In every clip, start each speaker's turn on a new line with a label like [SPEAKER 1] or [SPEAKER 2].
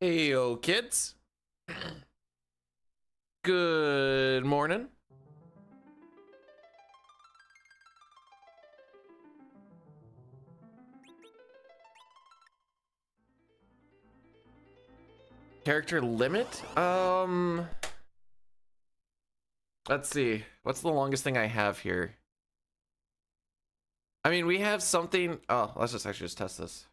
[SPEAKER 1] Heyo, kids. Good morning. Character limit? Let's see. What's the longest thing I have here? I mean, we have something. Oh, let's just actually just test this.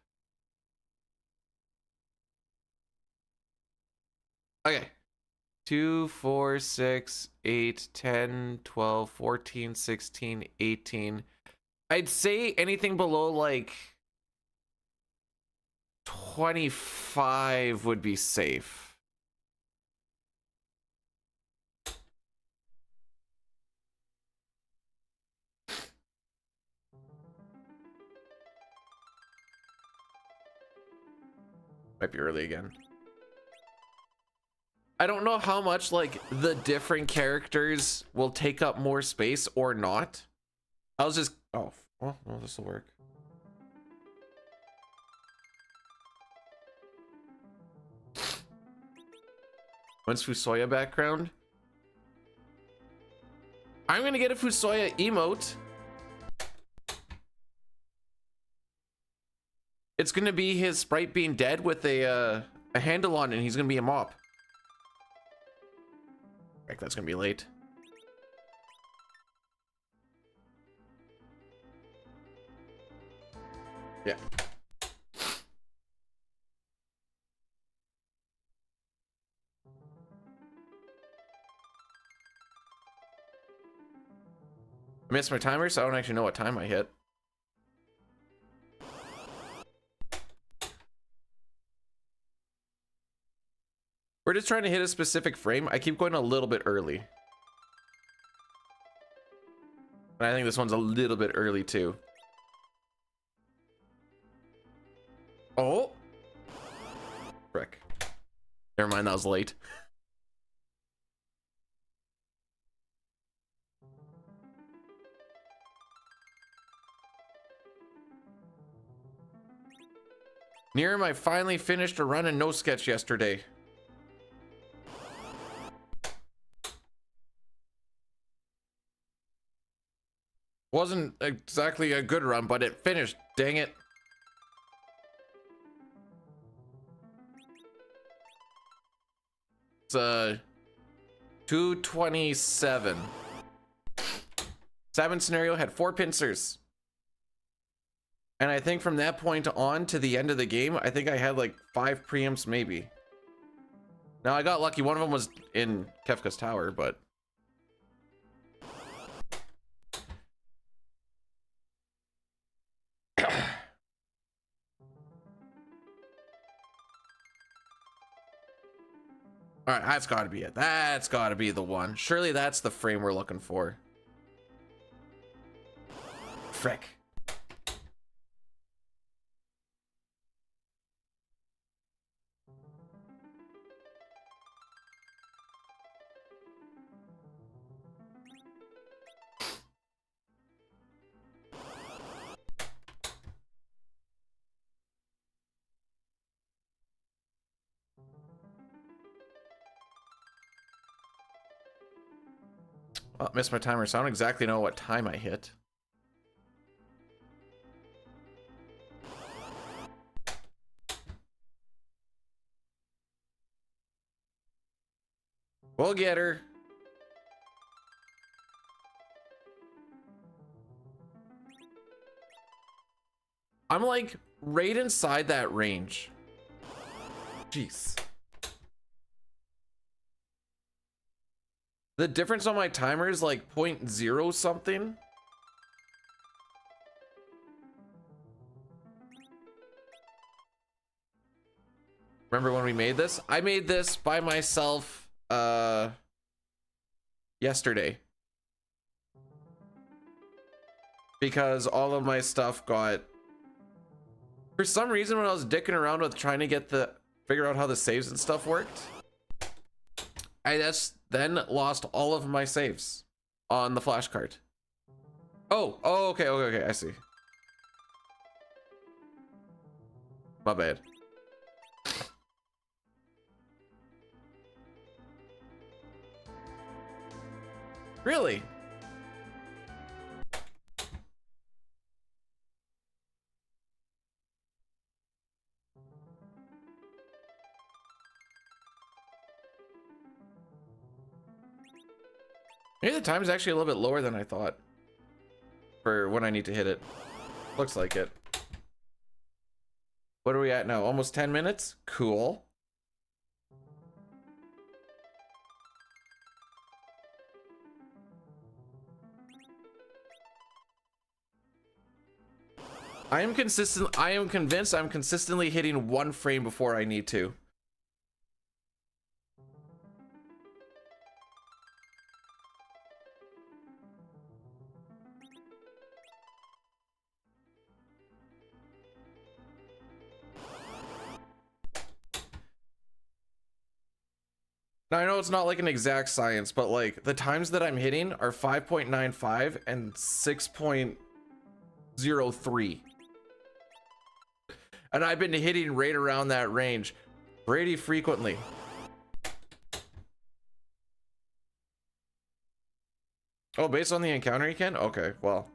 [SPEAKER 1] Okay. 2, 4, 6, 8, 10, 12, 14, 16, 18. I'd say anything below like 25 would be safe. Might be early again. I don't know how much like the different characters will take up more space or not. I was just, oh, well, this will work. When's Fusoya background? I'm gonna get a Fusoya emote. It's gonna be his sprite being dead with a handle on it, and he's gonna be a mop. Heck, that's gonna be late. Yeah. I missed my timer, so I don't actually know what time I hit. We're just trying to hit a specific frame. I keep going a little bit early. And I think this one's a little bit early too. Oh! Frick. Never mind, that was late. Near I finally finished a run in No Sketch yesterday. Wasn't exactly a good run, but it finished. Dang it. It's 227. 7 scenario had 4 pincers. And I think from that point on to the end of the game, I think I had like 5 preamps maybe. Now I got lucky. One of them was in Kefka's tower, but all right, that's got to be it. That's got to be the one. Surely that's the frame we're looking for. Frick. Well, missed my timer, so I don't exactly know what time I hit. We'll get her. I'm like right inside that range. Jeez. The difference on my timer is like 0.0 something. Remember when we made this? I made this by myself yesterday. Because all of my stuff got, for some reason when I was dicking around with trying to figure out how the saves and stuff worked, I just then lost all of my saves on the flash card. Oh, okay, I see. My bad. Really? Maybe the time is actually a little bit lower than I thought for when I need to hit it. Looks like it. What are we at now? Almost 10 minutes? Cool. I am convinced I'm consistently hitting 1 frame before I need to. Now, I know it's not like an exact science, but like the times that I'm hitting are 5.95 and 6.03. And I've been hitting right around that range pretty frequently. Oh, based on the encounter you can? Okay, well.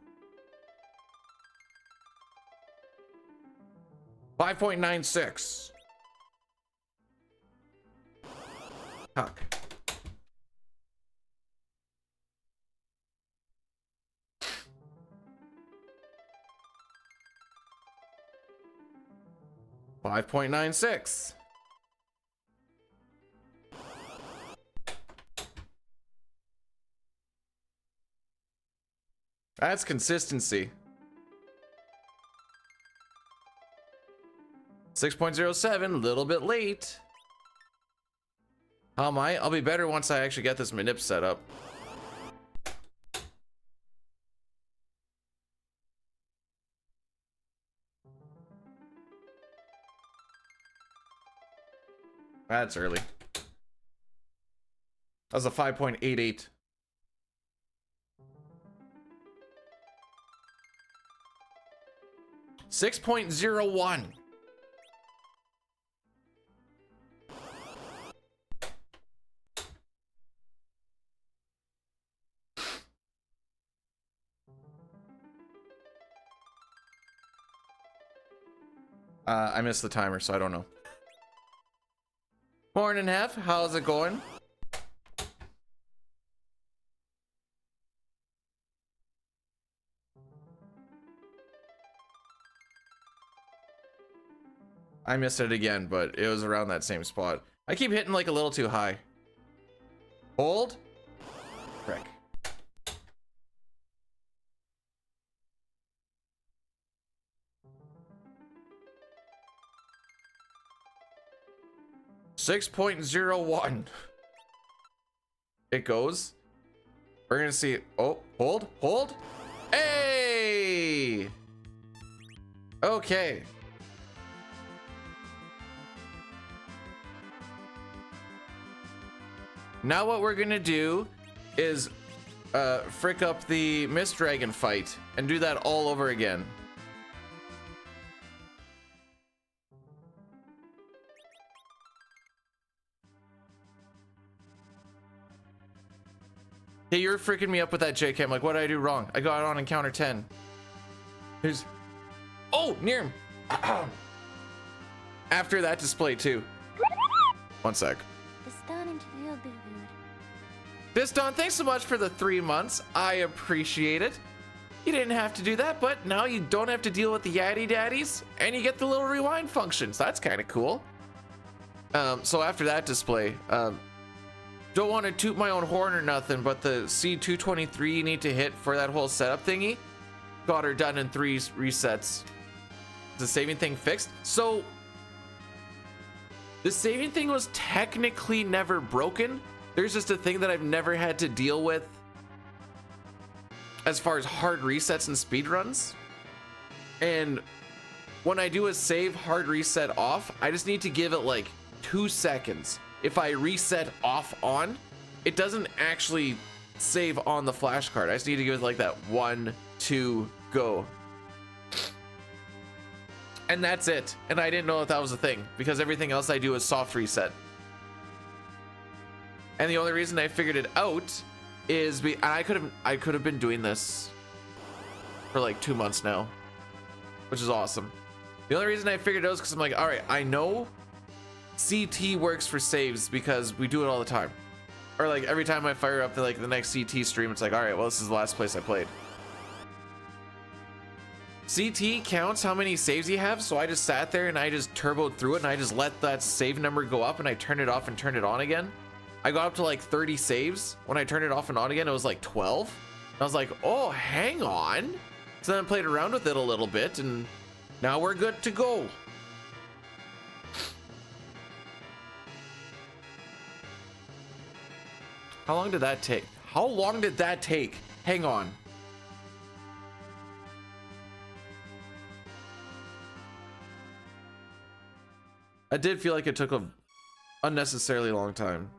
[SPEAKER 1] 5.96. Huck. $5.96. That's consistency. 6.07, a little bit late. How am I? I'll be better once I actually get this manip set up. That's early. That was a 5.88. $6.01. I missed the timer, so I don't know. Morning, Hef. How's it going? I missed it again, but it was around that same spot. I keep hitting like a little too high. Hold. Frick. $6.01. It goes. We're gonna see. Oh, hold. Hey. Okay. Now what we're gonna do is frick up the Mist Dragon fight and do that all over again. Hey, you're freaking me up with that, JK. I'm like, what did I do wrong? I got on encounter 10. There's... Oh, near him. After that display, too. One sec. Biston, thanks so much for the 3 months. I appreciate it. You didn't have to do that, but now you don't have to deal with the Yaddy Daddies, and you get the little rewind function, so that's kind of cool. So after that display, don't want to toot my own horn or nothing, but the C223 you need to hit for that whole setup thingy got her done in 3 resets. The saving thing fixed. So the saving thing was technically never broken. There's just a thing that I've never had to deal with as far as hard resets and speed runs. And when I do a save hard reset off, I just need to give it like 2 seconds. If I reset off on, it doesn't actually save on the flashcard. I just need to give it like that 1, 2, go. And that's it. And I didn't know that was a thing because everything else I do is soft reset. And the only reason I figured it out is and I could have been doing this for like 2 months now, which is awesome. The only reason I figured it out is because I'm like, all right, I know CT works for saves because we do it all the time. Or like every time I fire up the next CT stream, it's like, all right, well, this is the last place I played. CT counts how many saves you have, so I just sat there and I just turboed through it and I just let that save number go up and I turned it off and turned it on again. I got up to like 30 saves. When I turned it off and on again, it was like 12. I was like, oh, hang on. So then I played around with it a little bit and now we're good to go. How long did that take? How long did that take? Hang on. I did feel like it took a unnecessarily long time.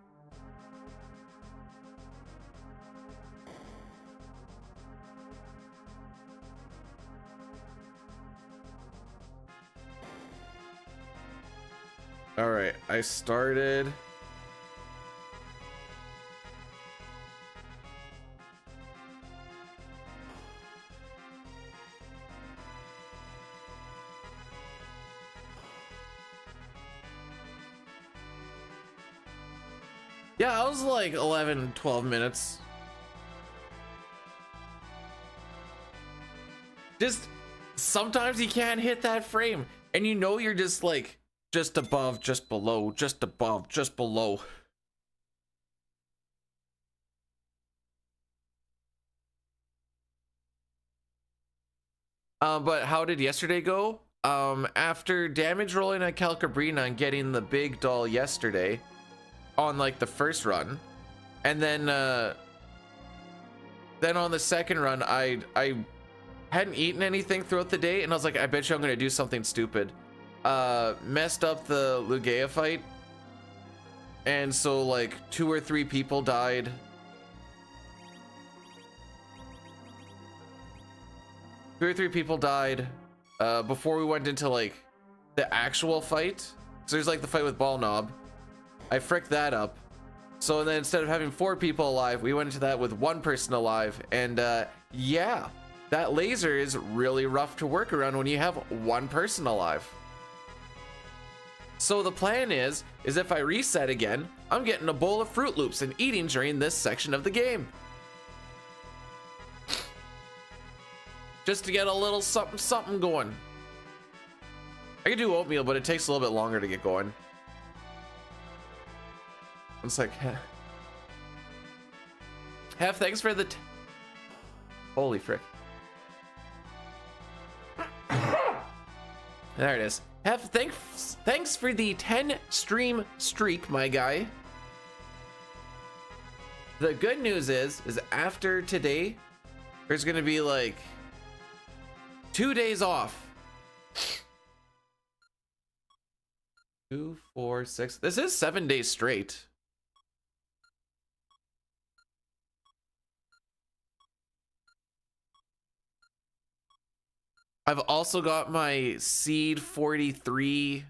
[SPEAKER 1] All right, I started. Yeah, I was like 11, 12 minutes. Just sometimes you can't hit that frame and you know you're just like just above, just below, just above, just below. But how did yesterday go? After damage rolling on Calcabrina and getting the big doll yesterday on like the first run, and then on the second run I hadn't eaten anything throughout the day and I was like, I bet you I'm gonna do something stupid. Messed up the Lugia fight, and so like 2 or 3 people died. Before we went into like the actual fight. So there's like the fight with Ball Knob. I fricked that up. So then instead of having 4 people alive, we went into that with 1 person alive. And yeah, that laser is really rough to work around when you have 1 person alive. So the plan is if I reset again, I'm getting a bowl of Fruit Loops and eating during this section of the game. Just to get a little something going. I could do oatmeal, but it takes a little bit longer to get going. It's like, Hef, thanks for the holy frick. There it is. Hef, thanks for the 10 stream streak, my guy. The good news is after today, there's gonna be like 2 days off. 2, 4, 6. This is 7 days straight. I've also got my Seed 43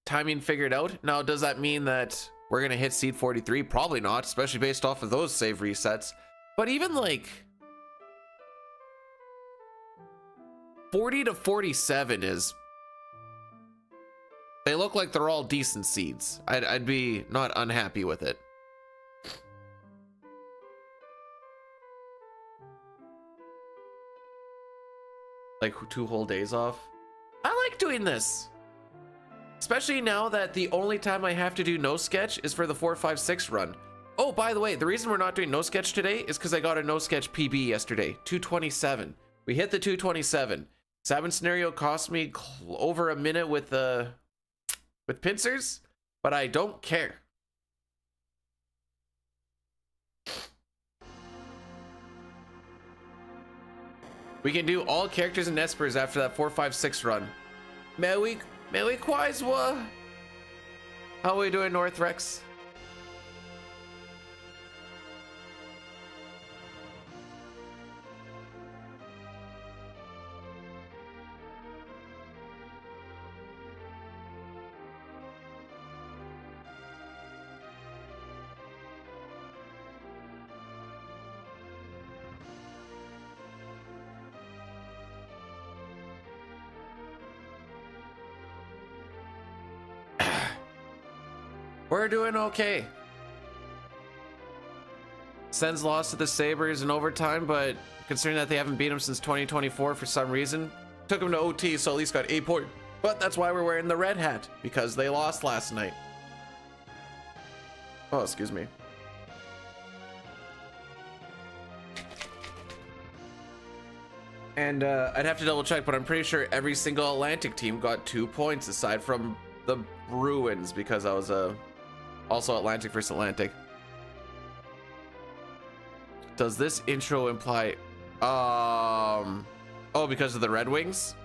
[SPEAKER 1] timing figured out. Now, does that mean that we're gonna hit Seed 43? Probably not, especially based off of those save resets. But even like 40 to 47 is, they look like they're all decent seeds. I'd be not unhappy with it. Like 2 whole days off. I like doing this, especially now that the only time I have to do no sketch is for the 456 run. Oh, by the way, the reason we're not doing no sketch today is because I got a no sketch PB yesterday. 227. We hit the 227. Sabin scenario cost me over a minute with pincers, but I don't care. We can do all characters and espers after that 456 run. Merry Quaiswa. How are we doing, North Rex? We're doing okay. Sens lost to the Sabres in overtime, but considering that they haven't beat them since 2024 for some reason, took them to OT, so at least got 8 points. But that's why we're wearing the red hat, because they lost last night. Oh, excuse me. And I'd have to double check, but I'm pretty sure every single Atlantic team got 2 points aside from the Bruins, because I was also Atlantic versus Atlantic. Does this intro imply oh, because of the Red Wings?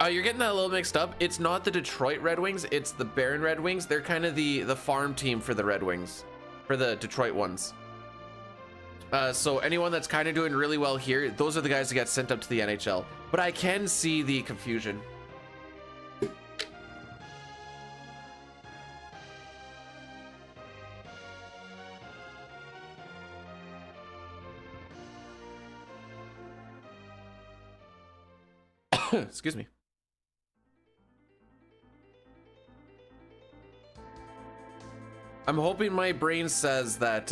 [SPEAKER 1] You're getting that a little mixed up. It's not the Detroit Red Wings, it's the Barron Red Wings. They're kind of the farm team for the Red Wings, for the Detroit ones. So anyone that's kind of doing really well here, those are the guys that get sent up to the NHL. But I can see the confusion. Excuse me. I'm hoping my brain says that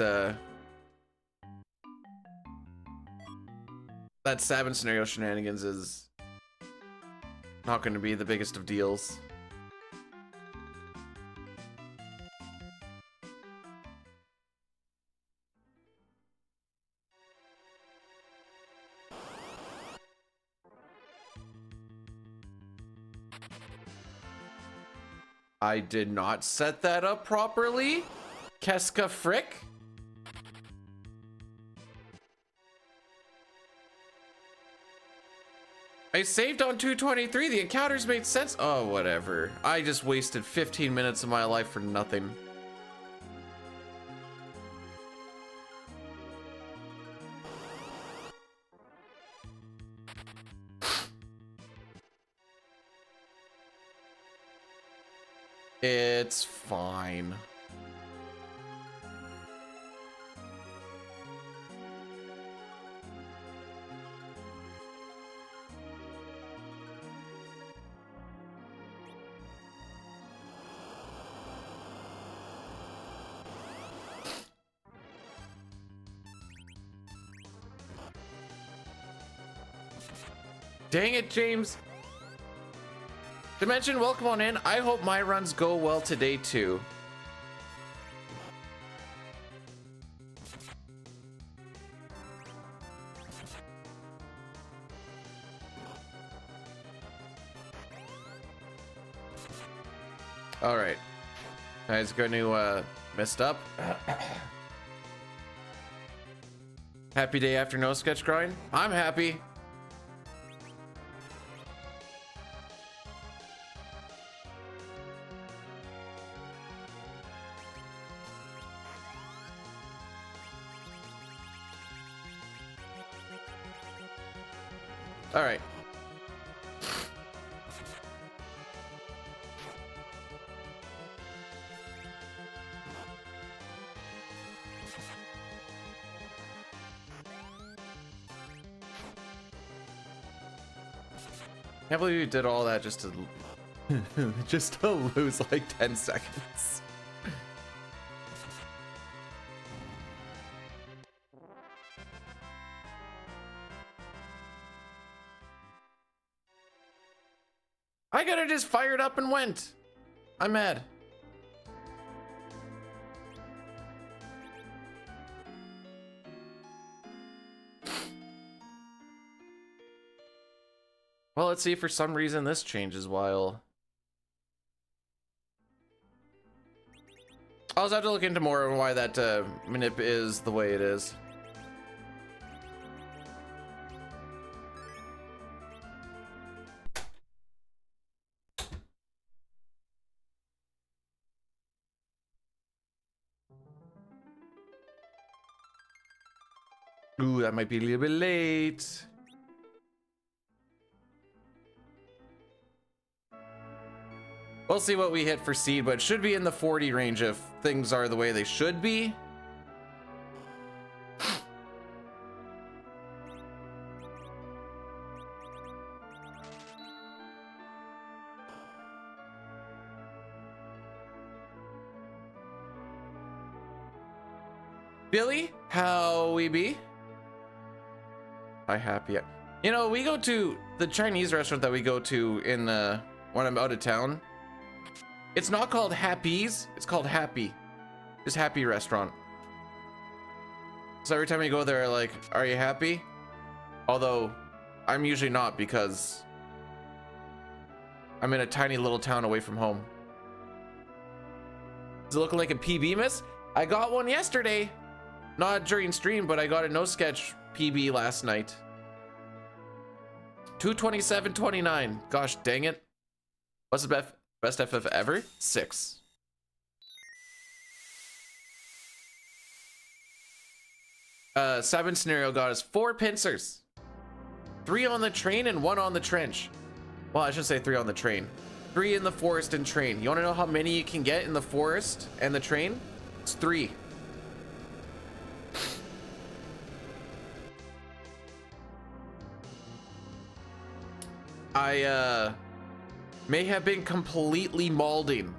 [SPEAKER 1] that Sabin scenario shenanigans is not going to be the biggest of deals. I did not set that up properly. Kefka frick. I saved on 223. The encounters made sense. Oh, whatever. I just wasted 15 minutes of my life for nothing. It's fine. Dang it, James. Dimension, welcome on in. I hope my runs go well today too. All right, guys, going to messed up. Happy day after no sketch grind. I'm happy. All right. Can't believe you did all that just to just to lose like 10 seconds. I could have just fired up and went. I'm mad. Well, let's see if for some reason this changes while... I'll just have to look into more on why that manip is the way it is. Ooh, that might be a little bit late. We'll see what we hit for seed, but it should be in the 40 range if things are the way they should be. Billy, how we be? Hi, happy. You know, we go to the Chinese restaurant that we go to in when I'm out of town. It's not called Happy's, it's called Happy. Just Happy Restaurant. So every time we go there, like, are you happy? Although I'm usually not, because I'm in a tiny little town away from home. Is it looking like a PB, miss? I got one yesterday. Not during stream, but I got a no sketch PB last night. 227.29. Gosh dang it. What's the best FF ever? 6. Seven scenario got us 4 pincers. 3 on the train and 1 on the trench. Well, I should say 3 on the train. 3 in the forest and train. You want to know how many you can get in the forest and the train? It's 3. I may have been completely malding.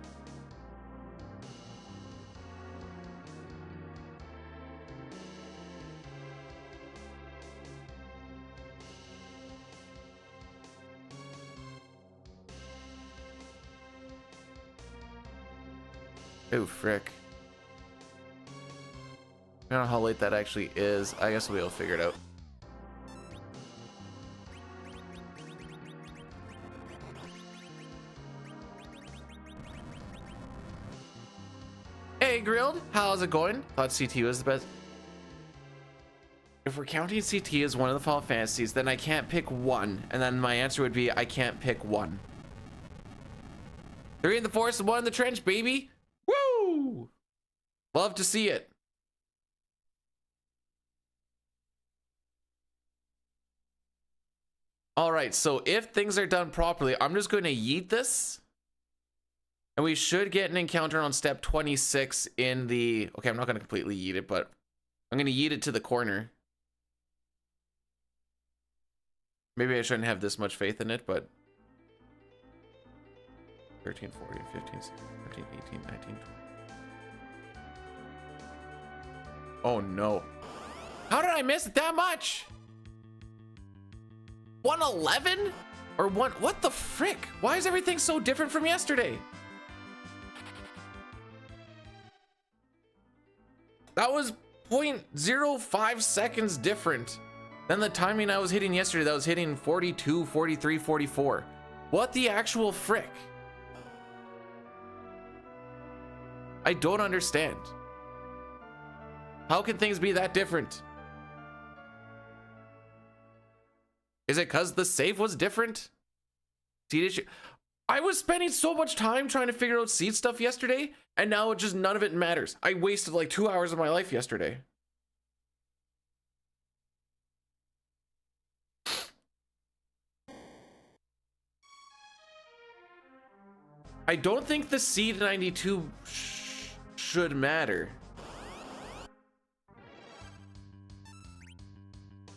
[SPEAKER 1] Oh, frick. I don't know how late that actually is. I guess we'll figure it out. Hey, Grilled, how's it going? Thought CT was the best. If we're counting CT as one of the Final Fantasies, then I can't pick one. And then my answer would be, I can't pick one. 3 in the forest and 1 in the trench, baby. Woo! Love to see it. All right, so if things are done properly, I'm just going to yeet this. And we should get an encounter on step 26 in the... Okay, I'm not going to completely yeet it, but I'm going to yeet it to the corner. Maybe I shouldn't have this much faith in it, but... 13, 14, 15, 16, 17, 18, 19, 20. Oh no. How did I miss it that much? 111? Or one? What the frick? Why is everything so different from yesterday? That was 0.05 seconds different than the timing I was hitting yesterday. That was hitting 42, 43, 44. What the actual frick? I don't understand. How can things be that different? Is it because the save was different? Seed issue. I was spending so much time trying to figure out seed stuff yesterday, and now it just none of it matters. I wasted like 2 hours of my life yesterday. I don't think the seed 92 should matter.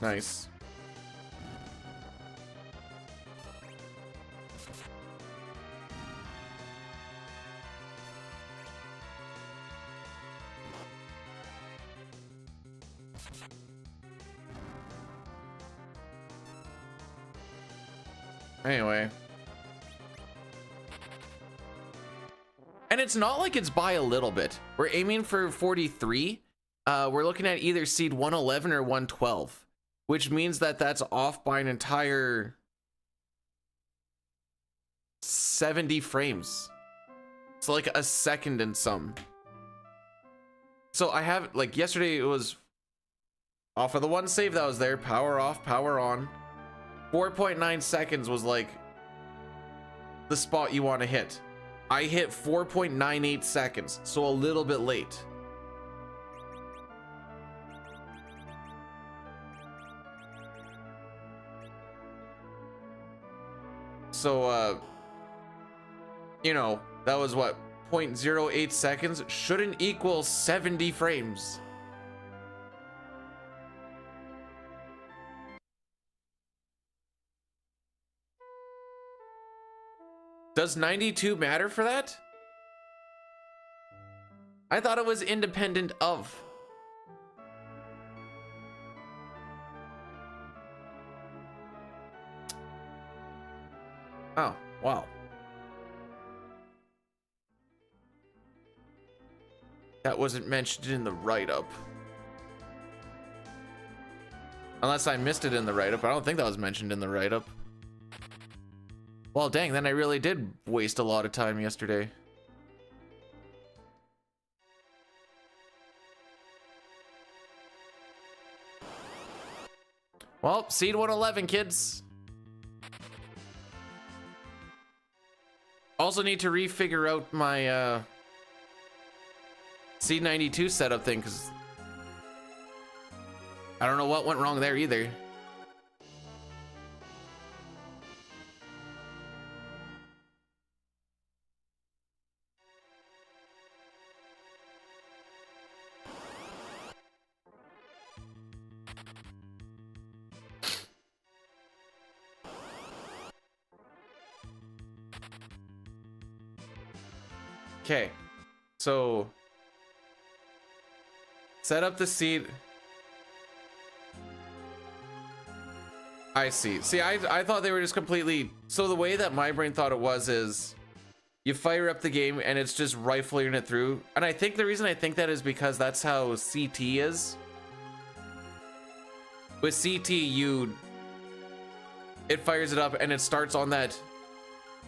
[SPEAKER 1] Nice. Anyway. And it's not like it's by a little bit. We're aiming for 43. We're looking at either seed 111 or 112, which means that that's off by an entire 70 frames. It's like a second and some. So I have, like, yesterday it was off of the one save that was there, power off, power on. 4.9 seconds was like the spot you want to hit. I hit 4.98 seconds, so a little bit late. So, you know, that was what, 0.08 seconds? Shouldn't equal 70 frames. Does 92 matter for that? I thought it was independent of. Oh, wow. That wasn't mentioned in the write-up. Unless I missed it in the write-up. I don't think that was mentioned in the write-up. Well, dang, then I really did waste a lot of time yesterday. Well, seed 111, kids. Also need to refigure out my seed 92 setup thing, because I don't know what went wrong there either. Okay, so set up the seed. I see. See, I thought they were just completely... So the way that my brain thought it was is you fire up the game and it's just rifling it through. And I think the reason I think that is because that's how CT is. With CT, it fires it up and it starts on that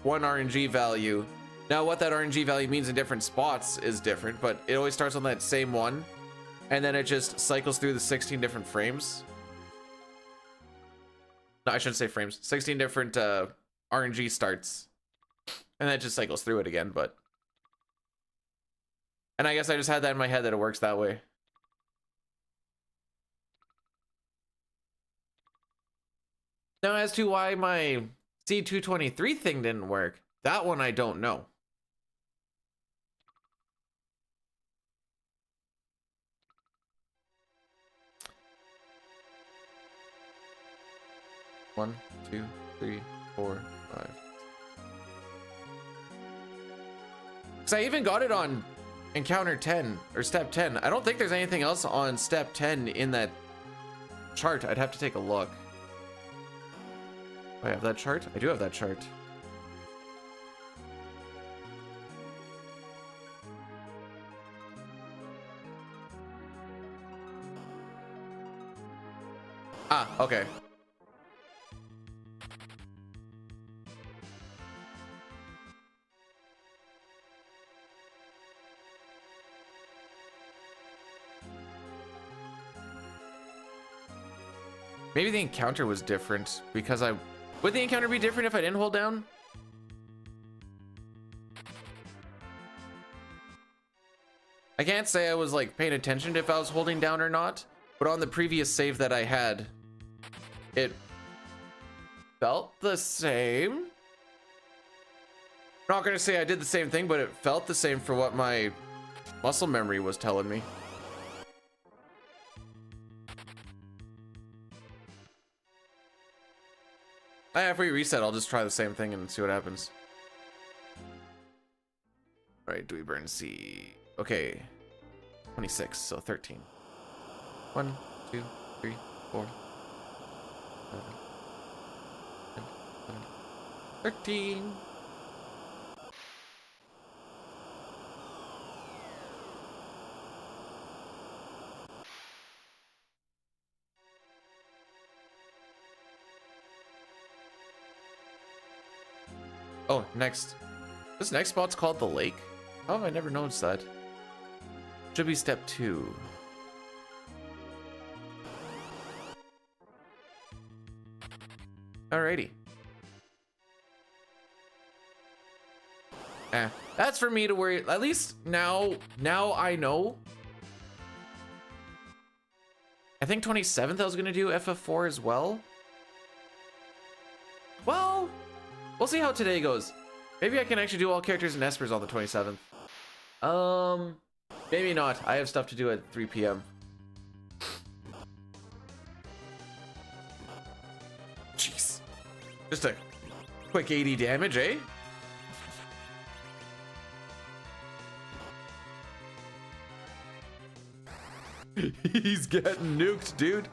[SPEAKER 1] one RNG value. Now, what that RNG value means in different spots is different, but it always starts on that same one. And then it just cycles through the 16 different frames. No, I shouldn't say frames. 16 different RNG starts. And then it just cycles through it again, but... And I guess I just had that in my head that it works that way. Now, as to why my C223 thing didn't work, that one I don't know. One, two, three, 4, 5. Because I even got it on encounter 10 or step 10. I don't think there's anything else on step 10 in that chart. I'd have to take a look. Do I have that chart? I do have that chart. Ah, okay. Maybe the encounter was different because would the encounter be different if I didn't hold down? I can't say I was like paying attention to if I was holding down or not, but on the previous save that I had, it felt the same. I'm not gonna say I did the same thing, but it felt the same for what my muscle memory was telling me. If we reset, I'll just try the same thing and see what happens. All right, do we burn C? Okay, 26, so 13. 1, 2, 3, 4, 5, 10, 11, 13. Oh, next. This next spot's called the lake? How have I never noticed that? Should be step 2. Alrighty. That's for me to worry. At least now I know. I think 27th I was gonna do FF4 as well. Well, we'll see how today goes. Maybe I can actually do all characters and espers on the 27th. Maybe not. I have stuff to do at 3 p.m. Jeez. Just a quick 80 damage, eh? He's getting nuked, dude.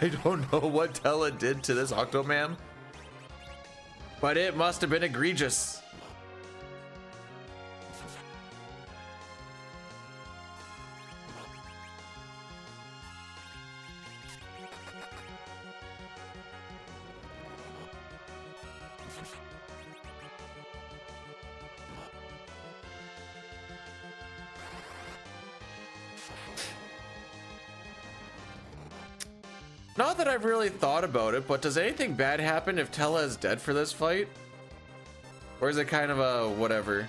[SPEAKER 1] I don't know what Tella did to this Octoman, but it must have been egregious. Not that I've really thought about it, but does anything bad happen if Tella is dead for this fight? Or is it kind of a whatever?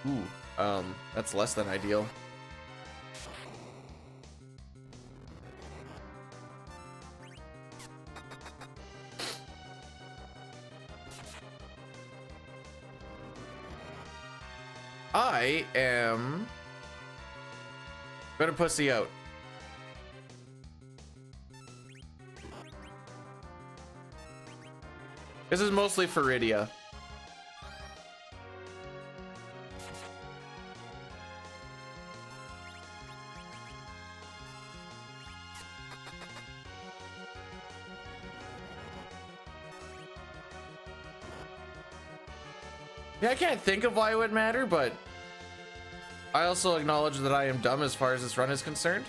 [SPEAKER 1] Ooh, that's less than ideal. I am gonna pussy out. This is mostly for Rydia. Yeah, I can't think of why it would matter, but I also acknowledge that I am dumb as far as this run is concerned.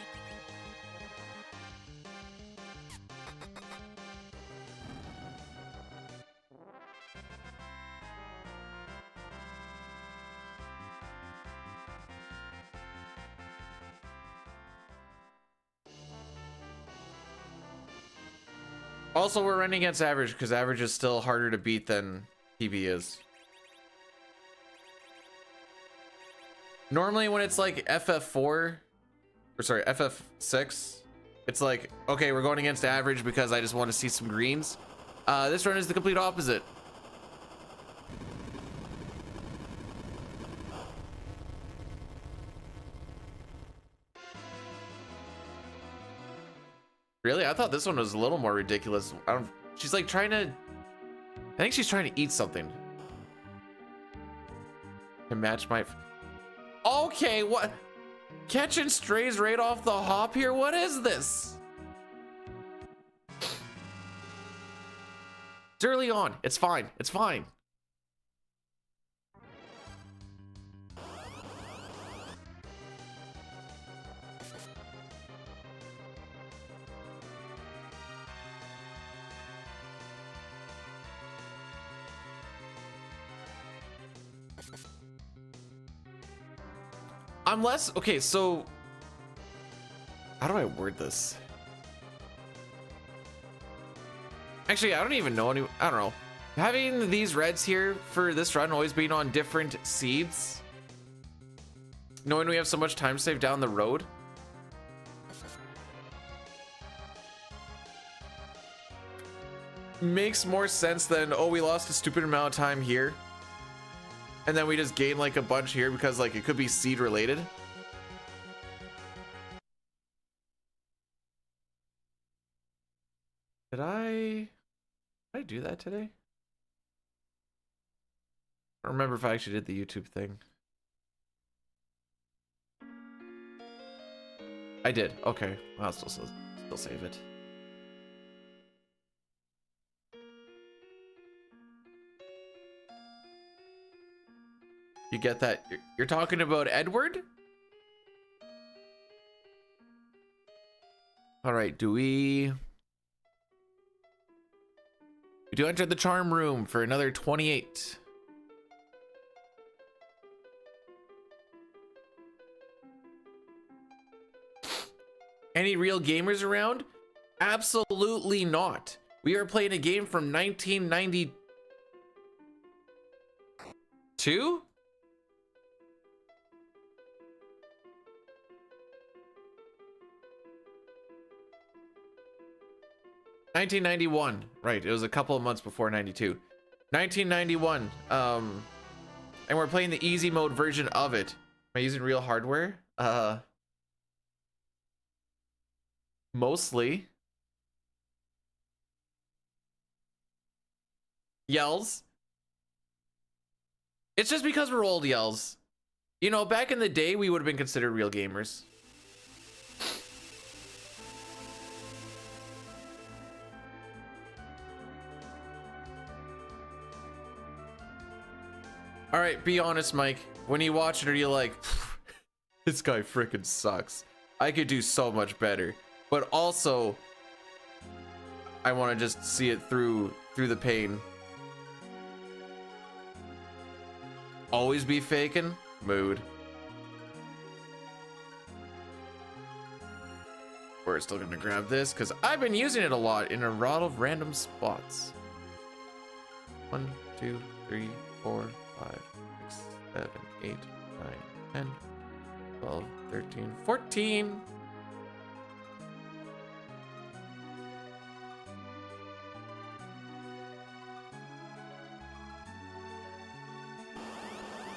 [SPEAKER 1] Also, we're running against average because average is still harder to beat than PB is. Normally when it's like FF4, or sorry, FF6, it's like, okay, we're going against average because I just want to see some greens. This run is the complete opposite. Really? I thought this one was a little more ridiculous. She's like trying to, I think she's trying to eat something. To match my, okay, what? Catching strays right off the hop here? What is this? It's early on. It's fine. It's fine. I'm less, okay, so how do I word this? Actually, I don't even know any, I don't know. Having these reds here for this run always being on different seeds, knowing we have so much time saved down the road. Makes more sense than, oh, we lost a stupid amount of time here. And then we just gain like a bunch here because like it could be seed related. Did I do that today? I don't remember if I actually did the YouTube thing. I did. Okay. I'll still save it. You get that? You're talking about Edward? All right, we do enter the charm room for another 28. Any real gamers around? Absolutely not. We are playing a game from 1992? 1991, right? It was a couple of months before 92. 1991, and we're playing the easy mode version of it. Am I using real hardware? Mostly. Yells. It's just because we're old, Yells. You know, back in the day, we would have been considered real gamers. All right, be honest, Mike. When you watch it, are you like, this guy freaking sucks? I could do so much better. But also, I want to just see it through the pain. Always be faking? Mood. We're still gonna grab this because I've been using it a lot in a lot of random spots. 1, 2, 3, 4, 5, 6, 7, 8, 9, 10, 12, 13, 14.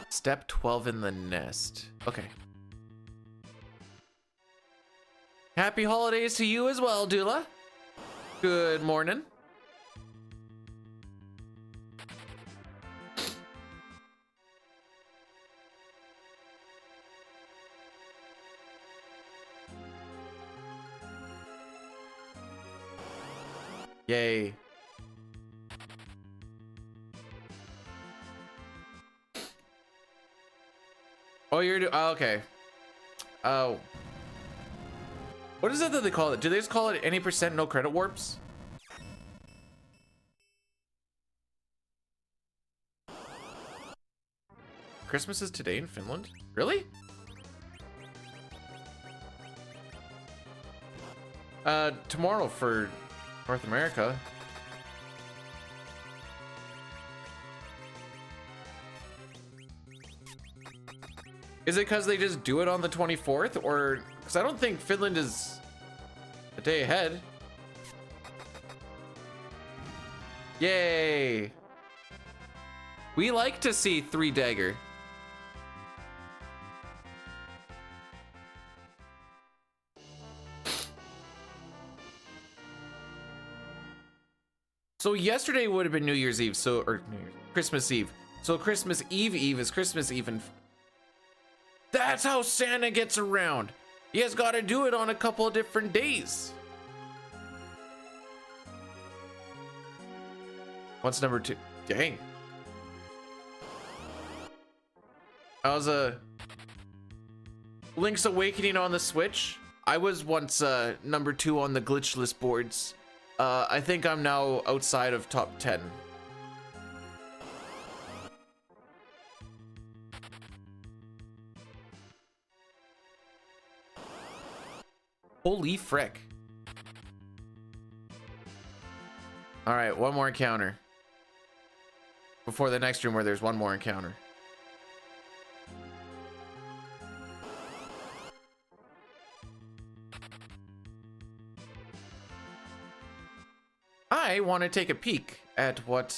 [SPEAKER 1] Step 12 in the nest. Okay. Happy holidays to you as well, Dula. Good morning. Yay. Oh, oh, okay. Oh. What is it that they call it? Do they just call it any percent no credit warps? Christmas is today in Finland? Really? Tomorrow for North America. Is it because they just do it on the 24th? Or, because I don't think Finland is a day ahead. Yay. We like to see 3 dagger. So yesterday would have been New Year's Eve, or Christmas Eve. So Christmas Eve is Christmas Eve, and that's how Santa gets around. He has got to do it on a couple of different days. What's number 2? Dang. How's Link's Awakening on the Switch? I was once number 2 on the glitchless boards. I think I'm now outside of top 10. Holy frick. All right, one more encounter. Before the next room where there's one more encounter. I want to take a peek at what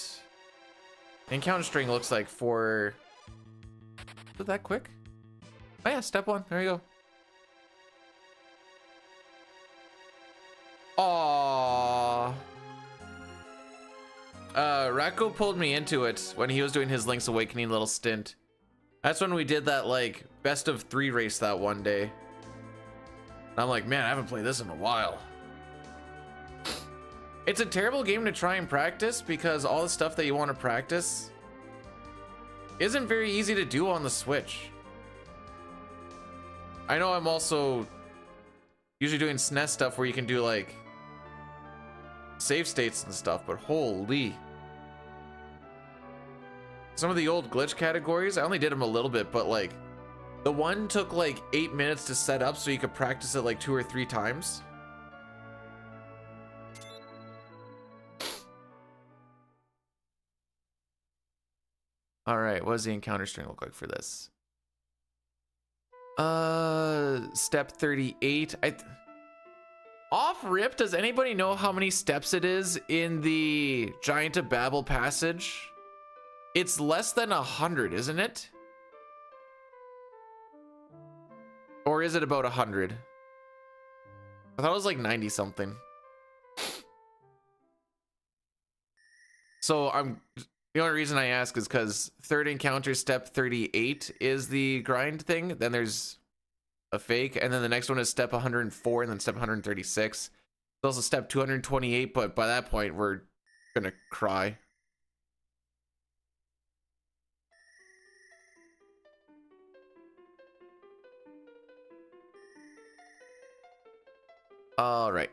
[SPEAKER 1] encounter string looks like for... Is it that quick? Oh yeah, step 1. There you go. Aww. Racco pulled me into it when he was doing his Link's Awakening little stint. That's when we did that like best of 3 race that one day. And I'm like, man, I haven't played this in a while. It's a terrible game to try and practice because all the stuff that you want to practice isn't very easy to do on the Switch. I know I'm also usually doing SNES stuff where you can do like save states and stuff, but holy. Some of the old glitch categories, I only did them a little bit, but like the one took like 8 minutes to set up so you could practice it like 2 or 3 times. All right, what does the encounter string look like for this? Step 38. Off rip, does anybody know how many steps it is in the Giant of Babel passage? It's less than 100, isn't it? Or is it about 100? I thought it was like 90 something. So the only reason I ask is because third encounter step 38 is the grind thing. Then there's a fake, and then the next one is step 104, and then step 136. There's also step 228, but by that point we're gonna cry. All right.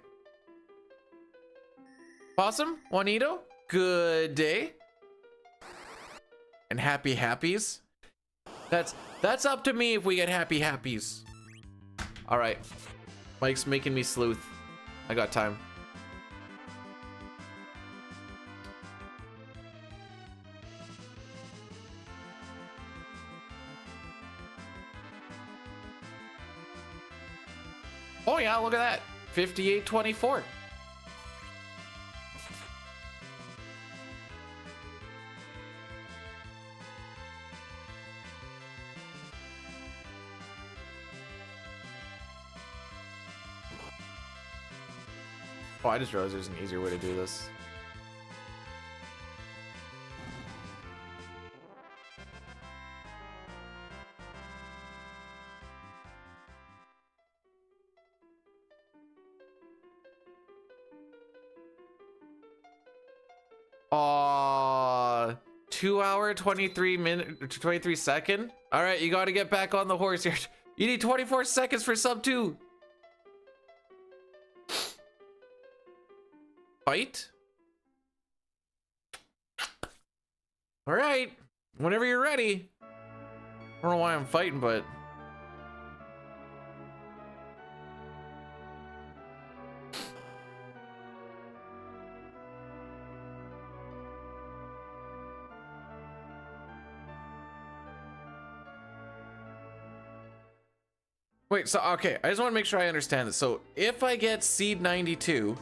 [SPEAKER 1] Possum, Juanito, good day. And happy happies. That's up to me if we get happy happies. All right. Mike's making me sleuth. I got time. Oh yeah, look at that. 58-24. Oh, I just realized there's an easier way to do this. Aw, 2 hour, 23 minute, 23 second. All right, you got to get back on the horse here. You need 24 seconds for sub 2. Fight. All right, whenever you're ready. I don't know why I'm fighting, but wait, so okay, I just want to make sure I understand this. So if I get seed 92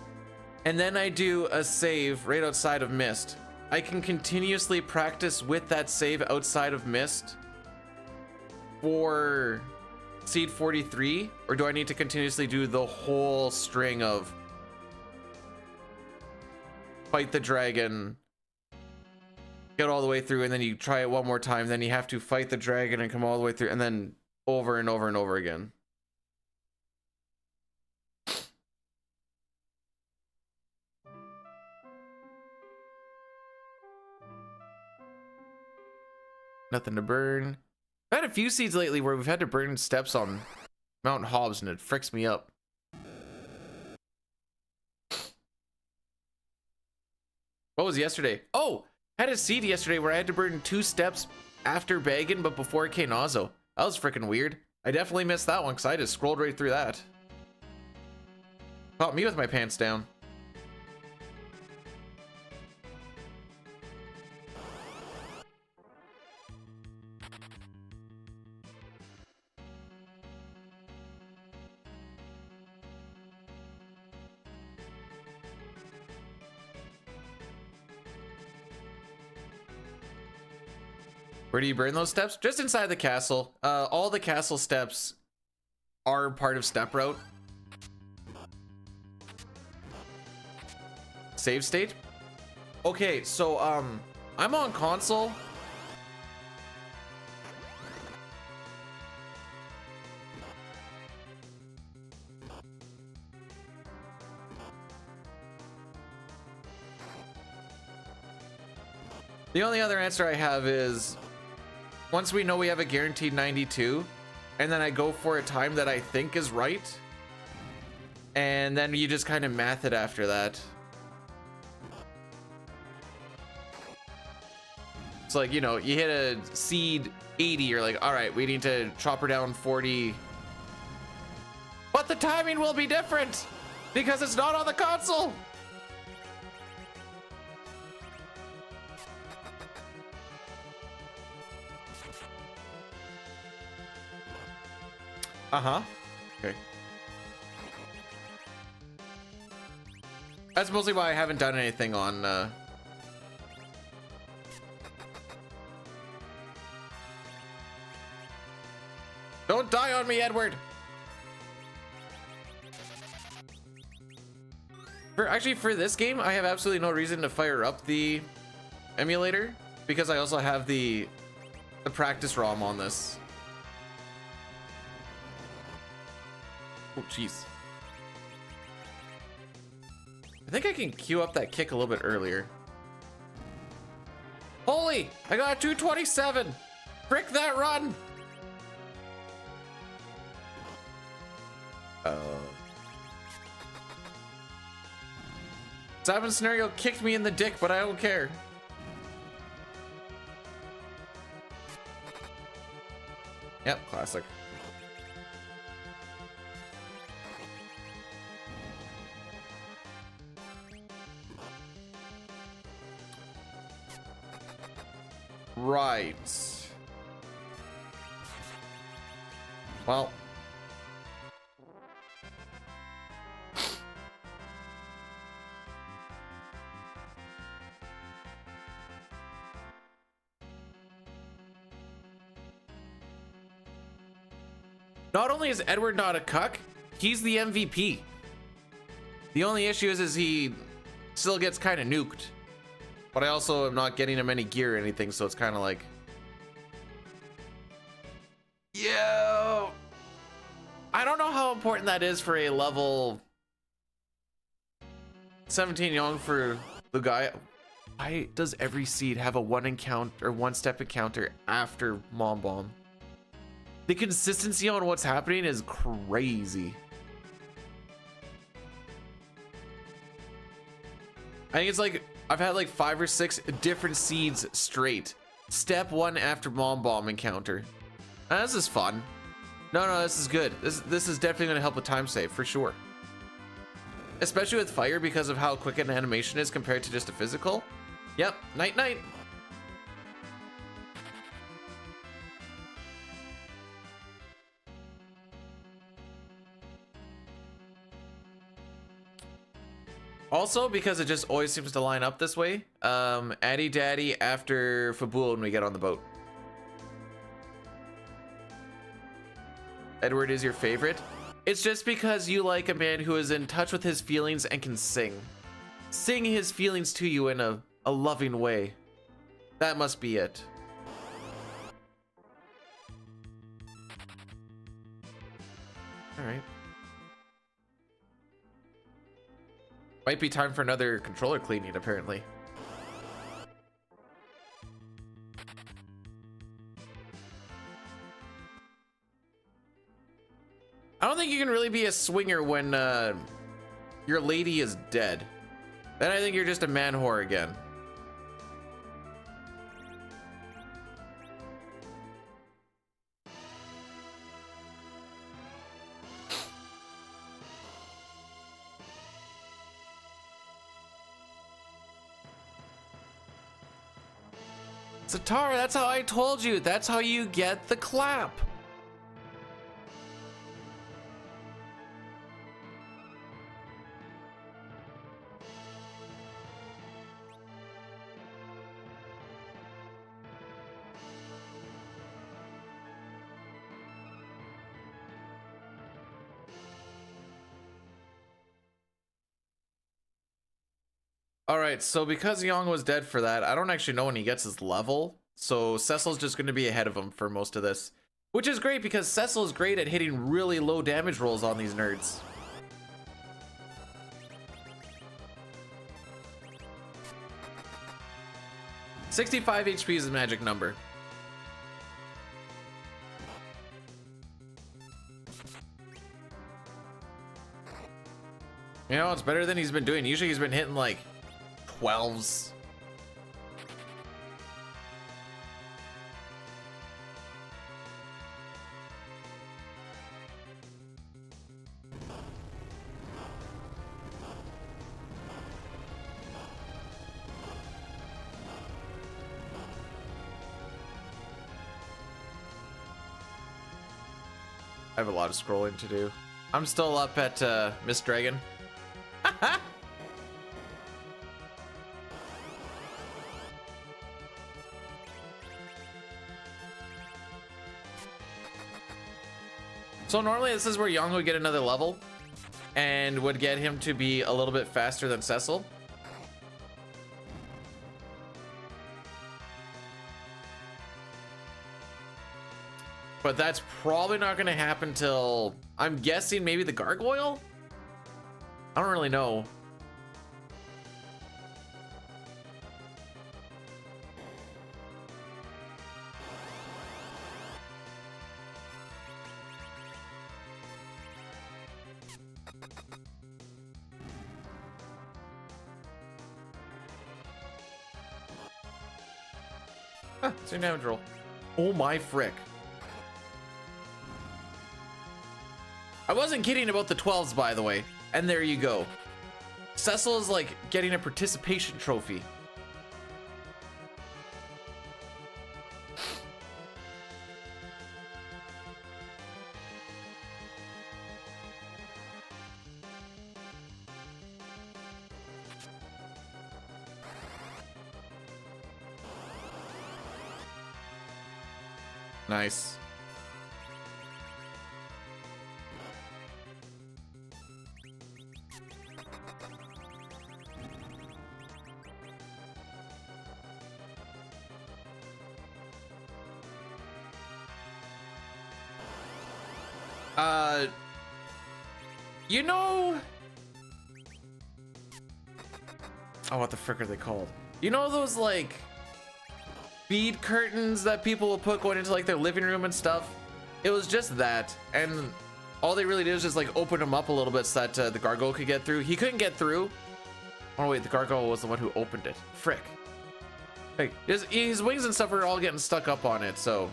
[SPEAKER 1] and then I do a save right outside of Mist, I can continuously practice with that save outside of Mist for seed 43, or do I need to continuously do the whole string of fight the dragon, get all the way through, and then you try it one more time, then you have to fight the dragon and come all the way through, and then over and over and over again? Nothing to burn. I've had a few seeds lately where we've had to burn steps on Mount Hobbs, and it fricks me up. What was yesterday? Oh, I had a seed yesterday where I had to burn 2 steps after Baggin, but before Knazo. That was freaking weird. I definitely missed that one because I just scrolled right through that. Caught me with my pants down. Where do you burn those steps? Just inside the castle. All the castle steps are part of step route. Save state? Okay, so I'm on console. The only other answer I have is once we know we have a guaranteed 92, and then I go for a time that I think is right, and then you just kind of math it after that. It's like, you know, you hit a seed 80, you're like, all right, we need to chop her down 40. But the timing will be different because it's not on the console. Uh-huh. Okay. That's mostly why I haven't done anything on Don't die on me, Edward. For this game, I have absolutely no reason to fire up the emulator because I also have the practice ROM on this. Oh, jeez. I think I can queue up that kick a little bit earlier. Holy! I got a 227! Frick that run! Simon Scenario kicked me in the dick, but I don't care. Yep, classic. Right. Well. Not only is Edward not a cuck, he's the MVP. The only issue is he still gets kind of nuked. But I also am not getting him any gear or anything, so it's kind of like... Yo! I don't know how important that is for a level 17 young for the guy. Why does every seed have a one step encounter after Mom Bomb? The consistency on what's happening is crazy. I think it's like I've had like 5 or 6 different seeds straight. Step 1 after Mom Bomb encounter. This is fun. No, this is good. This is definitely going to help with time save for sure. Especially with fire because of how quick an animation is compared to just a physical. Yep, night night. Also, because it just always seems to line up this way, Addy Daddy after Fabul when we get on the boat. Edward is your favorite? It's just because you like a man who is in touch with his feelings and can sing. Sing his feelings to you in a loving way. That must be it. Alright. Might be time for another controller cleaning, apparently. I don't think you can really be a swinger when your lady is dead. Then I think you're just a man whore again. Satara, that's how I told you. That's how you get the clap. All right, so because Young was dead for that, I don't actually know when he gets his level. So Cecil's just going to be ahead of him for most of this, which is great because Cecil is great at hitting really low damage rolls on these nerds. $65 HP is the magic number. You know, it's better than he's been doing. Usually he's been hitting like 12s. I have a lot of scrolling to do. I'm still up at Miss Dragon. So normally this is where Young would get another level and would get him to be a little bit faster than Cecil. But that's probably not going to happen till, I'm guessing, maybe the Gargoyle? I don't really know. Huh, same damage roll. Oh my frick. I wasn't kidding about the 12s, by the way. And there you go. Cecil is like getting a participation trophy. Nice. You know, oh, what the frick are they called? You know those like bead curtains that people will put going into like their living room and stuff? It was just that, and all they really did was just like open them up a little bit so that the gargoyle could get through. He couldn't get through. Oh wait, the gargoyle was the one who opened it. Frick. Like his wings and stuff were all getting stuck up on it, so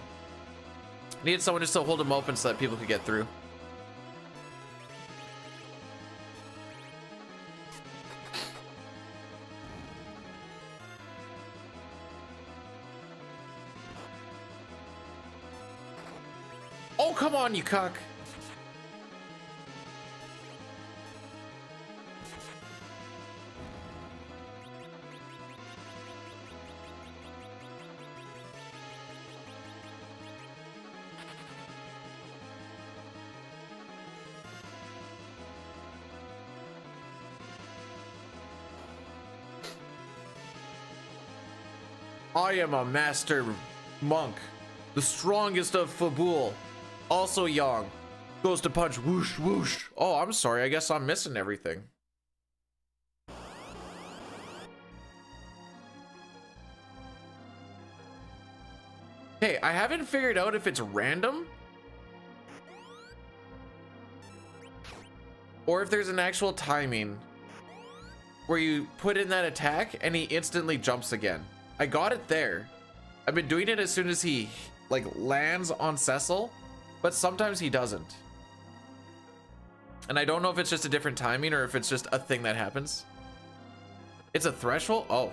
[SPEAKER 1] needed someone just to hold him open so that people could get through. Oh, come on, you cuck. I am a master monk, the strongest of Fabul, also young. Goes to punch, whoosh, whoosh. Oh, I'm sorry, I guess I'm missing everything. Hey, I haven't figured out if it's random or if there's an actual timing where you put in that attack and he instantly jumps again. I got it there. I've been doing it as soon as he like lands on Cecil, but sometimes he doesn't. And I don't know if it's just a different timing or if it's just a thing that happens. It's a threshold? Oh.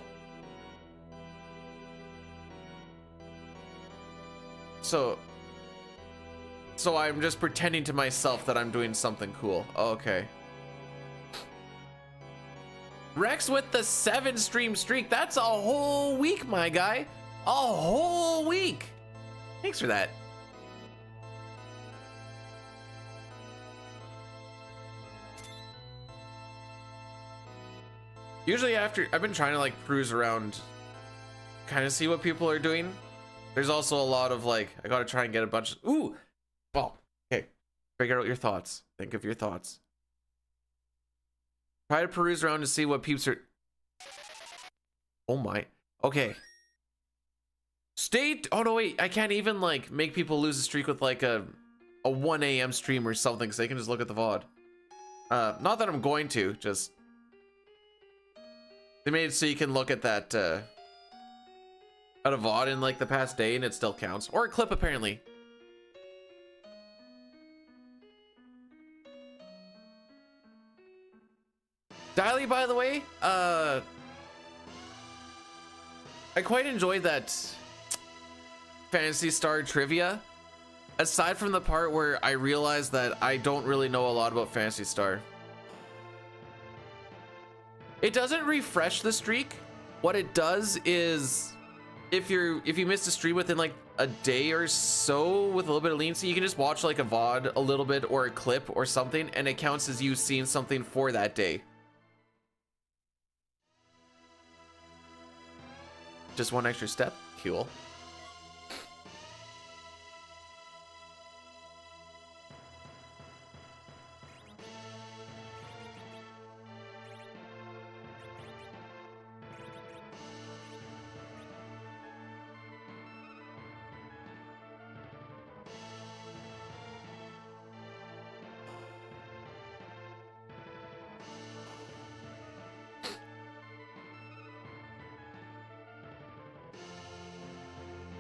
[SPEAKER 1] So I'm just pretending to myself that I'm doing something cool. Okay. Rex with the 7-stream streak. That's a whole week, my guy. A whole week. Thanks for that. Usually after, I've been trying to like cruise around, kind of see what people are doing. There's also a lot of like, I gotta try and get a bunch of, ooh, well, okay, figure out your thoughts. Think of your thoughts. Try to peruse around to see what peeps are. Oh my. Okay. Oh no, wait. I can't even like make people lose a streak with like a 1 a.m. stream or something, so they can just look at the VOD. Not that I'm going to, just they made it so you can look at that at a VOD in like the past day and it still counts. Or a clip apparently. Diley, by the way, I quite enjoyed that Phantasy Star trivia, aside from the part where I realized that I don't really know a lot about Phantasy Star. It doesn't refresh the streak. What it does is if you missed a stream within like a day or so with a little bit of leniency, you can just watch like a VOD a little bit or a clip or something, and it counts as you seeing something for that day. Just one extra step. Cool.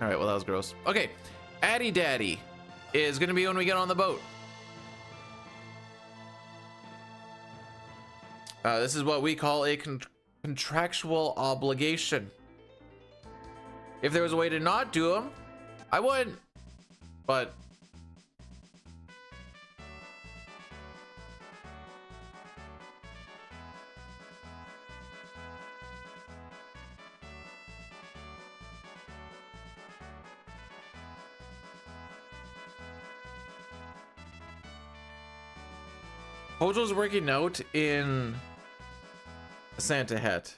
[SPEAKER 1] All right, well, that was gross. Okay, Addy Daddy is gonna be when we get on the boat. This is what we call a contractual obligation. If there was a way to not do them, I would, but Hojo's working out in a Santa hat.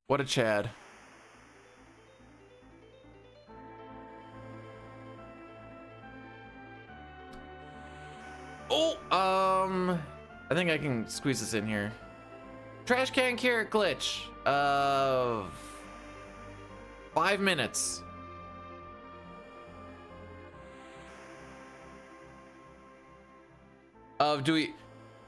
[SPEAKER 1] What a Chad. Oh, I think I can squeeze this in here. Trash can carrot glitch of 5 minutes.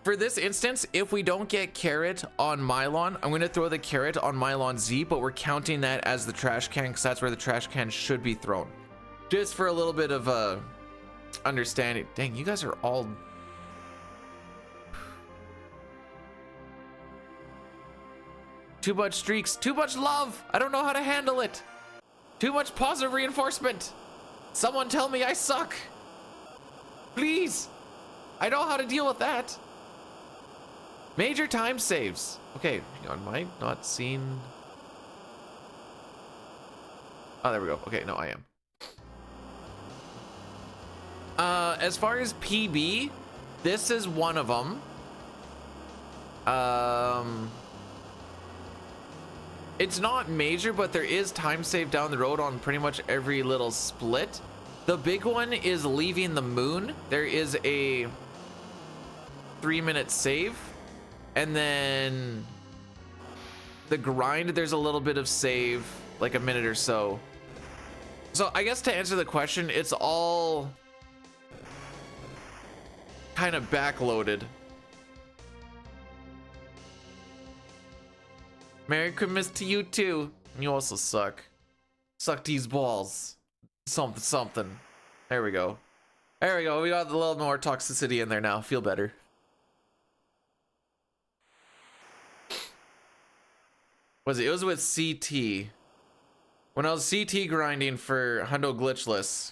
[SPEAKER 1] For this instance, if we don't get carrot on Mylon, I'm going to throw the carrot on Mylon Z, but we're counting that as the trash can because that's where the trash can should be thrown. Just for a little bit of understanding. Dang, you guys are all... Too much streaks, too much love. I don't know how to handle it. Too much positive reinforcement. Someone tell me I suck. Please. I know how to deal with that. Major time saves. Okay, hang on, am I not seen? Oh, there we go. Okay, no, I am. As far as PB, this is one of them. It's not major, but there is time save down the road on pretty much every little split. The big one is leaving the moon. There is a 3-minute save, and then the grind, there's a little bit of save, like a minute or so. So I guess to answer the question, it's all kind of backloaded. Merry Christmas to you too. You also suck. Suck these balls. Something, something. There we go. There we go. We got a little more toxicity in there now. Feel better. It was with CT. When I was CT grinding for Hundo Glitchless,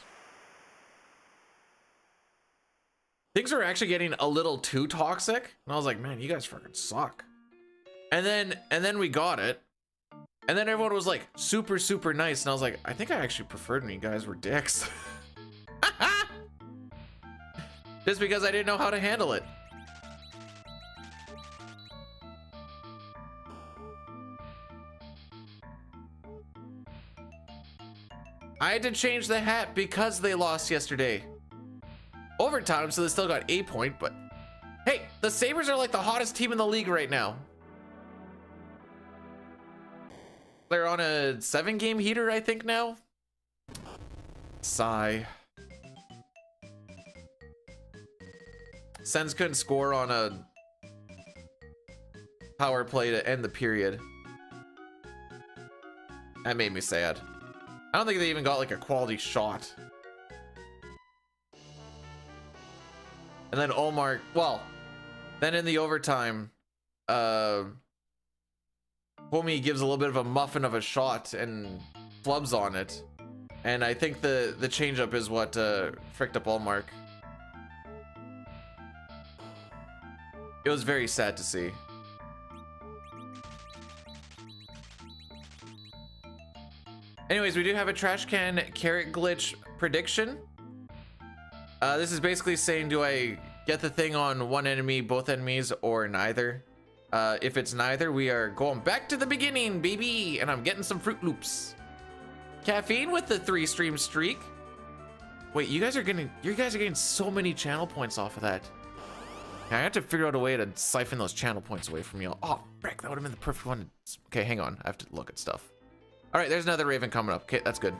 [SPEAKER 1] things were actually getting a little too toxic. And I was like, man, you guys fucking suck. And then we got it. And then everyone was like super, super nice. And I was like, I think I actually preferred when you guys were dicks. Just because I didn't know how to handle it. I had to change the hat because they lost yesterday. Overtime, so they still got a point, but hey, the Sabres are like the hottest team in the league right now. They're on a 7-game heater, I think now. Sigh. Sens couldn't score on a power play to end the period. That made me sad. I don't think they even got like a quality shot. And then Omar, well, then in the overtime, Homie gives a little bit of a muffin of a shot and flubs on it. And I think the changeup is what fricked up Allmark. It was very sad to see. Anyways, we do have a trash can carrot glitch prediction. This is basically saying, do I get the thing on one enemy, both enemies, or neither? If it's neither, we are going back to the beginning, baby, and I'm getting some Fruit Loops. Caffeine with the 3-stream streak. Wait, you guys are getting so many channel points off of that. I have to figure out a way to siphon those channel points away from you. Oh, frick, that would have been the perfect one. Okay, hang on. I have to look at stuff. All right, there's another Raven coming up. Okay, that's good.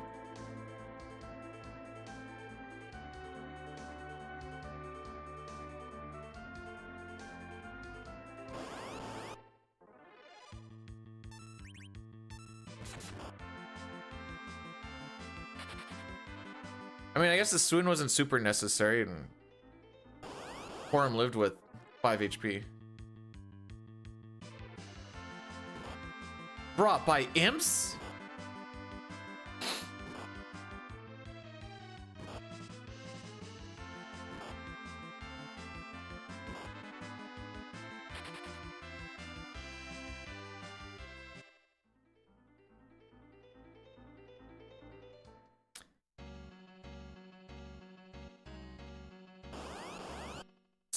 [SPEAKER 1] I mean, I guess the swoon wasn't super necessary, and Forum lived with 5 HP. Brought by imps?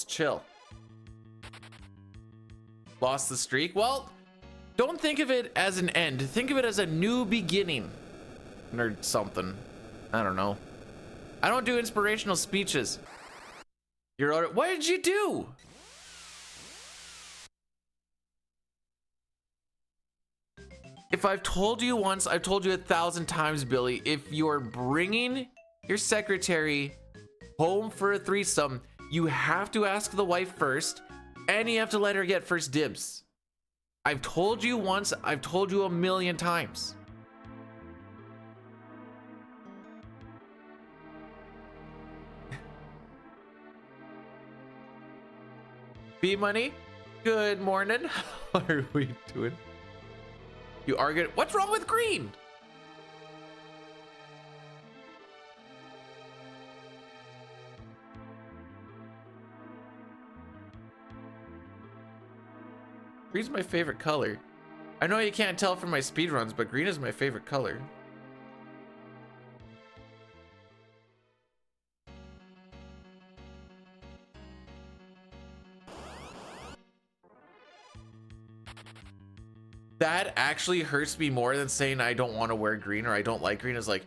[SPEAKER 1] Chill. Lost the streak. Well, don't think of it as an end. Think of it as a new beginning or something. I don't know. I don't do inspirational speeches. What did you do? If I've told you once, I've told you 1,000 times, Billy. If you're bringing your secretary home for a threesome, you have to ask the wife first, and you have to let her get first dibs. I've told you once, I've told you 1,000,000 times. B Money, good morning. How are we doing? You are good. What's wrong with green? Green's my favorite color. I know you can't tell from my speedruns, but green is my favorite color. That actually hurts me more than saying I don't want to wear green or I don't like green. Is like,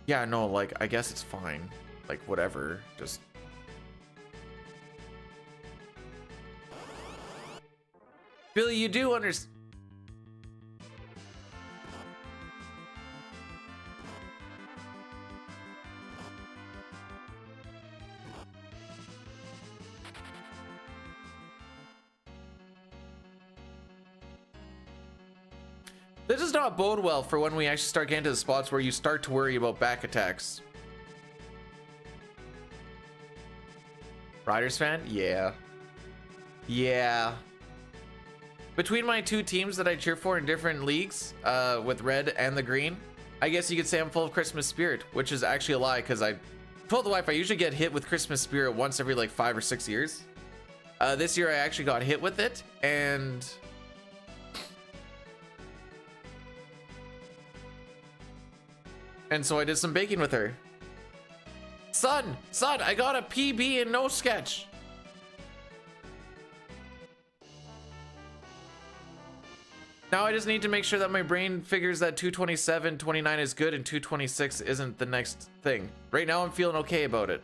[SPEAKER 1] yeah, no, like, I guess it's fine. Like, whatever, just. Billy, you do understand. This does not bode well for when we actually start getting to the spots where you start to worry about back attacks. Riders fan? Yeah. Yeah. Between my two teams that I cheer for in different leagues, with red and the green, I guess you could say I'm full of Christmas spirit, which is actually a lie because I told the wife I usually get hit with Christmas spirit once every like 5 or 6 years. This year I actually got hit with it, and so I did some baking with her. Son, I got a PB in no sketch. Now I just need to make sure that my brain figures that 227, 29 is good and 226 isn't the next thing. Right now I'm feeling okay about it.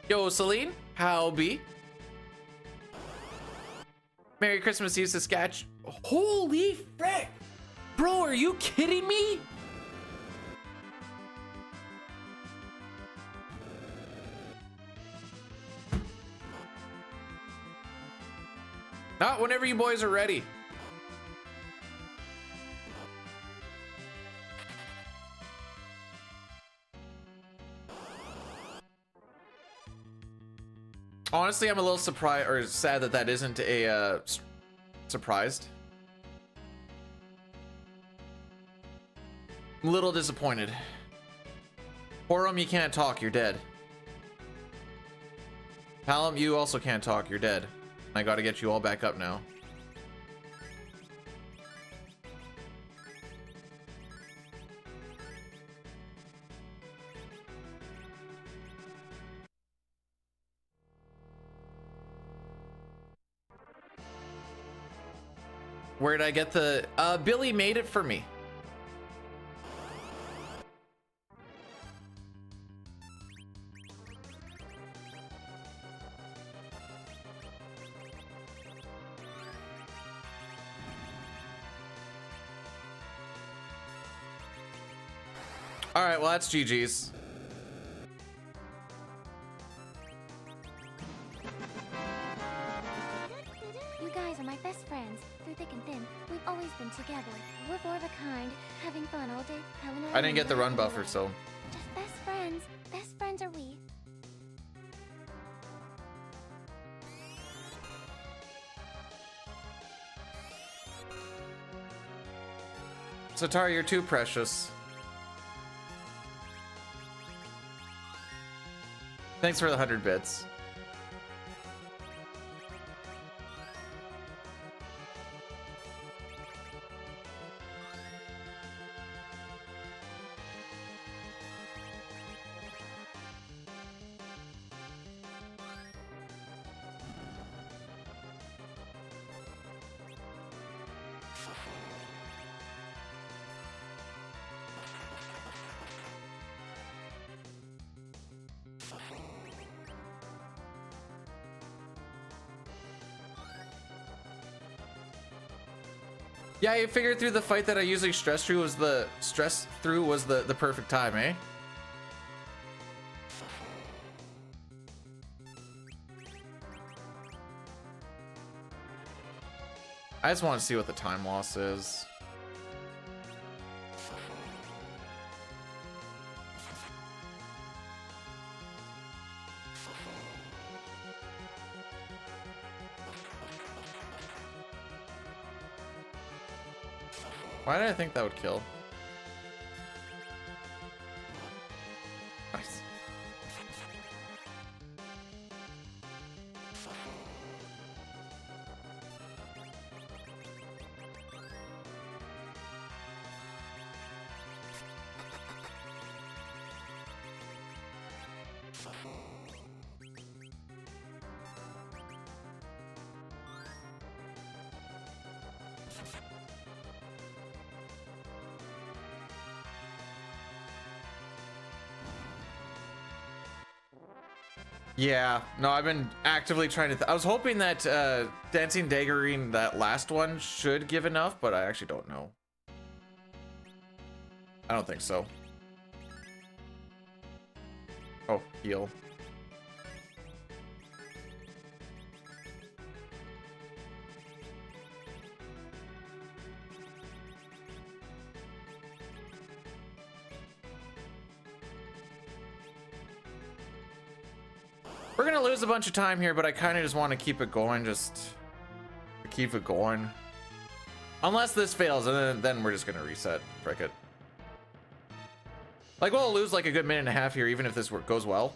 [SPEAKER 1] Yo, Celine, how be? Merry Christmas, Eve, Saskatch. Holy frick! Bro, are you kidding me? Not whenever you boys are ready. Honestly, I'm a little surprised or sad that that isn't a surprised. I'm a little disappointed. Forum, you can't talk, you're dead. Palom, you also can't talk, you're dead. I gotta get you all back up now. Where did I get the Billy made it for me. All right, well, that's GG's.
[SPEAKER 2] You guys guys are my best friends. Through thick and thin, we've always been together. We're four of a kind, having fun all day. Helen and
[SPEAKER 1] I didn't get the run
[SPEAKER 2] laughing
[SPEAKER 1] buffer,
[SPEAKER 2] away.
[SPEAKER 1] so.
[SPEAKER 2] Just best friends. Best friends are we.
[SPEAKER 1] Satara, you're too precious. Thanks for the 100 bits. Yeah, I figured through the fight that I usually stress through was the perfect time, eh? I just want to see what the time loss is. Why did I think that would kill? Nice. Yeah, no, I've been actively trying to I was hoping that Dancing Daggerine, that last one, should give enough, but I actually don't know. I don't think so. Oh, heal. We're gonna lose a bunch of time here, but I kind of just want to keep it going, just to keep it going. Unless this fails, and then we're just gonna reset. Frick it. Like, we'll lose like a good minute and a half here, even if this work goes well.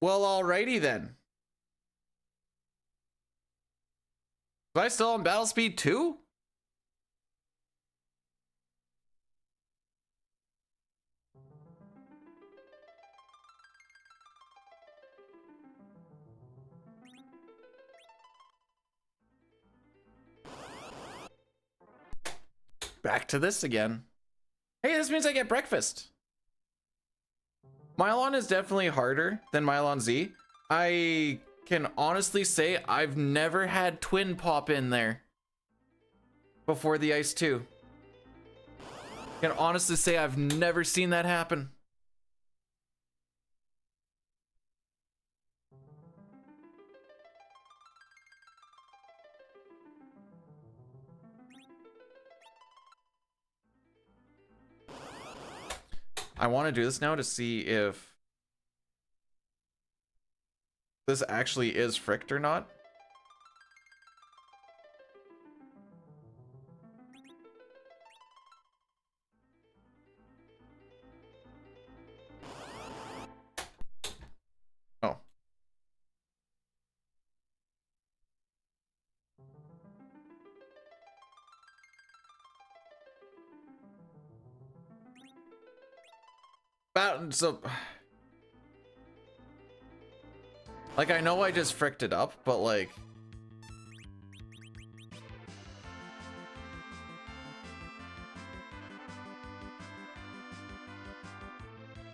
[SPEAKER 1] Well, alrighty then. Was I still on battle speed 2? Back to this again. Hey, this means I get breakfast. Mylon is definitely harder than Mylon Z. I can honestly say I've never had Twin pop in there before the Ice 2. Can honestly say I've never seen that happen. I want to do this now to see if this actually is fricked or not. So, like, I know I just fricked it up, but like,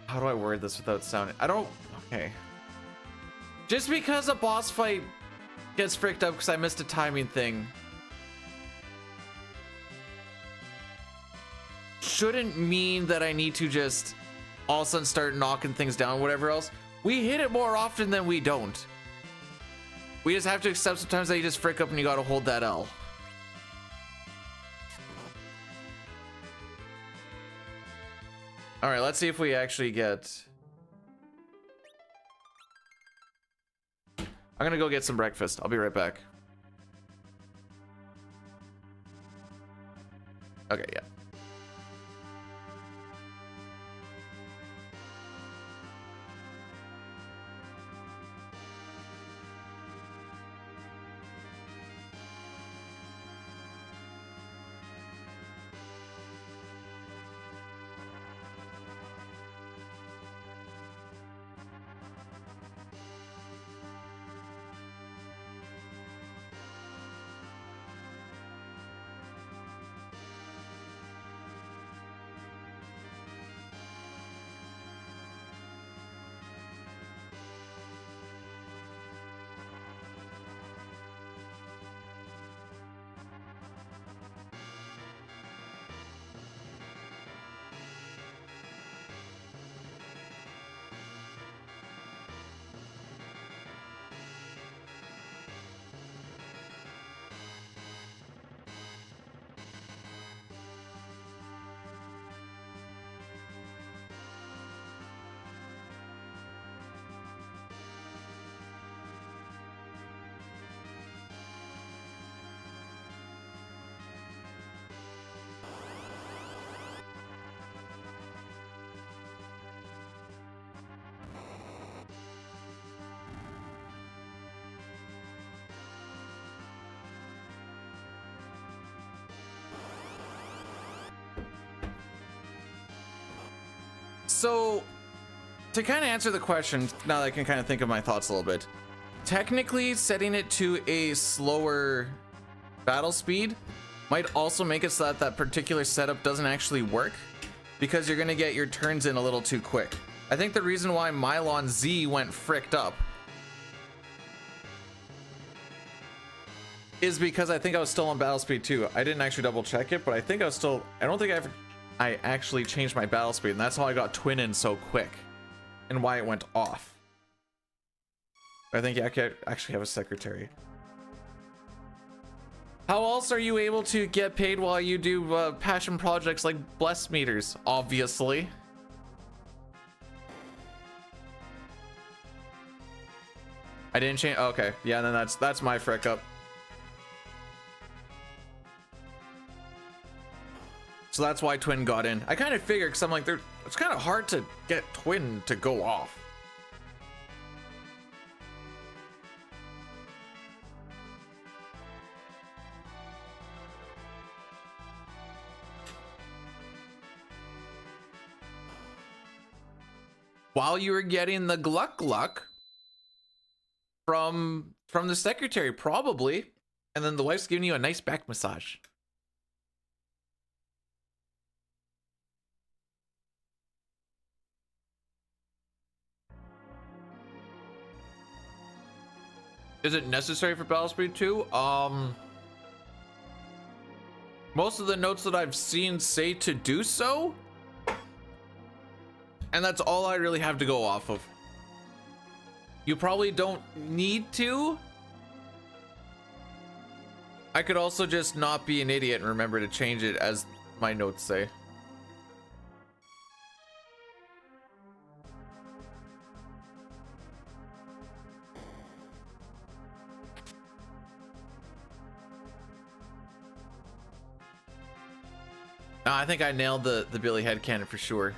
[SPEAKER 1] how do I word this without sounding? I don't. Okay. Just because a boss fight gets fricked up because I missed a timing thing shouldn't mean that I need to just all of a sudden start knocking things down, whatever else. We hit it more often than we don't. We just have to accept sometimes that you just frick up and you gotta hold that L. All right, let's see if we actually get... I'm gonna go get some breakfast. I'll be right back. Okay, yeah. So, to kind of answer the question, now that I can kind of think of my thoughts a little bit, technically setting it to a slower battle speed might also make it so that that particular setup doesn't actually work, because you're going to get your turns in a little too quick. I think the reason why Mylon Z went fricked up is because I think I was still on battle speed too. I didn't actually double check it, but I think I was still, I don't think I actually changed my battle speed, and that's how I got twin in so quick and why it went off. I think I could actually have a secretary. How else are you able to get paid while you do passion projects like bless meters? Obviously. I didn't change. Okay, yeah, then that's my frick up. So that's why twin got in. I kind of figured, because I'm like, it's kind of hard to get twin to go off. While you were getting the gluck gluck from the secretary, probably, and then the wife's giving you a nice back massage. Is it necessary for battle speed 2? Most of the notes that I've seen say to do so, and that's all I really have to go off of. You probably don't need to. I could also just not be an idiot and remember to change it as my notes say. I think I nailed the Billy headcanon for sure.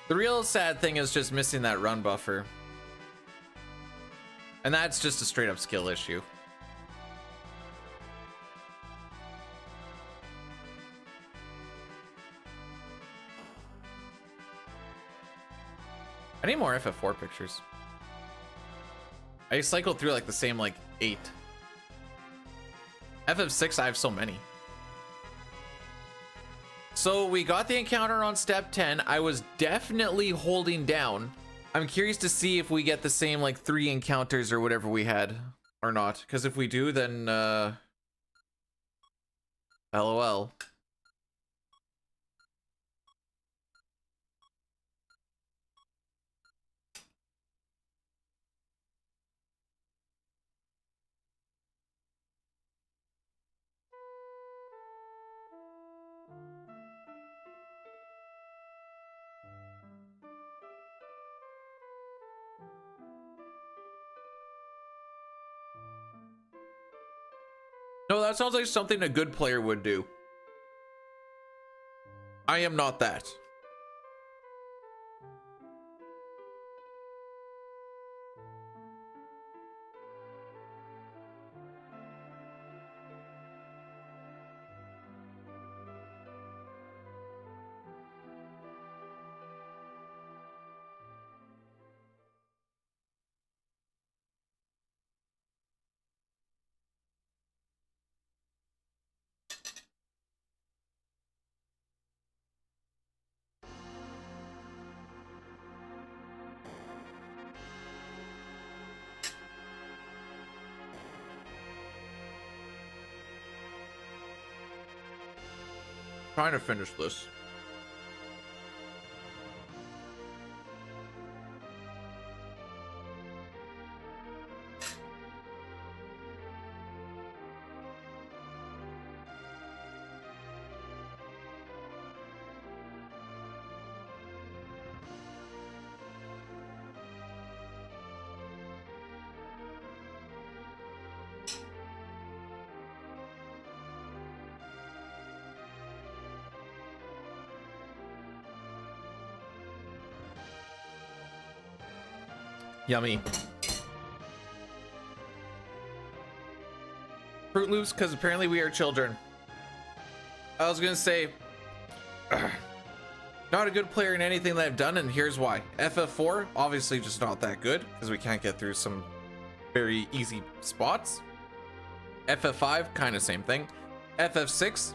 [SPEAKER 1] The real sad thing is just missing that run buffer. And that's just a straight up skill issue. I need more FF4 pictures. I cycled through like the same like 8. FF6, I have so many. So we got the encounter on step 10. I was definitely holding down. I'm curious to see if we get the same like 3 encounters or whatever we had or not. Because if we do, then LOL. No, that sounds like something a good player would do. I am not that. Trying to finish this. Yummy. Fruit Loops, because apparently we are children. I was gonna say, not a good player in anything that I've done, and here's why. FF4, obviously just not that good, because we can't get through some very easy spots. FF5, kind of same thing. FF6,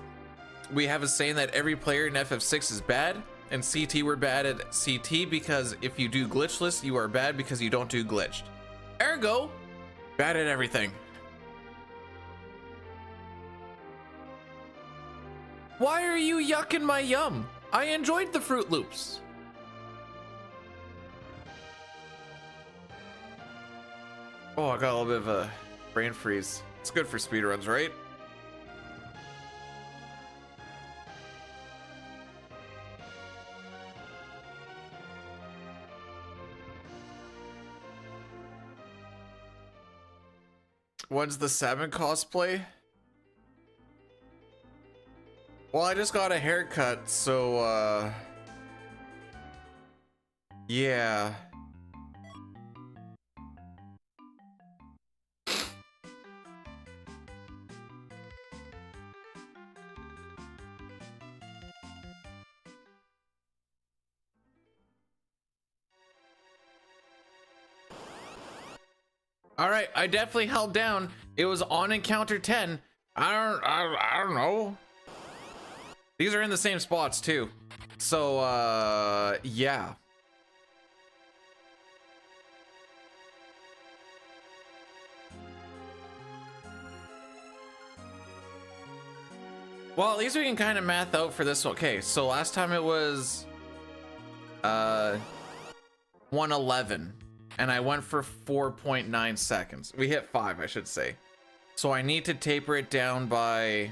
[SPEAKER 1] we have a saying that every player in FF6 is bad. And CT, we're bad at CT because if you do glitchless, you are bad because you don't do glitched. Ergo, bad at everything. Why are you yucking my yum? I enjoyed the Fruit Loops. Oh, I got a little bit of a brain freeze. It's good for speedruns, right? When's the 7 cosplay? Well, I just got a haircut, so yeah. All right, I definitely held down. It was on encounter 10. I don't know. These are in the same spots too. So yeah. Well, at least we can kind of math out for this. Okay, so last time it was 111. And I went for 4.9 seconds. We hit 5, I should say. So I need to taper it down by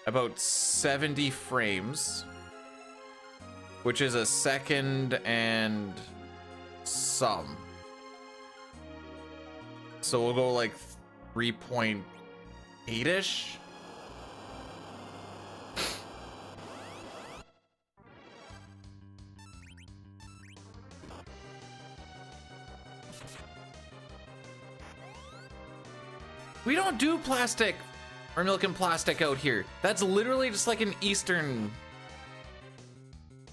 [SPEAKER 1] about 70 frames, which is a second and some. So we'll go like 3.8-ish. We don't do plastic or milk in plastic out here. That's literally just like an Eastern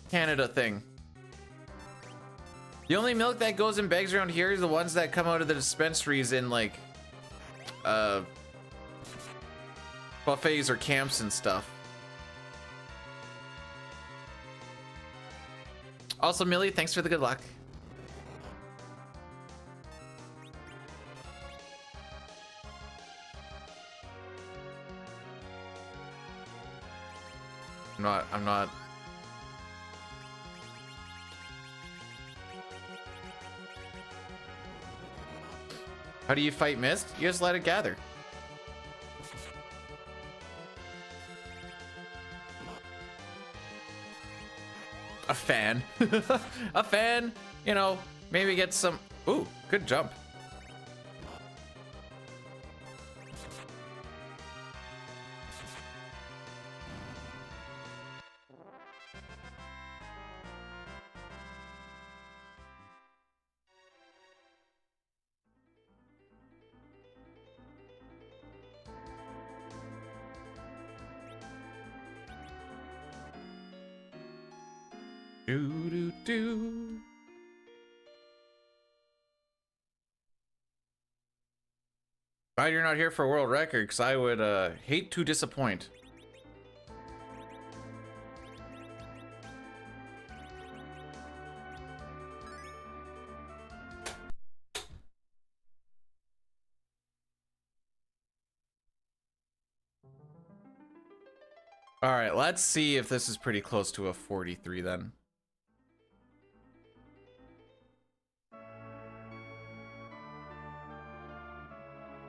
[SPEAKER 1] Canada thing. The only milk that goes in bags around here is the ones that come out of the dispensaries in like buffets or camps and stuff. Also, Millie, thanks for the good luck. I'm not. How do you fight mist? You just let it gather. A fan. A fan, you know, maybe get some. Ooh, good jump. Do. Glad you're not here for a world record, because I would hate to disappoint. All right, let's see if this is pretty close to a 43 then.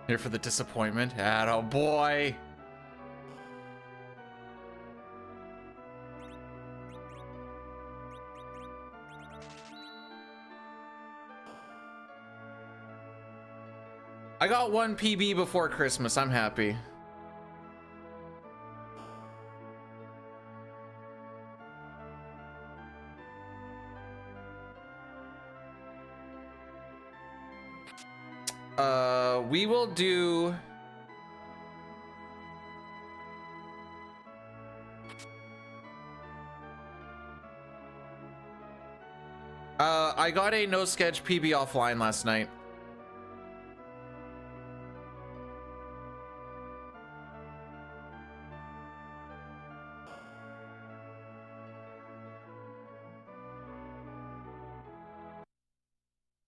[SPEAKER 1] Here for the disappointment. Oh boy. I got one PB before Christmas. I'm happy. We will do. I got a no sketch PB offline last night.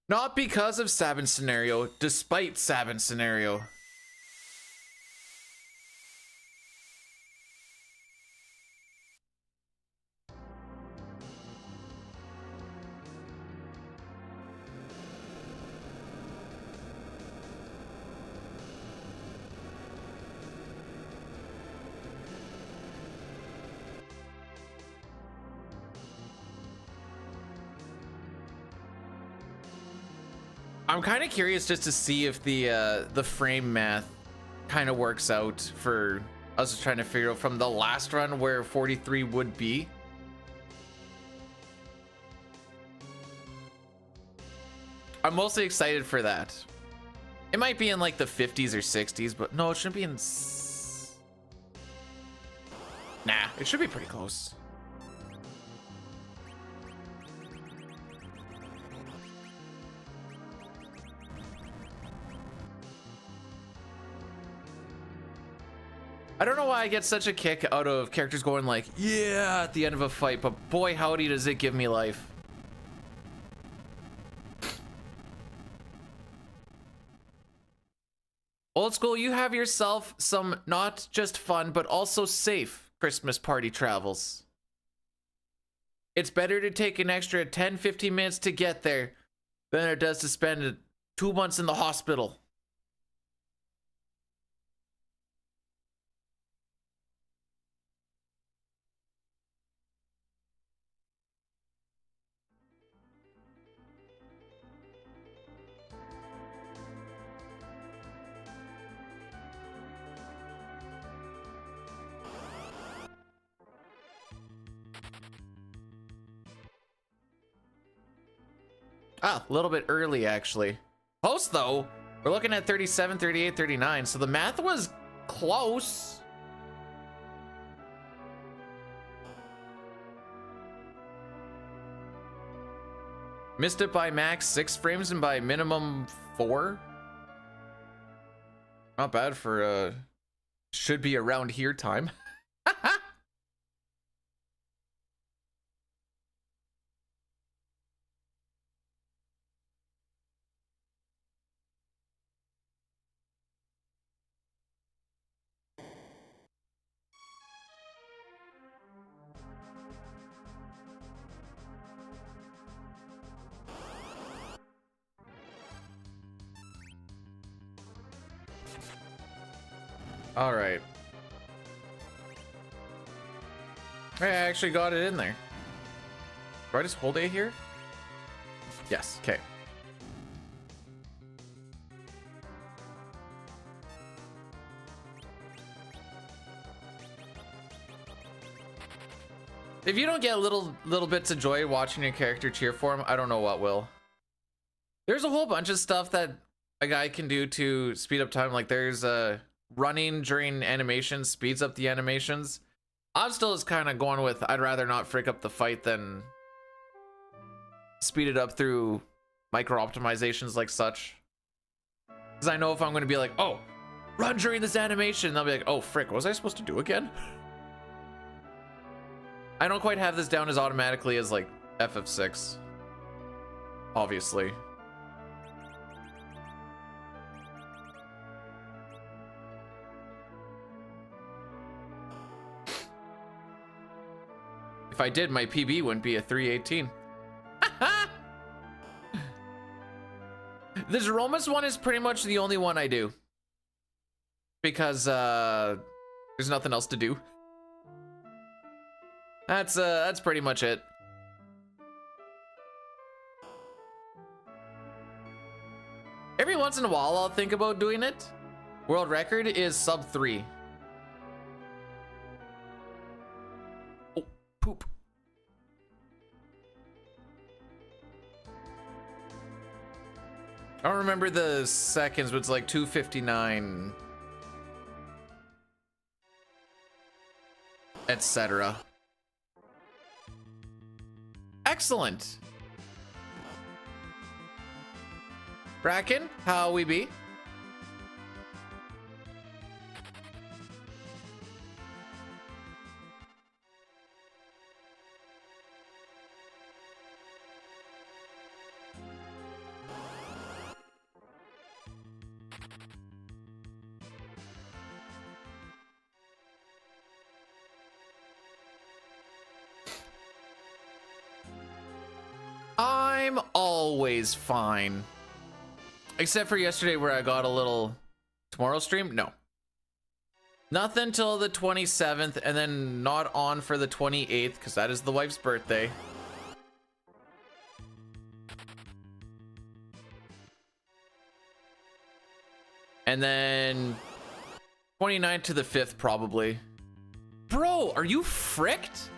[SPEAKER 1] Not because of Sabin scenario, despite Sabin scenario. I'm kind of curious just to see if the frame math kind of works out for us trying to figure out from the last run where 43 would be. I'm mostly excited for that. It might be in like the 50s or 60s, but no, it shouldn't be in. Nah, it should be pretty close. I don't know why I get such a kick out of characters going like, yeah, at the end of a fight, but boy, howdy does it give me life. Old school, you have yourself some not just fun, but also safe Christmas party travels. It's better to take an extra 10-15 minutes to get there than it does to spend 2 months in the hospital. Ah, a little bit early, actually. Close, though. We're looking at 37, 38, 39. So the math was close. Missed it by max 6 frames and by minimum 4. Not bad for should be around here time. All right. I actually got it in there. Do I just hold A here? Yes, okay. If you don't get little bits of joy watching your character cheer for him, I don't know what will. There's a whole bunch of stuff that a guy can do to speed up time. Like there's running during animations speeds up the animations. I'm still just kind of going with I'd rather not frick up the fight than speed it up through micro optimizations like such. Because I know if I'm going to be like, oh, run during this animation, they'll be like, oh frick, what was I supposed to do again? I don't quite have this down as automatically as like FF6, obviously. If I did, my PB wouldn't be a 318. The Zeromus one is pretty much the only one I do. Because there's nothing else to do. That's pretty much it. Every once in a while I'll think about doing it. World record is sub 3. Poop. I don't remember the seconds, but it's like 2:59, etc. Excellent. Bracken, how we be? I'm always fine. Except for yesterday where I got a little... Tomorrow stream? No. Nothing till the 27th, and then not on for the 28th, because that is the wife's birthday. And then 29th to the 5th, probably. Bro, are you fricked?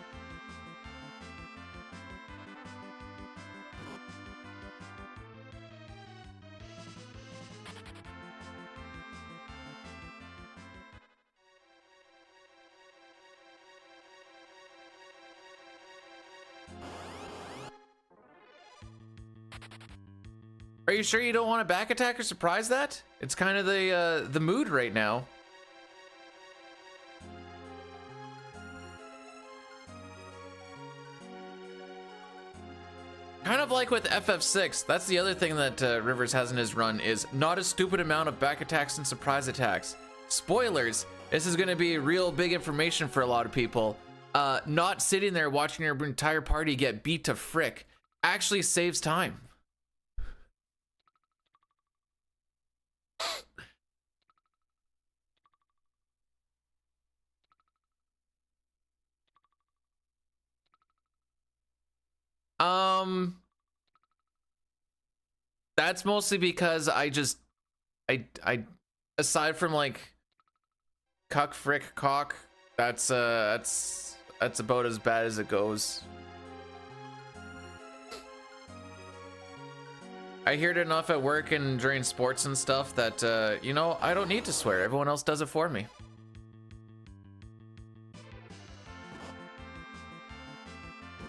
[SPEAKER 1] Are you sure you don't want to back attack or surprise that? It's kind of the mood right now. Kind of like with FF6, that's the other thing that Rivers has in his run is not a stupid amount of back attacks and surprise attacks. Spoilers, this is going to be real big information for a lot of people. Not sitting there watching your entire party get beat to frick actually saves time. That's mostly because I aside from like cuck frick cock, that's about as bad as it goes. I hear it enough at work and during sports and stuff that, you know, I don't need to swear. Everyone else does it for me.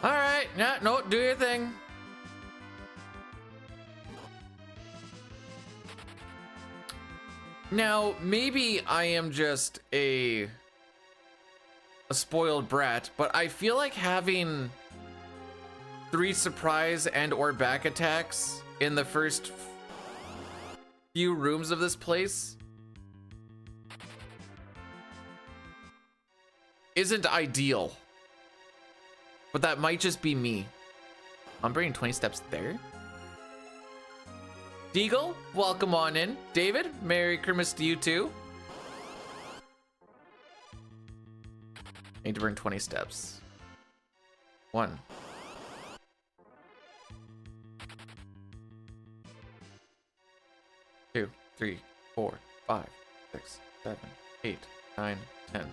[SPEAKER 1] All right, yeah, no, do your thing. Now, maybe I am just a spoiled brat, but I feel like having 3 surprise and or back attacks in the first few rooms of this place isn't ideal. But that might just be me. I'm bringing 20 steps there. Deagle, welcome on in. David, Merry Christmas to you too. Need to burn 20 steps. 1. 2, 3, 4, 5, 6, 7, 8, 9, 10.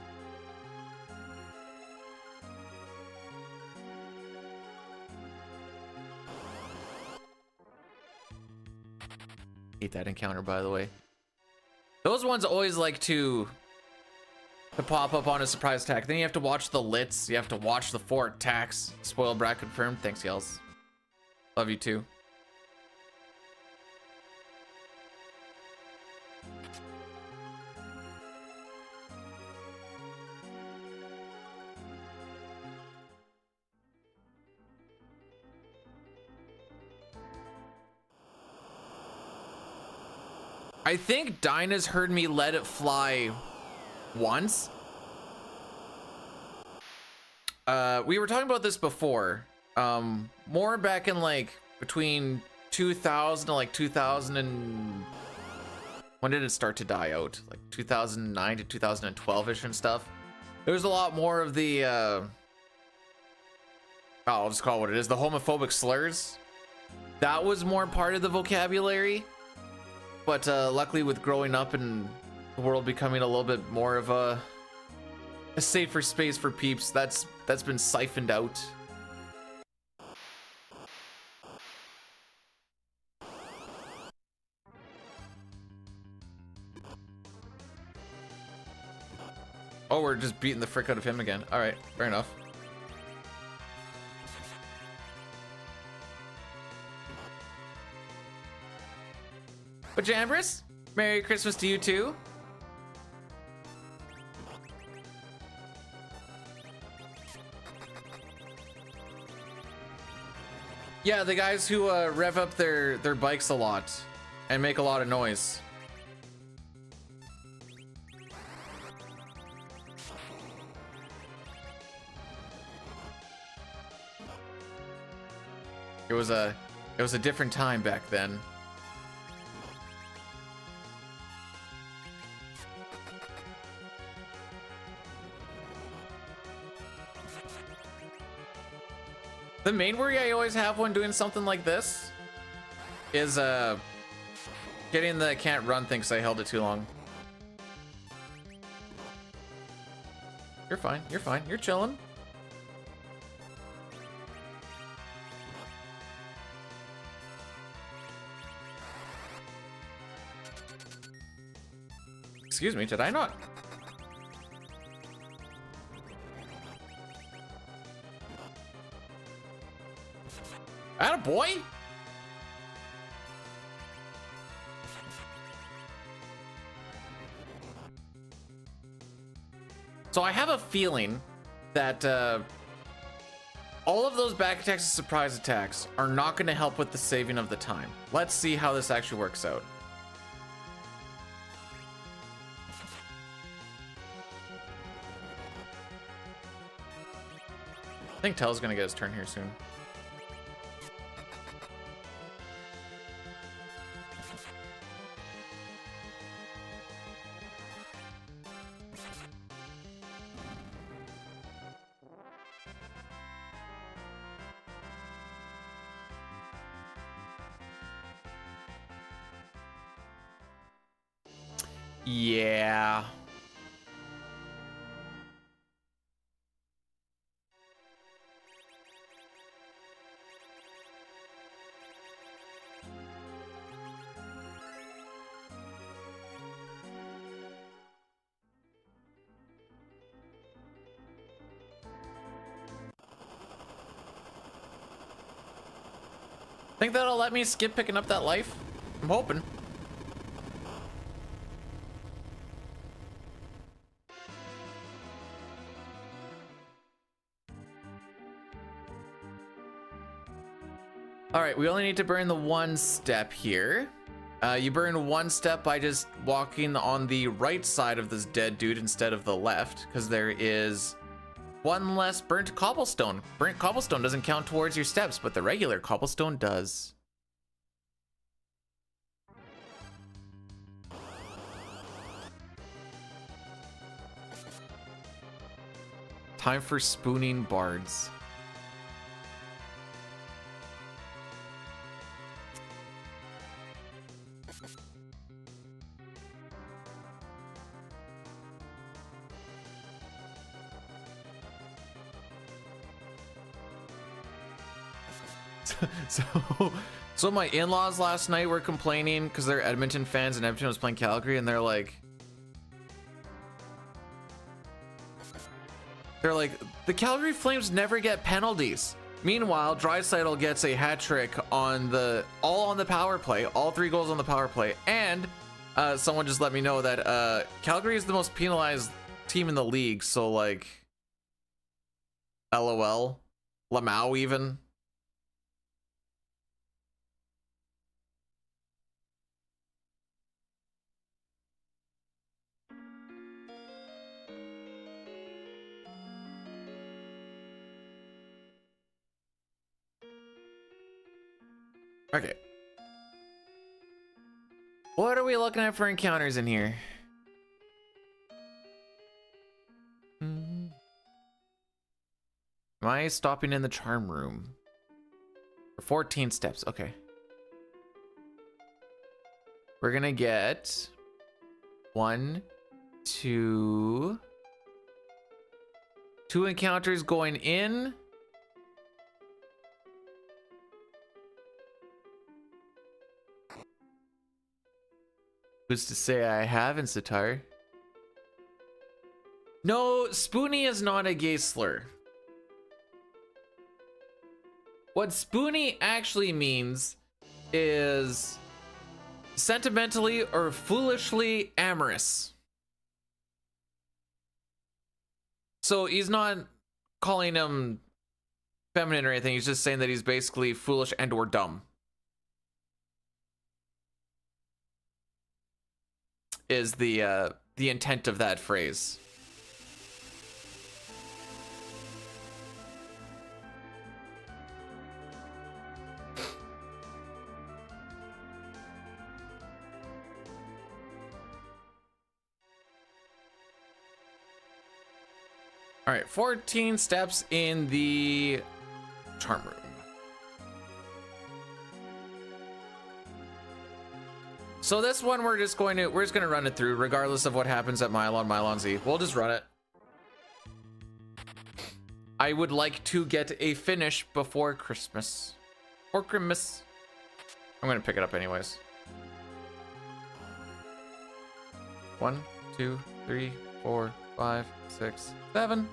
[SPEAKER 1] Hate that encounter, by the way. Those ones always like to pop up on a surprise attack. Then you have to watch the lits. You have to watch the 4 attacks. Spoiled brat confirmed. Thanks, Yells. Love you too. I think Dinah's heard me let it fly once. We were talking about this before. More back in like between 2000 and like 2000 and when did it start to die out? Like 2009 to 2012ish and stuff. There's a lot more of the I'll just call it what it is, the homophobic slurs. That was more part of the vocabulary. But luckily with growing up and the world becoming a little bit more of a safer space for peeps, that's been siphoned out. Oh, we're just beating the frick out of him again. All right, fair enough. But Jambris, Merry Christmas to you too. Yeah, the guys who rev up their bikes a lot and make a lot of noise. It was a different time back then. The main worry I always have when doing something like this is getting the can't run thing because I held it too long. You're fine, you're fine, you're chilling. Excuse me, did I not? Attaboy! So I have a feeling that all of those back attacks and surprise attacks are not going to help with the saving of the time. Let's see how this actually works out. I think Tell's going to get his turn here soon. Yeah. Think that'll let me skip picking up that life? I'm hoping. All right, we only need to burn the one step here. You burn one step by just walking on the right side of this dead dude instead of the left, because there is one less burnt cobblestone. Burnt cobblestone doesn't count towards your steps, but the regular cobblestone does. Time for spooning bards. So my in-laws last night were complaining because they're Edmonton fans and Edmonton was playing Calgary, and they're like, the Calgary Flames never get penalties. Meanwhile, Draisaitl gets a hat trick on all on the power play, all 3 goals on the power play, and someone just let me know that Calgary is the most penalized team in the league. So like, LOL, Lamau even. Okay. What are we looking at for encounters in here? Am I stopping in the charm room? 14 steps, okay. We're gonna get 1, 2 encounters going in. Who's to say I haven't, Sitar? No, Spoony is not a gay slur. What Spoony actually means is sentimentally or foolishly amorous. So he's not calling him feminine or anything. He's just saying that he's basically foolish and or dumb. Is the intent of that phrase. All right, 14 steps in the charm room. So this one we're just gonna run it through regardless of what happens at Mylon Z. We'll just run it. I would like to get a finish before Christmas. Or Christmas. I'm gonna pick it up anyways. 1, 2, 3, 4, 5, 6, 7.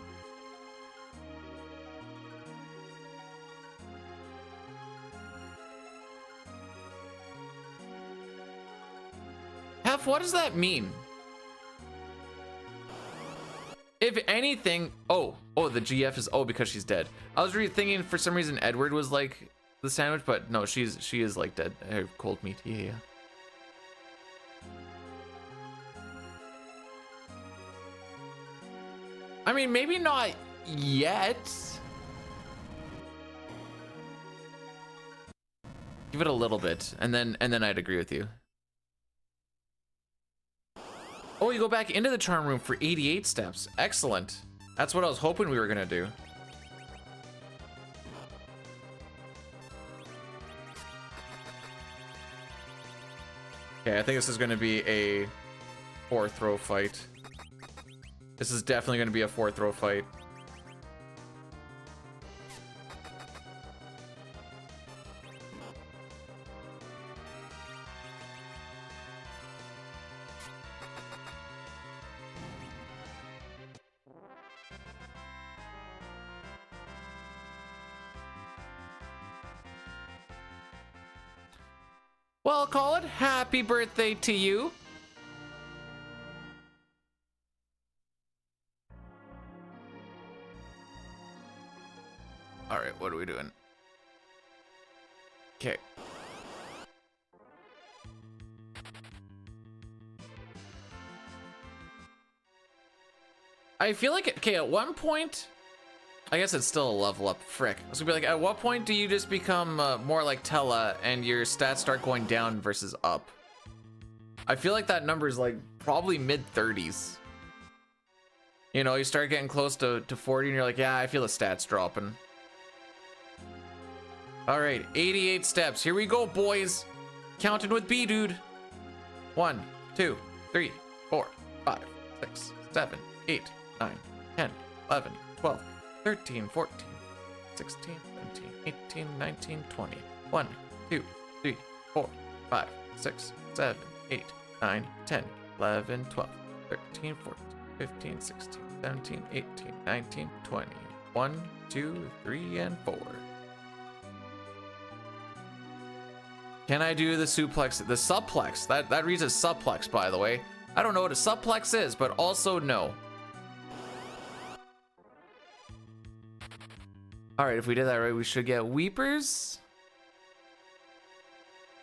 [SPEAKER 1] What does that mean? If anything, oh, the GF is because she's dead. I was thinking for some reason Edward was like the sandwich, but no, she is like dead. Cold meat, yeah. I mean, maybe not yet. Give it a little bit, and then I'd agree with you. Oh, you go back into the charm room for 88 steps. Excellent. That's what I was hoping we were gonna do. Okay, I think this is gonna be a 4th row fight. This is definitely gonna be a 4th row fight. Well, Colin, happy birthday to you. All right, what are we doing? Okay. I feel like, okay, at one point, I guess it's still a level up. Frick. I was gonna be like, at what point do you just become more like Tella and your stats start going down versus up? I feel like that number is like probably mid 30s. You know, you start getting close to 40 and you're like, yeah, I feel the stats dropping. All right, 88 steps. Here we go, boys. Counting with B, dude. 1, 2, 3, 4, 5, 6, 7, 8, 9, 10, 11, 12, 13, 14, 16, 17, 18, 19, 20. 1, 2, 3, 4, 5, 6, 7, 8, 9, 10, 11, 12, 13, 14, 15, 16, 17, 18, 19, 20. 1, 2, 3, and 4. Can I do the suplex, the suplex? That reads as suplex, by the way. I don't know what a suplex is, but also no. All right, if we did that right, we should get Weepers.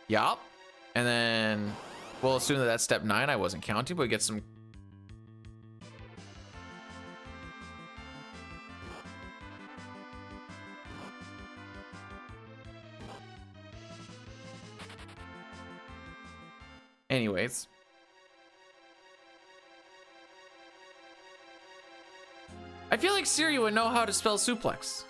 [SPEAKER 1] Yup. And then we'll assume that that's step 9. I wasn't counting, but we get some. Anyways. I feel like Siri would know how to spell suplex.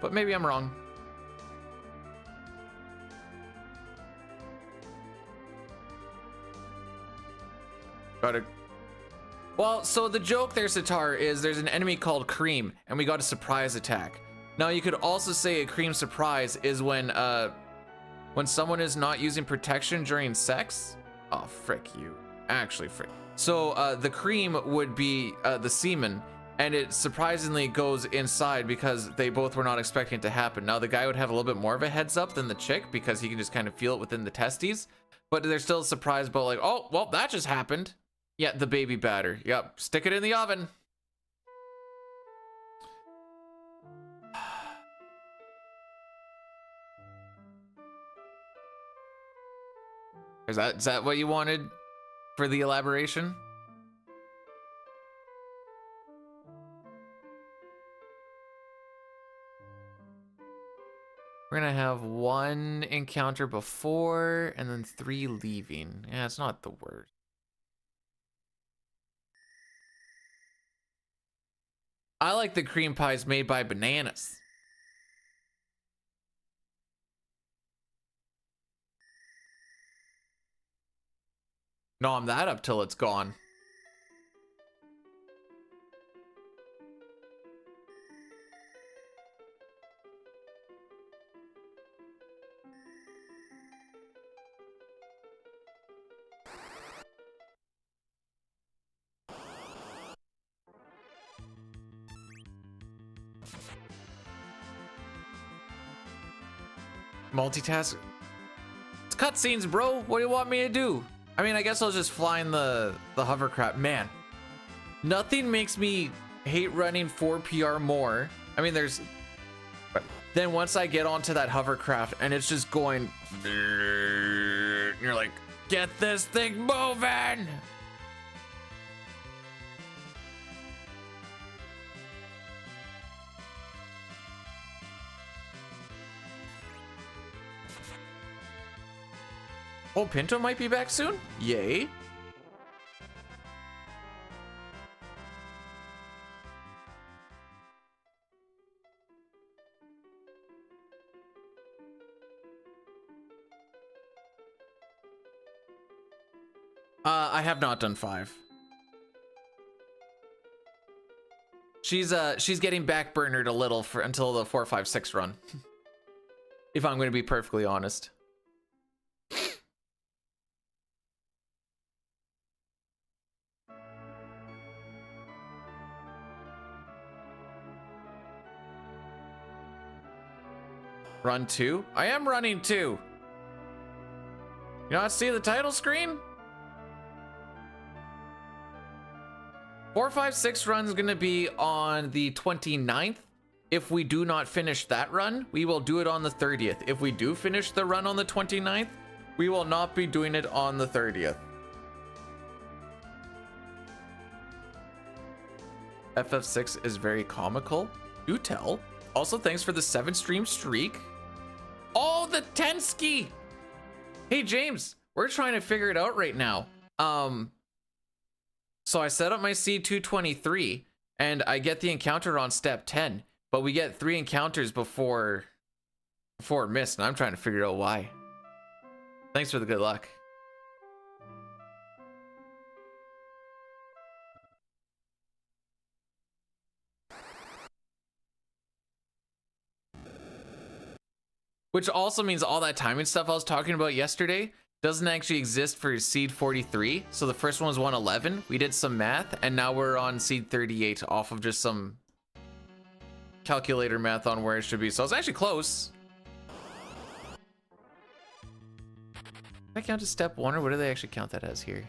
[SPEAKER 1] But maybe I'm wrong. Gotta. Well, so the joke there, Sitar, is there's an enemy called Cream, and we got a surprise attack. Now you could also say a Cream surprise is when someone is not using protection during sex. Oh, frick you. Actually, frick. So the Cream would be the semen, and it surprisingly goes inside because they both were not expecting it to happen. Now the guy would have a little bit more of a heads up than the chick because he can just kind of feel it within the testes, but they're still surprised about like, oh, well, that just happened. Yeah, the baby batter. Yep, stick it in the oven. Is that what you wanted for the elaboration? We're gonna have 1 encounter before and then 3 leaving. Yeah, it's not the word. I like the cream pies made by bananas. Nom that up till it's gone. Multitask. It's cutscenes, bro. What do you want me to do? I mean, I guess I'll just fly in the hovercraft. Man, nothing makes me hate running 4PR more. I mean, there's. Then once I get onto that hovercraft and it's just going, and you're like, get this thing moving. Oh, Pinto might be back soon? Yay. I have not done 5. She's getting backburnered a little for until the 4, 5, 6 run. If I'm going to be perfectly honest. Run 2? I am running 2. You not see the title screen? 456 run is going to be on the 29th. If we do not finish that run, we will do it on the 30th. If we do finish the run on the 29th, we will not be doing it on the 30th. FF6 is very comical. Do tell. Also, thanks for the 7 stream streak. Oh, the Tensky! Hey, James, we're trying to figure it out right now. So I set up my C223, and I get the encounter on step 10, but we get 3 encounters before missed, and I'm trying to figure out why. Thanks for the good luck. Which also means all that timing stuff I was talking about yesterday doesn't actually exist for seed 43. So the first one was 111. We did some math, and now we're on seed 38 off of just some calculator math on where it should be. So it's actually close. Did I count as step 1, or what do they actually count that as here?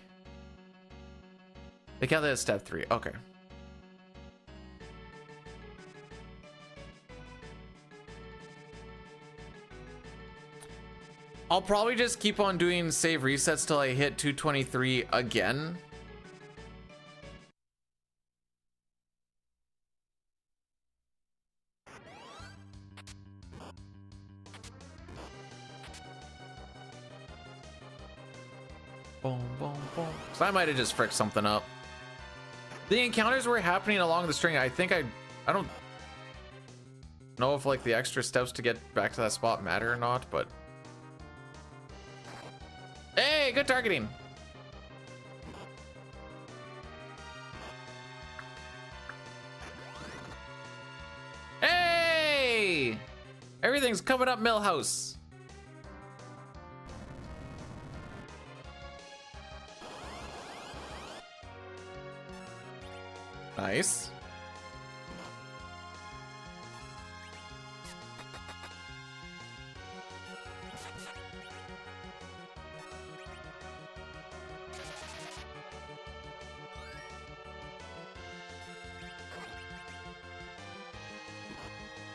[SPEAKER 1] They count that as step 3. Okay. I'll probably just keep on doing save resets till I hit 223 again. Boom, boom, boom. So I might have just fricked something up. The encounters were happening along the string. I think I don't know if like the extra steps to get back to that spot matter or not, but hey, good targeting. Hey! Everything's coming up, Millhouse. Nice.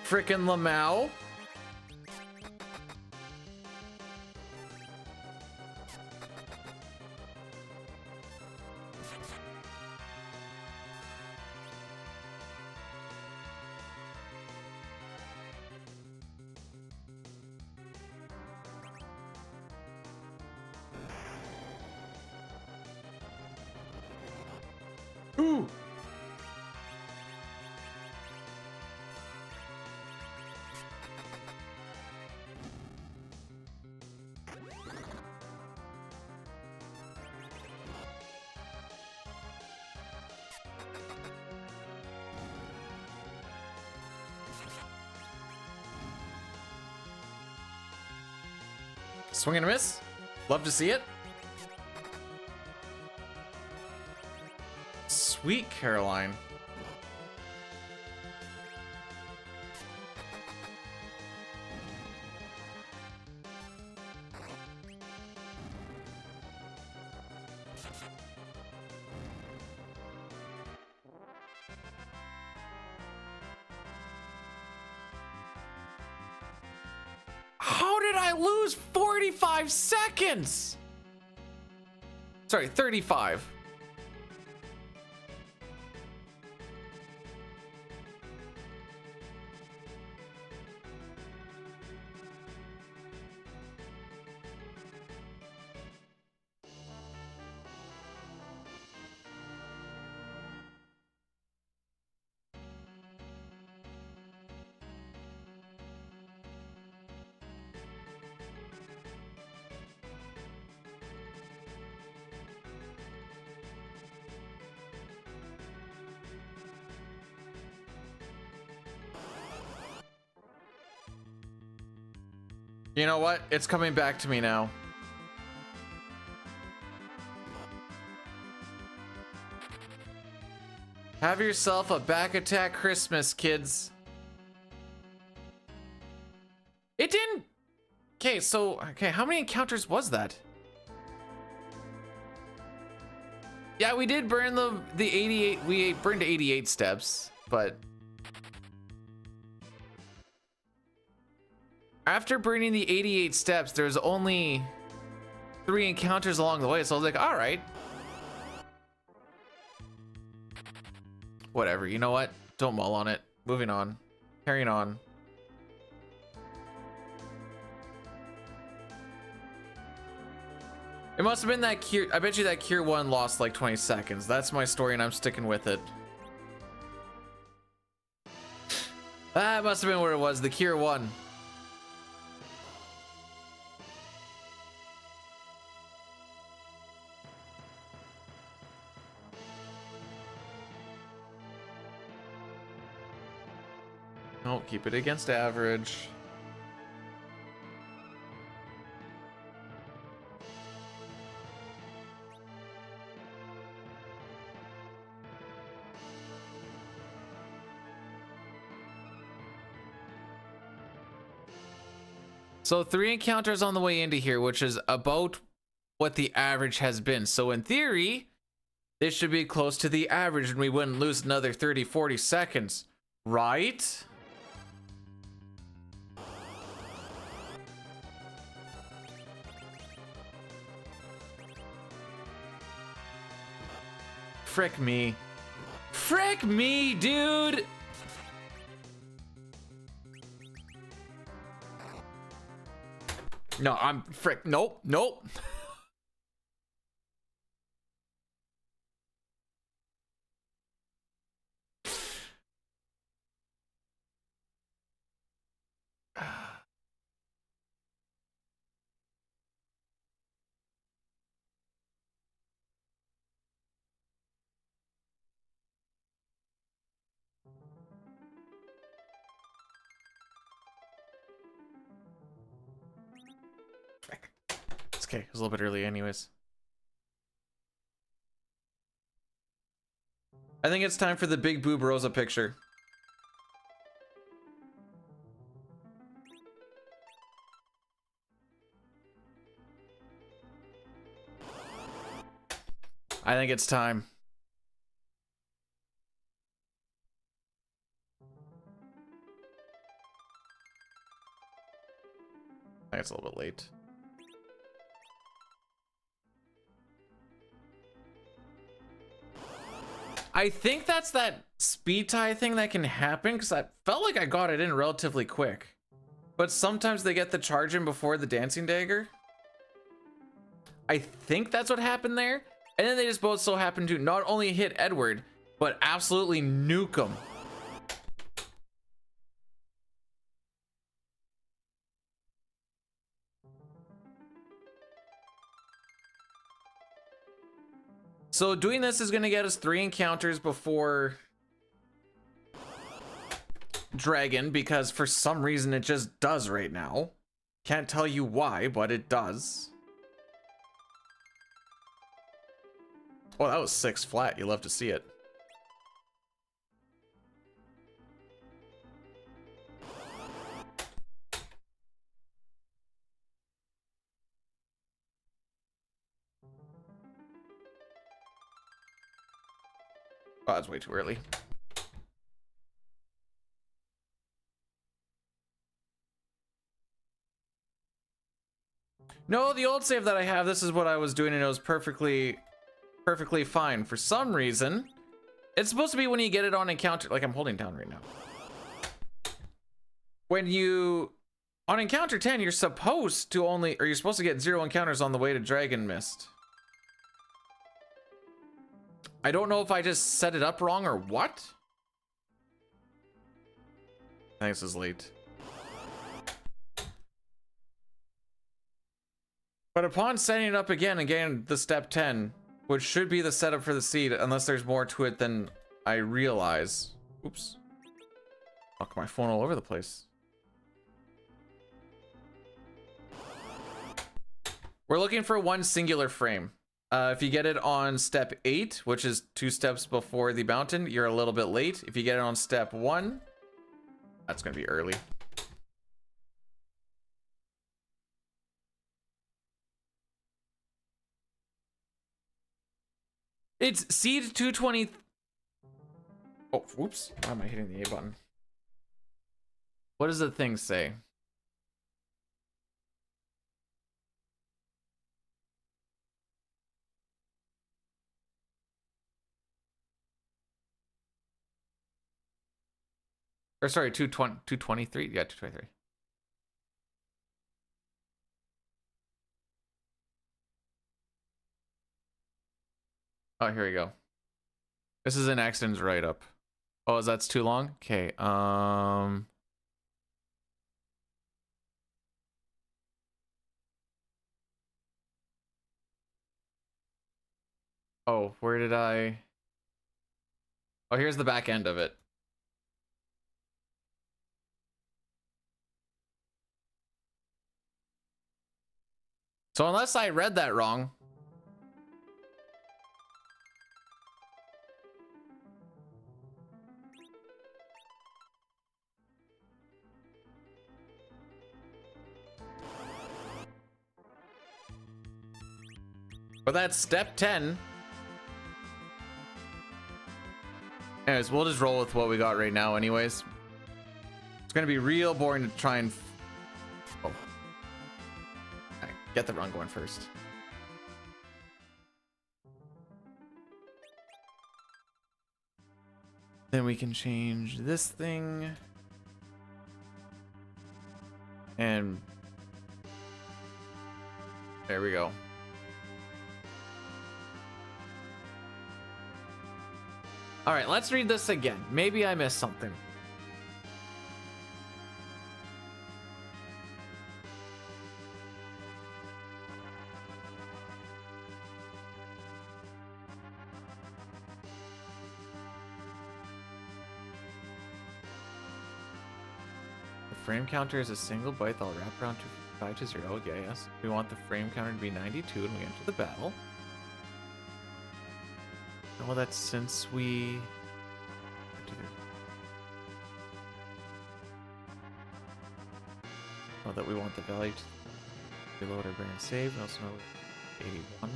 [SPEAKER 1] Frickin' Lamau. Ooh. Swing and a miss. Love to see it. Sweet Caroline. How did I lose 45 seconds? Sorry, 35. You know what? It's coming back to me now. Have yourself a back attack Christmas, kids. It did okay, so how many encounters was that? Yeah, we did burn the 88. We burned 88 steps, but after burning the 88 steps, there's only 3 encounters along the way. So I was like, all right, whatever. You know what? Don't mull on it. Moving on, carrying on. It must have been that cure. I bet you that cure 1 lost like 20 seconds. That's my story and I'm sticking with it. That must have been where it was, the cure 1. No, keep it against average. So 3 encounters on the way into here, which is about what the average has been. So in theory, this should be close to the average and we wouldn't lose another 30, 40 seconds, right? Frick me. Frick me, dude! No, I'm frick. Nope, nope. It's okay. It was a little bit early anyways. I think it's time for the big boob Rosa picture. I think it's time. I think it's a little bit late. I think that's that speed tie thing that can happen because I felt like I got it in relatively quick. But sometimes they get the charge in before the dancing dagger. I think that's what happened there. And then they just both so happen to not only hit Edward, but absolutely nuke him. So doing this is going to get us 3 encounters before Dragon, because for some reason it just does right now. Can't tell you why, but it does. Oh, that was 6 flat. You love to see it. Oh, that's way too early. No, the old save that I have, this is what I was doing and it was perfectly fine. For some reason, it's supposed to be when you get it on encounter, like I'm holding down right now. When you, on encounter 10, you're supposed to get 0 encounters on the way to Dragon Mist. I don't know if I just set it up wrong or what. I think this is late. But upon setting it up again and getting the step 10, which should be the setup for the seed, unless there's more to it than I realize. Oops. Fuck, my phone all over the place. We're looking for 1 singular frame. If you get it on step 8, which is 2 steps before the mountain, you're a little bit late. If you get it on step 1, that's gonna be early. It's seed 220. Oh, whoops. Why am I hitting the A button? What does the thing say? Or sorry, 223. Yeah, 223. Oh, here we go. This is an accidents write-up. Oh, that's too long? Okay, oh, where did I... Oh, here's the back end of it. So unless I read that wrong... But that's step 10. Anyways, we'll just roll with what we got right now anyways. It's gonna be real boring to try and... Oh. Right, get the run going first. Then we can change this thing. And... there we go. All right, let's read this again. Maybe I missed something. The frame counter is a single byte that'll wrap around to 5 to 0. Yeah, yes. We want the frame counter to be 92 when we enter the battle. Well, that's since we... Oh, that we want the value to reload our bear and save. We also know 81.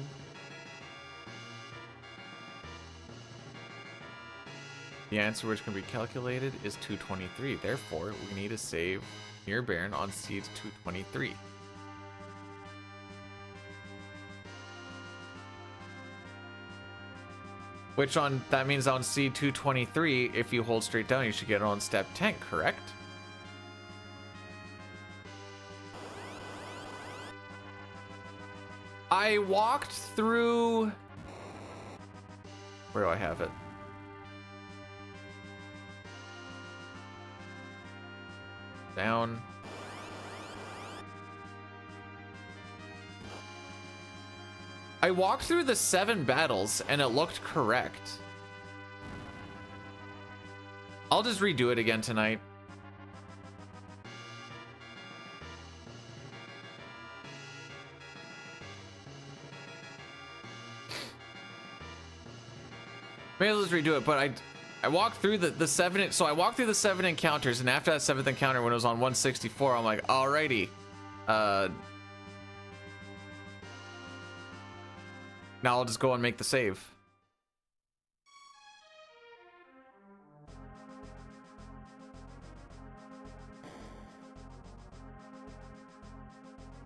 [SPEAKER 1] The answer which can be calculated is 223. Therefore, we need to save near Baron on seed 223. Which on that means on seed 223, if you hold straight down, you should get it on step 10, correct? I walked through... Where do I have it? Down. I walked through the 7 battles and it looked correct. I'll just redo it again tonight. Maybe I'll just redo it, but I walked through the 7, so I walked through the 7 encounters, and after that 7th encounter when it was on 164, I'm like, alrighty. Now I'll just go and make the save.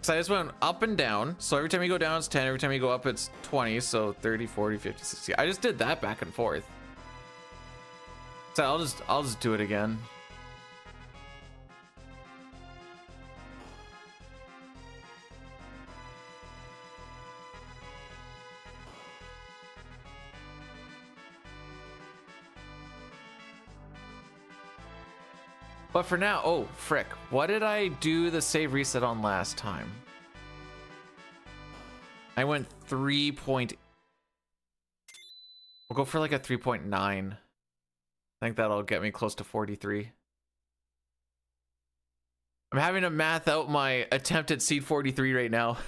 [SPEAKER 1] So I just went up and down. So every time you go down, it's 10. Every time you go up, it's 20. So 30, 40, 50, 60. I just did that back and forth. So I'll just do it again. But for now, oh, frick. What did I do the save reset on last time? I went 3 point... We'll go for like a 3.9. I think that'll get me close to 43. I'm having to math out my attempt at seed 43 right now.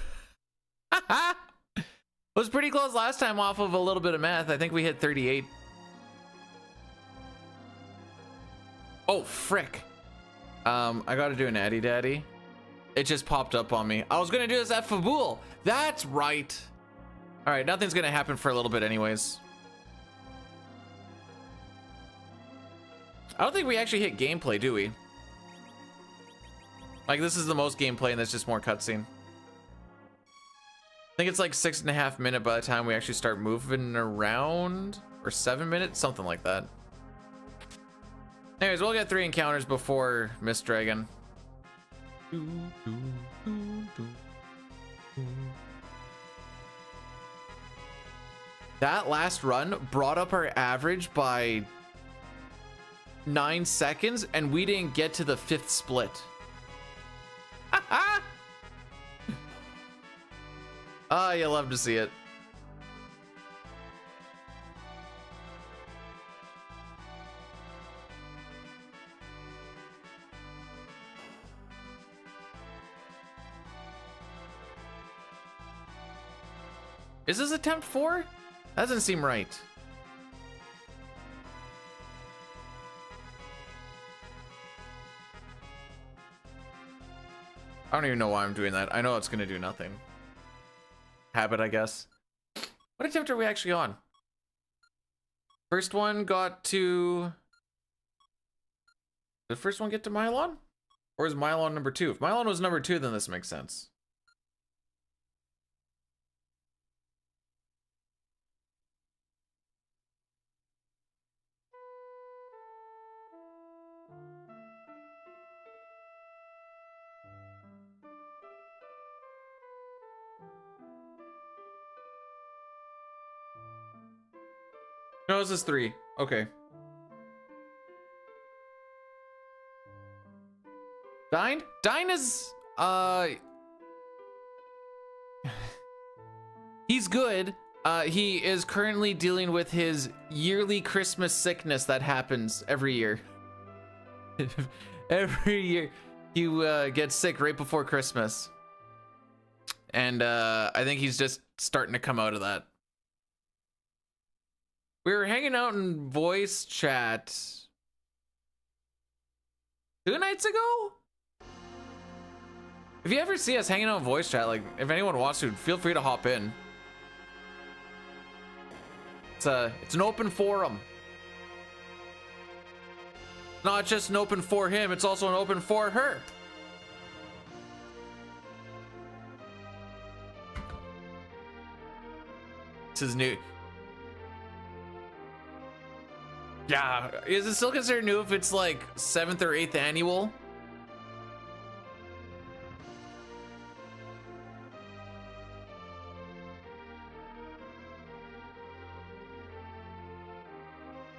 [SPEAKER 1] It was pretty close last time off of a little bit of math. I think we hit 38. Oh, frick. I gotta do an Addy Daddy. It just popped up on me. I was gonna do this at Fabul. That's right. All right, nothing's gonna happen for a little bit anyways. I don't think we actually hit gameplay, do we? Like, this is the most gameplay and that's just more cutscene. I think it's like 6.5 minutes by the time we actually start moving around, or 7 minutes, something like that. Anyways, we'll get 3 encounters before Mist Dragon. That last run brought up our average by 9 seconds, and we didn't get to the 5th split. Ah, you love to see it. Is this attempt 4? That doesn't seem right. I don't even know why I'm doing that. I know it's gonna do nothing. Habit, I guess. What attempt are we actually on? First one got to... Did the first one get to Mylon? Or is Mylon number 2? If Mylon was number 2, then this makes sense. No, this is 3. Okay. Dine? Dine is, he's good. He is currently dealing with his yearly Christmas sickness that happens every year. Every year, he gets sick right before Christmas. And I think he's just starting to come out of that. We were hanging out in voice chat 2 nights ago? If you ever see us hanging out in voice chat, like, if anyone wants to, feel free to hop in. It's an open forum. Not just an open for him, it's also an open for her. This is new. Yeah, is it still considered new if it's like 7th or 8th annual?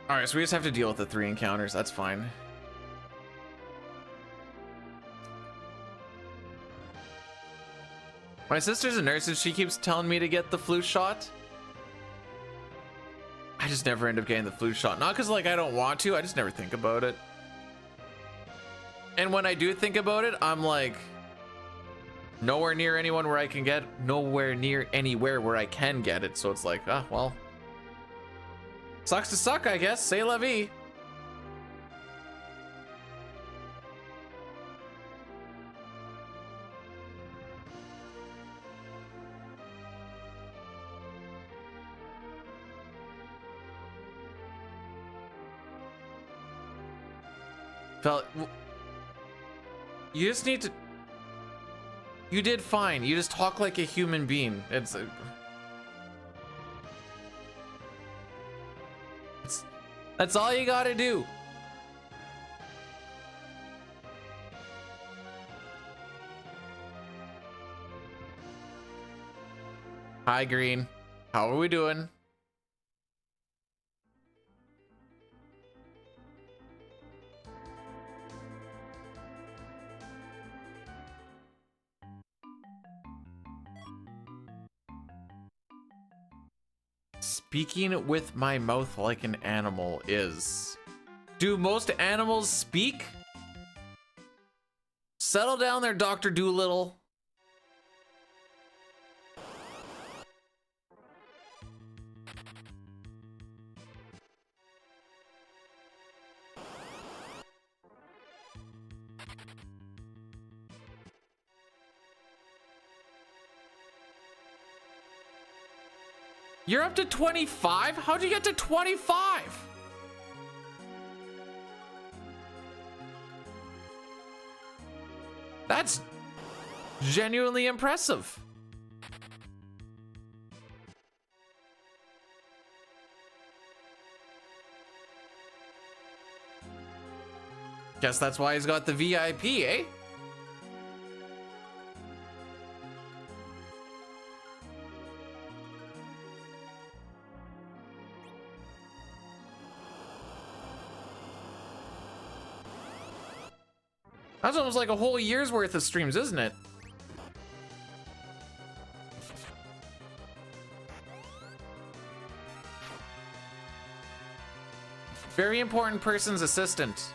[SPEAKER 1] All right, so we just have to deal with the 3 encounters. That's fine. My sister's a nurse and she keeps telling me to get the flu shot. I just never end up getting the flu shot. Not because like I don't want to, I just never think about it. And when I do think about it, I'm like nowhere near anyone where I can get, nowhere near anywhere where I can get it. So it's like, ah, well, sucks to suck, I guess. C'est la vie. Felt, you just need to, you did fine. You just talk like a human being. That's all you gotta do. Hi, Green. How are we doing? Speaking with my mouth like an animal is... Do most animals speak? Settle down there, Dr. Doolittle. You're up to 25? How'd you get to 25? That's genuinely impressive. Guess that's why he's got the VIP, eh? That's almost like a whole year's worth of streams, isn't it? Very important person's assistant.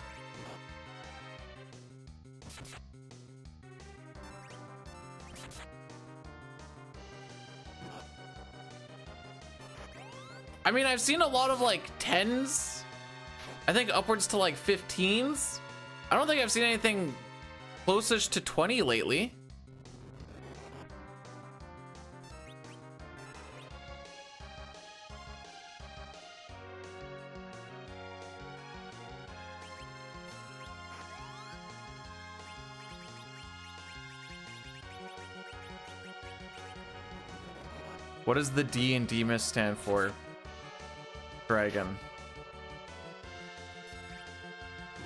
[SPEAKER 1] I mean, I've seen a lot of like 10s. I think upwards to like 15s. I don't think I've seen anything closest to 20 lately. What does the D in Demus stand for? Dragon.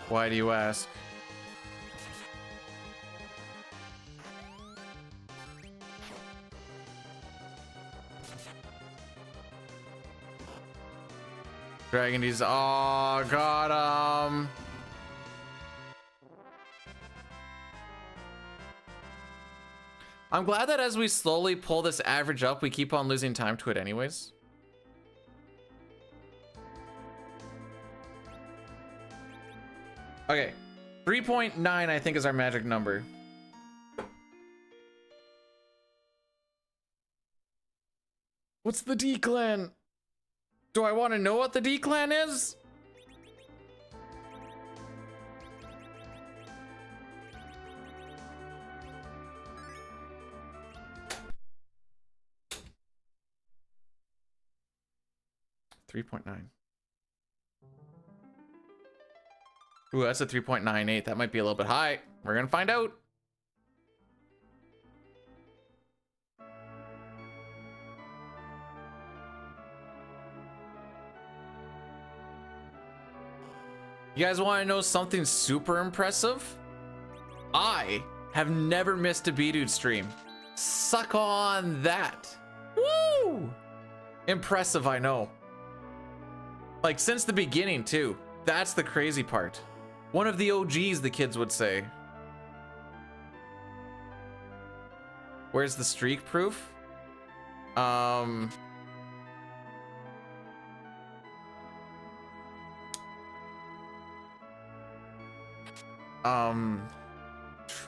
[SPEAKER 1] Why do you ask? Dragon D's. Oh, got him. I'm glad that as we slowly pull this average up, we keep on losing time to it anyways. Okay, 3.9 I think is our magic number. What's the D clan? Do I want to know what the D clan is? $3.9. Ooh, that's a 3.98. That might be a little bit high. We're gonna find out. You guys want to know something super impressive? I have never missed a B-Dude stream. Suck on that. Woo! Impressive, I know. Like, since the beginning, too. That's the crazy part. One of the OGs, the kids would say. Where's the streak proof?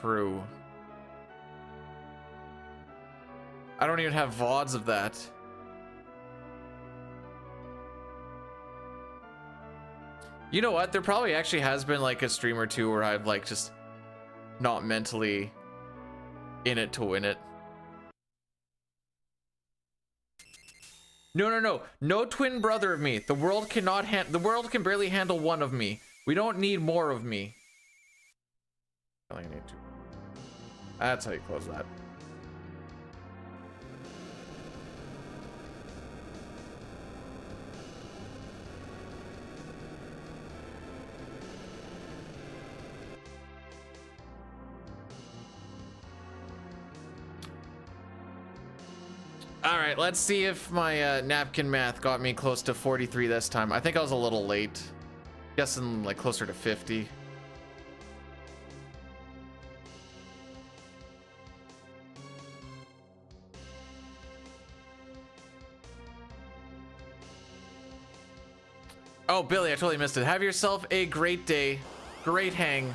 [SPEAKER 1] True. I don't even have VODs of that. You know what? There probably actually has been like a stream or two where I've like just not mentally in it to win it. No. No twin brother of me. The world cannot the world can barely handle one of me. We don't need more of me. I only need two. That's how you close that. All right, let's see if my napkin math got me close to 43 this time. I think I was a little late. Guessing like closer to 50. Oh, Billy, I totally missed it. Have yourself a great day. Great hang.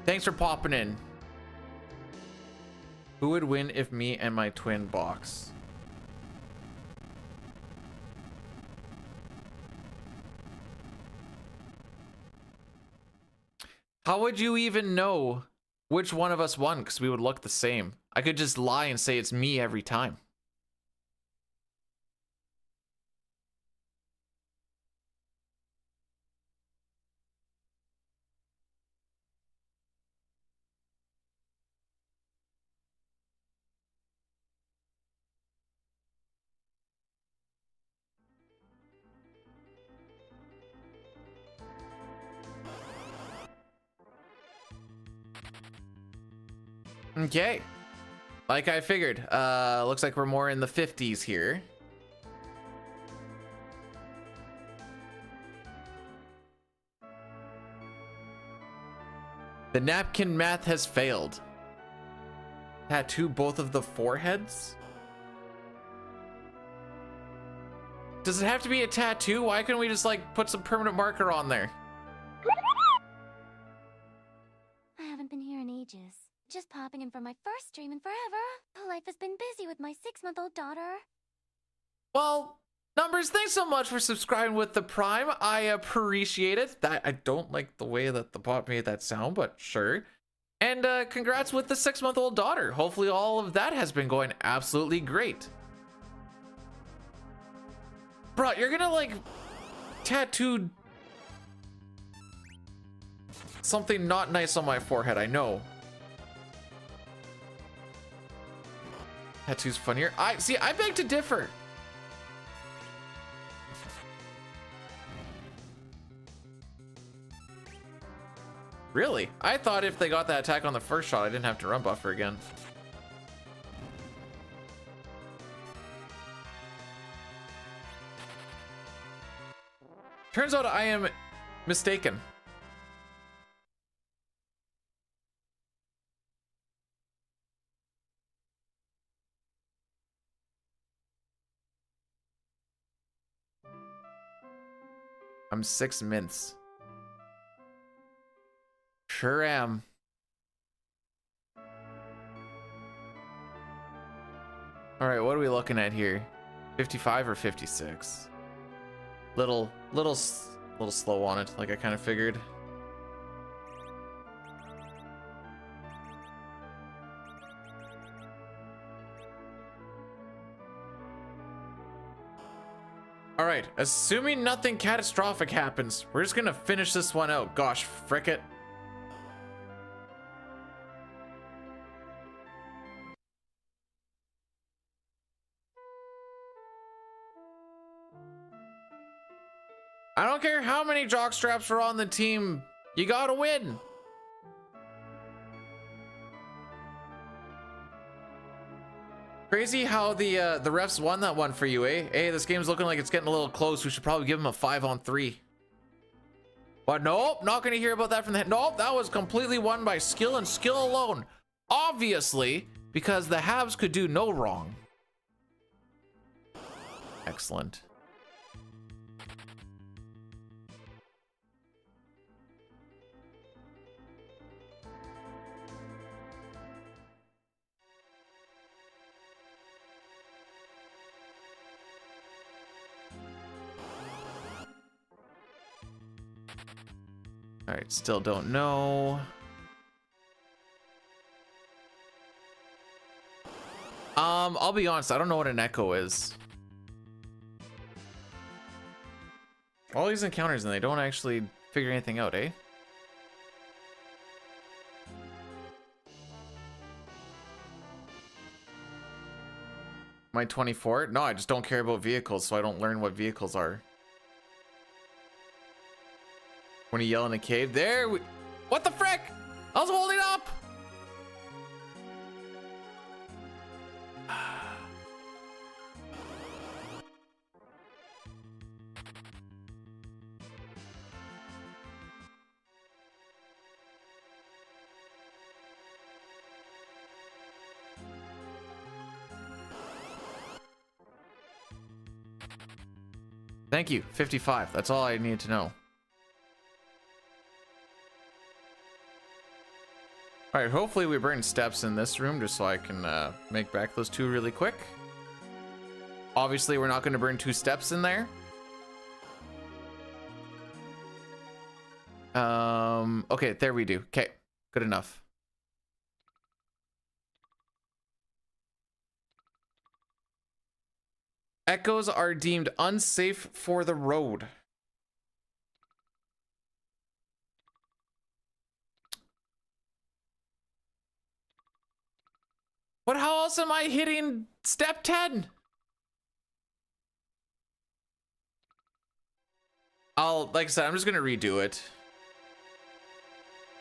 [SPEAKER 1] Thanks for popping in. Who would win if me and my twin box? How would you even know which one of us won? Because we would look the same. I could just lie and say it's me every time. Okay. Like I figured. Looks like we're more in the 50s here. The napkin math has failed. Tattoo both of the foreheads? Does it have to be a tattoo? Why couldn't we just like put some permanent marker on there?
[SPEAKER 2] I haven't been here in ages. Just popping in for my first stream in forever. Life has been busy with my 6-month-old daughter.
[SPEAKER 1] Well, Numbers, thanks so much for subscribing with the Prime. I appreciate it. I don't like the way that the bot made that sound, but sure. And congrats with the 6-month-old daughter. Hopefully all of that has been going absolutely great. Bro, you're gonna like tattoo something not nice on my forehead, I know. Tattoo's funnier. I beg to differ. Really? I thought if they got that attack on the first shot, I didn't have to run buffer again. Turns out I am mistaken. I'm 6 mints. Sure am. All right, what are we looking at here? 55 or 56? Little slow on it, like I kind of figured. All right, assuming nothing catastrophic happens, we're just gonna finish this one out. Gosh, frick it. I don't care how many jock straps are on the team, you gotta win. Crazy how the refs won that one for you, eh? Hey, this game's looking like it's getting a little close. We should probably give him a 5-on-3. But nope, not gonna hear about that from the head. Nope, that was completely won by skill and skill alone. Obviously, because the Habs could do no wrong. Excellent. All right, still don't know. I'll be honest, I don't know what an echo is. All these encounters and they don't actually figure anything out, eh? Am I 24? No, I just don't care about vehicles, so I don't learn what vehicles are. When you yell in a cave, there we... What the frick? I was holding up! Thank you, 55. That's all I needed to know. All right, hopefully we burn steps in this room just so I can make back those 2 really quick. Obviously, we're not going to burn 2 steps in there. Okay, there we do. Okay, good enough. Echoes are deemed unsafe for the road. But how else am I hitting step 10? Like I said, I'm just gonna redo it.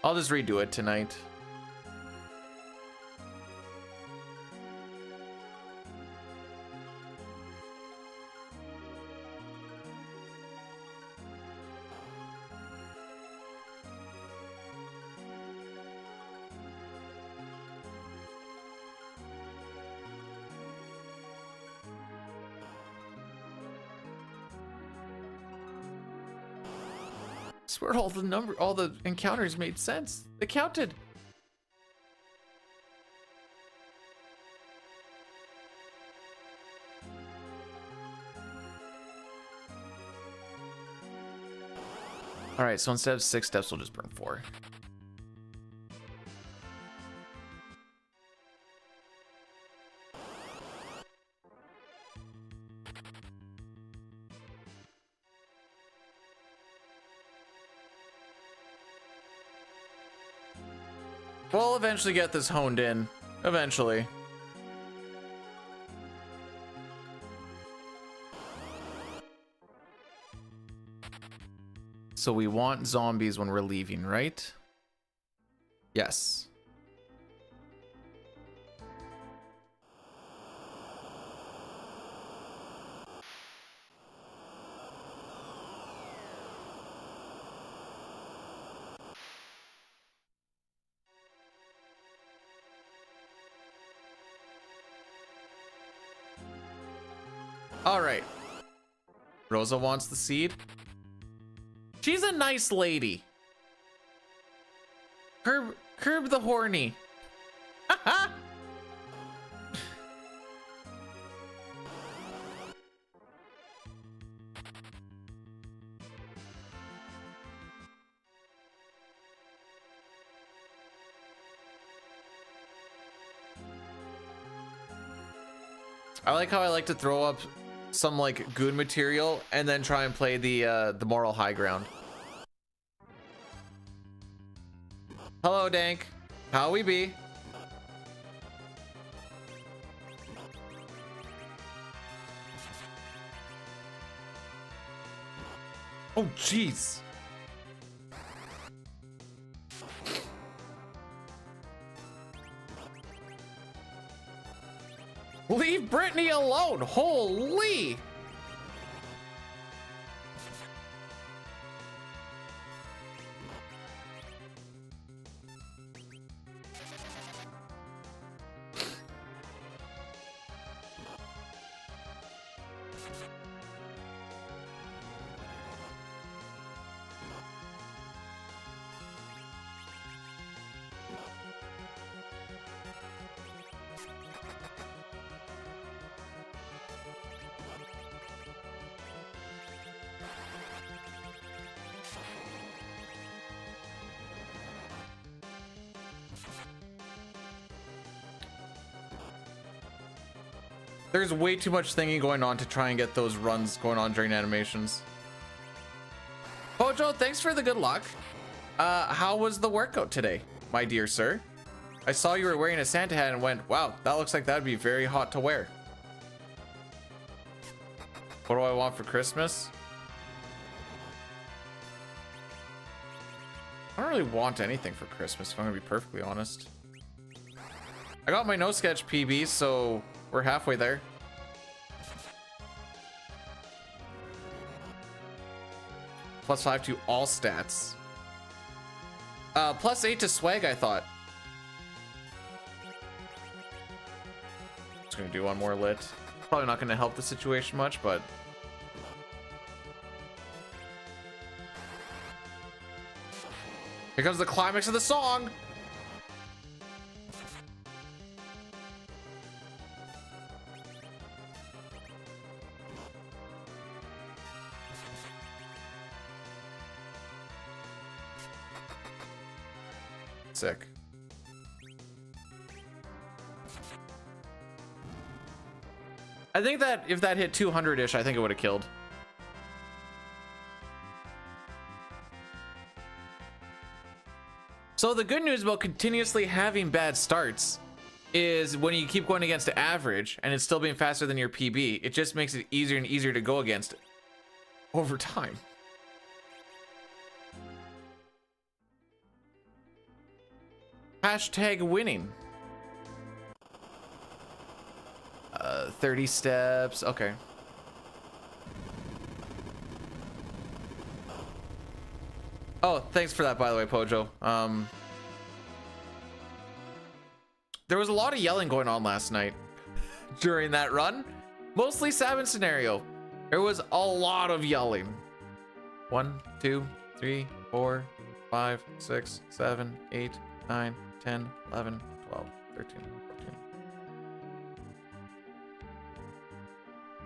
[SPEAKER 1] I'll just redo it tonight. swear all the encounters made sense. They counted. All right, so instead of 6 steps, we'll just burn 4. We'll eventually get this honed in. Eventually. So we want zombies when we're leaving, right? Yes. All right. Rosa wants the seed. She's a nice lady. Curb the horny. I like how I like to throw up some like good material and then try and play the moral high ground. Hello, Dank. How we be? Oh, jeez. Leave Brittany alone. Holy. There's way too much thinking going on to try and get those runs going on during animations. Pojo, thanks for the good luck. How was the workout today, my dear sir? I saw you were wearing a Santa hat and went, wow, that looks like that'd be very hot to wear. What do I want for Christmas? I don't really want anything for Christmas, if I'm gonna be perfectly honest. I got my no sketch PB, so we're halfway there. +5 to all stats. +8 to swag, I thought. Just gonna do one more lit. Probably not gonna help the situation much, but here comes the climax of the song. Sick. I think that if that hit 200-ish, I think it would have killed. So the good news about continuously having bad starts is when you keep going against the average and it's still being faster than your PB, it just makes it easier and easier to go against it over time. Hashtag winning. 30 steps. Okay. Oh, thanks for that, by the way, Pojo. There was a lot of yelling going on last night during that run. Mostly Sabin scenario. There was a lot of yelling. 1, 2, 3, 4, 5, 6, 7, 8, 9, 10, 11, 12, 13, 14.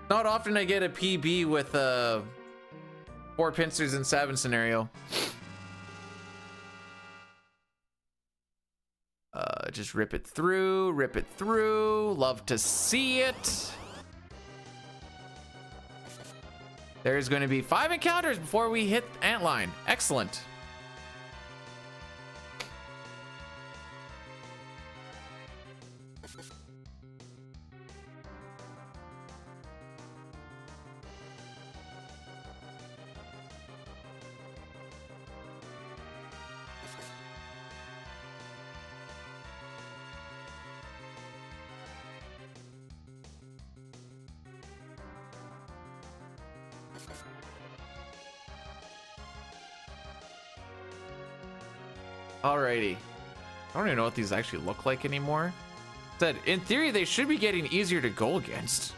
[SPEAKER 1] Not often I get a PB with 4 pincers in 7 scenario. Just rip it through, rip it through. Love to see it. There's going to be 5 encounters before we hit Antline. Excellent. Alrighty. I don't even know what these actually look like anymore. Said, in theory, they should be getting easier to go against.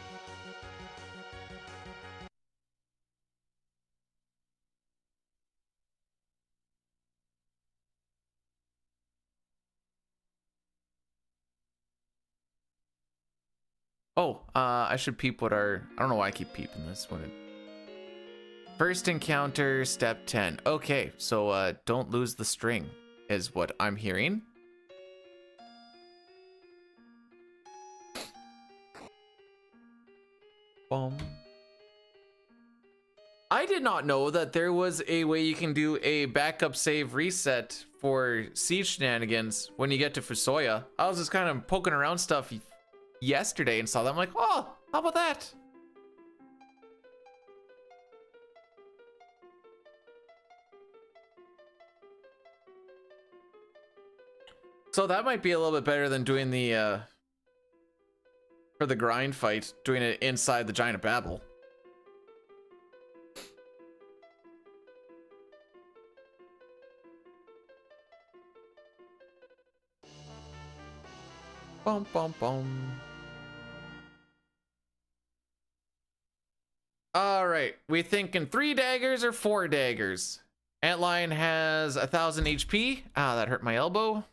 [SPEAKER 1] Oh, I should peep what our... I don't know why I keep peeping this one. First encounter, step 10. Okay, so don't lose the string, is what I'm hearing. Boom. I did not know that there was a way you can do a backup save reset for Siege Shenanigans when you get to Fusoya. I was just kind of poking around stuff yesterday and saw that. I'm like, oh, how about that? So that might be a little bit better than doing the for the grind fight, doing it inside the Giant of Babel. Bum bum bum. All right, we thinking 3 daggers or 4 daggers? Antlion has 1,000 HP. Ah, that hurt my elbow.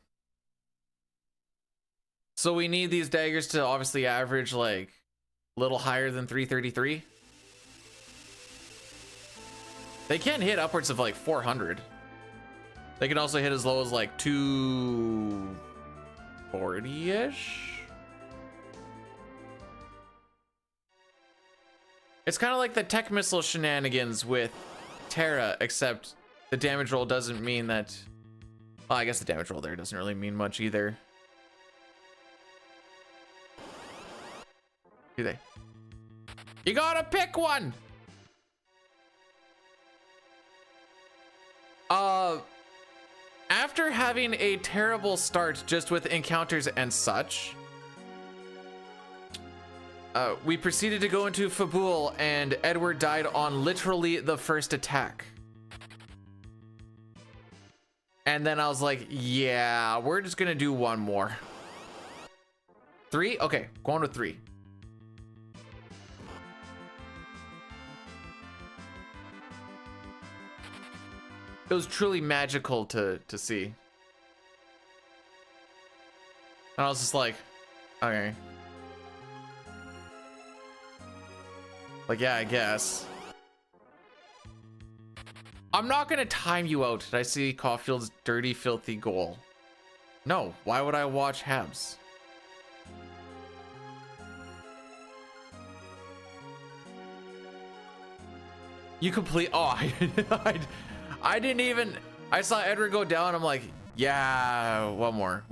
[SPEAKER 1] So we need these daggers to obviously average like a little higher than 333. They can hit upwards of like 400. They can also hit as low as like 240-ish. It's kind of like the tech missile shenanigans with Terra, except the damage roll doesn't mean that... Well, I guess the damage roll there doesn't really mean much either. Do they? You gotta pick one! After having a terrible start just with encounters and such, we proceeded to go into Fabul, and Edward died on literally the first attack. And then I was like, yeah, we're just gonna do one more. 3? Okay, going with 3. It was truly magical to see. And I was just like, okay. Like, yeah, I guess. I'm not gonna time you out. Did I see Caulfield's dirty, filthy goal? No, why would I watch Habs? You complete, oh, I didn't even, I saw Edward go down. I'm like, yeah, one more.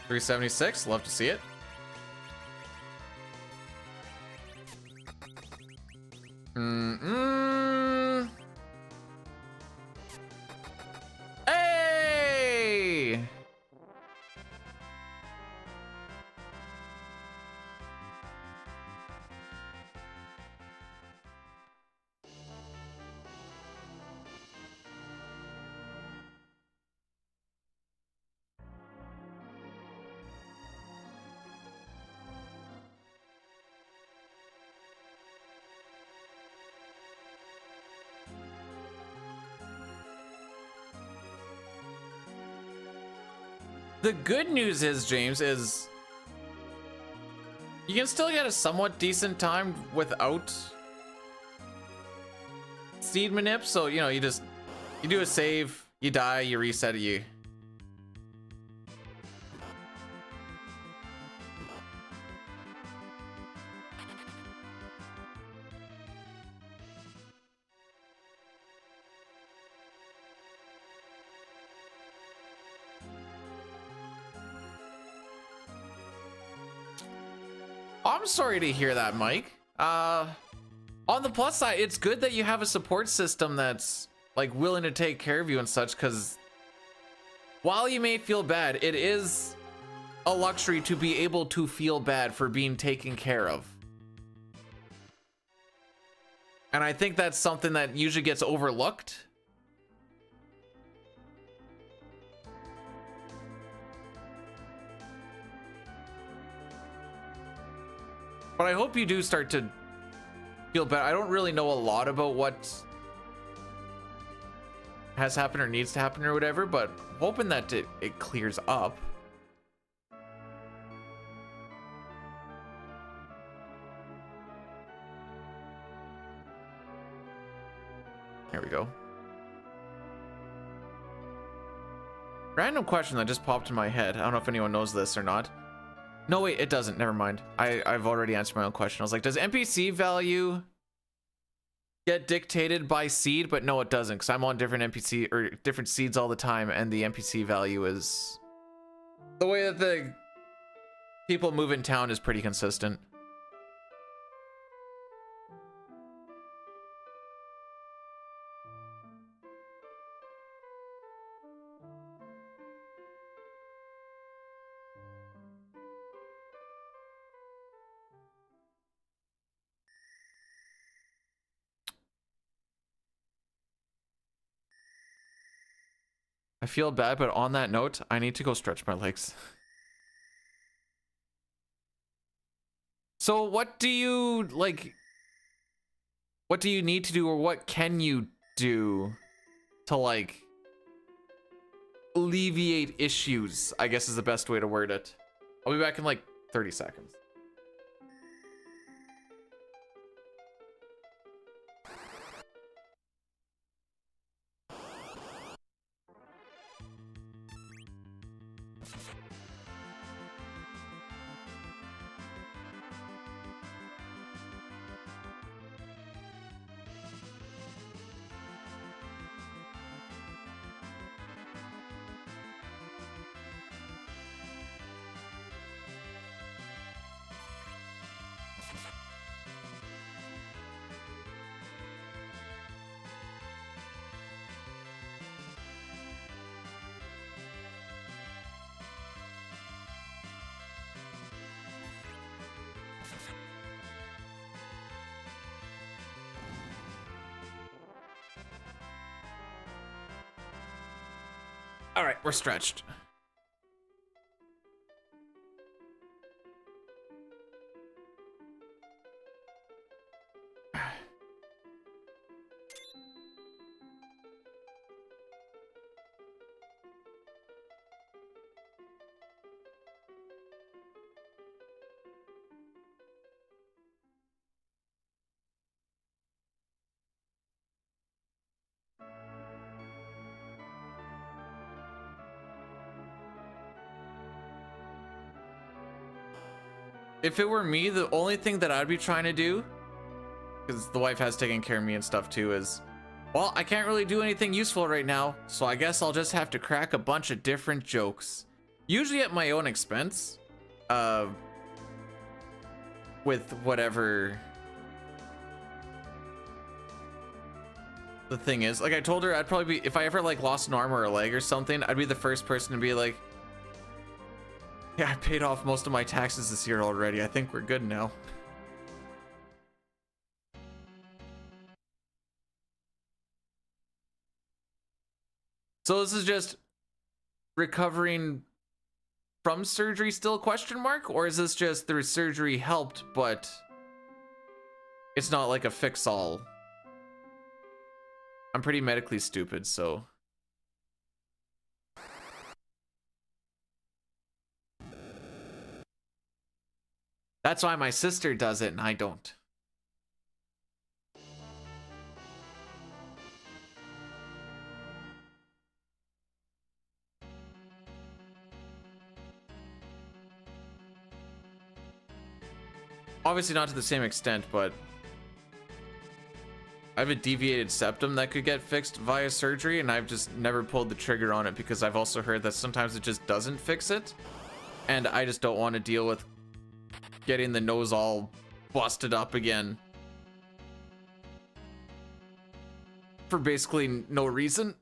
[SPEAKER 1] 376, love to see it. Hey! The good news is, James, is you can still get a somewhat decent time without seed manip. So, you know, you do a save, you die, you reset it, I'm sorry to hear that, Mike. On the plus side, it's good that you have a support system that's like willing to take care of you and such, because while you may feel bad, it is a luxury to be able to feel bad for being taken care of. And I think that's something that usually gets overlooked. But I hope you do start to feel better. I don't really know a lot about what has happened or needs to happen or whatever, but hoping that it clears up. Here we go. Random question that just popped in my head. I don't know if anyone knows this or not. No, wait, it doesn't. Never mind. I've already answered my own question. I was like, does NPC value get dictated by seed? But no, it doesn't, because I'm on different NPC or different seeds all the time, and the NPC value is the way that the people move in town is pretty consistent. I feel bad, but on that note, I need to go stretch my legs. So what do you like? What do you need to do, or what can you do to like alleviate issues, I guess is the best way to word it. I'll be back in like 30 seconds. All right, we're stretched. If it were me, the only thing that I'd be trying to do, because the wife has taken care of me and stuff too, is, well, I can't really do anything useful right now, so I guess I'll just have to crack a bunch of different jokes. Usually at my own expense. With whatever the thing is. Like I told her, I'd probably be, if I ever like lost an arm or a leg or something, I'd be the first person to be like, yeah, I paid off most of my taxes this year already. I think we're good now. So this is just recovering from surgery still, question mark? Or is this just the surgery helped, but it's not like a fix-all? I'm pretty medically stupid, so... That's why my sister does it and I don't. Obviously not to the same extent, but I have a deviated septum that could get fixed via surgery, and I've just never pulled the trigger on it because I've also heard that sometimes it just doesn't fix it, and I just don't want to deal with getting the nose all busted up again for basically no reason.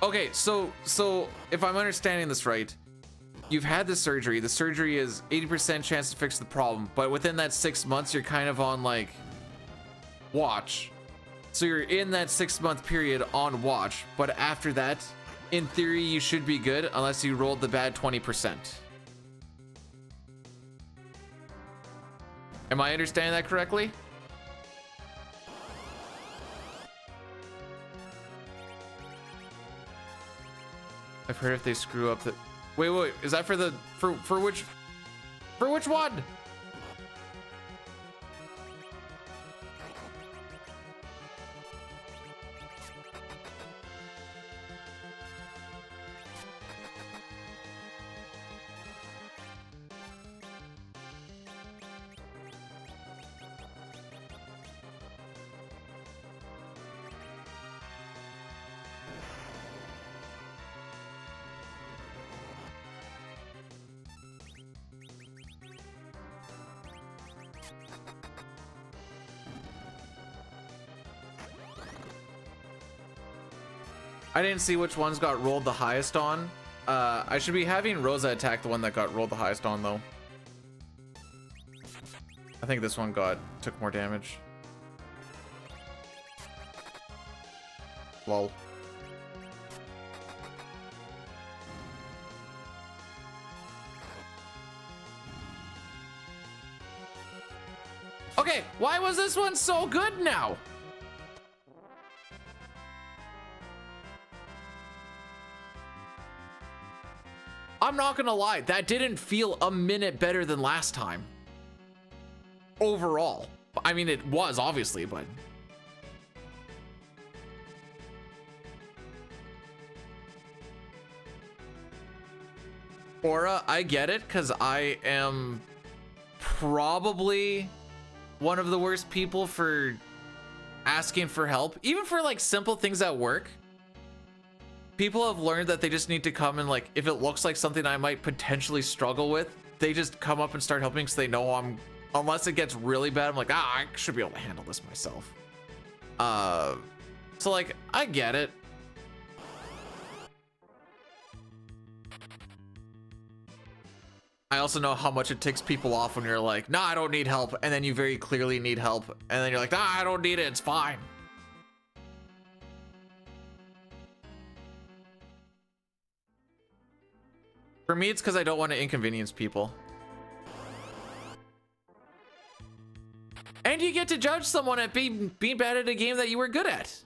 [SPEAKER 1] Okay, so if I'm understanding this right, you've had the surgery. The surgery is 80% chance to fix the problem, but within that 6 months, you're kind of on like watch. So you're in that 6-month period on watch, but after that, in theory, you should be good unless you rolled the bad 20%. Am I understanding that correctly? I've heard if they screw up the... Wait, is that for the... For which one? I didn't see which ones got rolled the highest on. I should be having Rosa attack the one that got rolled the highest on, though. I think this one took more damage. Lol. Okay, why was this one so good now? I'm not gonna lie, that didn't feel a minute better than last time. Overall. I mean, it was, obviously, but... Aura, I get it, because I am probably one of the worst people for asking for help. Even for, like, simple things at work. People have learned that they just need to come and, like, if it looks like something I might potentially struggle with, they just come up and start helping because they know I'm, unless it gets really bad, I'm like, I should be able to handle this myself. So, like, I get it. I also know how much it ticks people off when you're like, nah, I don't need help. And then you very clearly need help. And then you're like, nah, I don't need it. It's fine. For me, it's because I don't want to inconvenience people. And you get to judge someone at being bad at a game that you were good at.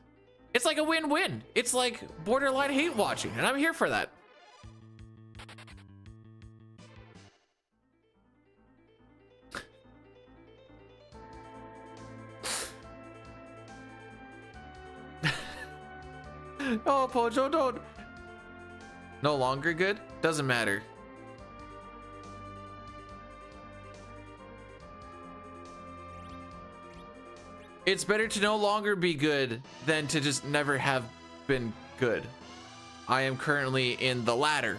[SPEAKER 1] It's like a win-win. It's like borderline hate watching, and I'm here for that. Oh, Pojo, don't. No longer good? Doesn't matter. It's better to no longer be good than to just never have been good. I am currently in the latter.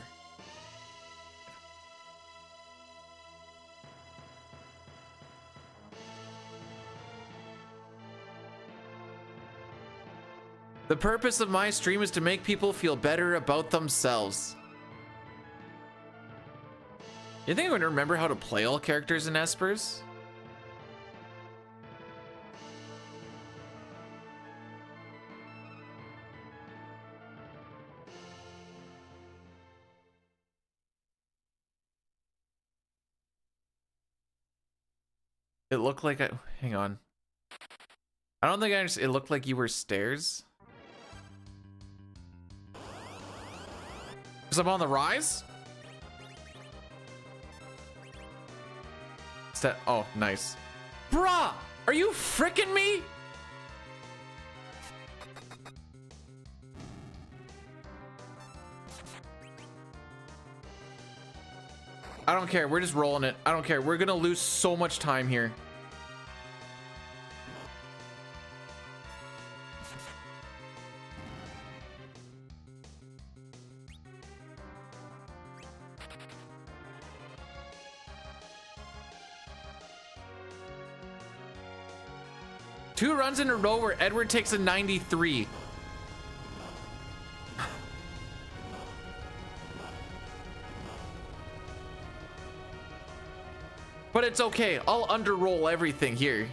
[SPEAKER 1] The purpose of my stream is to make people feel better about themselves. You think I would remember how to play all characters in Espers? It looked like I... Hang on. I don't think I understand. It looked like you were stairs. Because I'm on the rise? Oh, nice. Bruh! Are you fricking me? I don't care. We're just rolling it. I don't care. We're gonna lose so much time here. Two runs in a row where Edward takes a 93. But it's okay. I'll underroll everything here.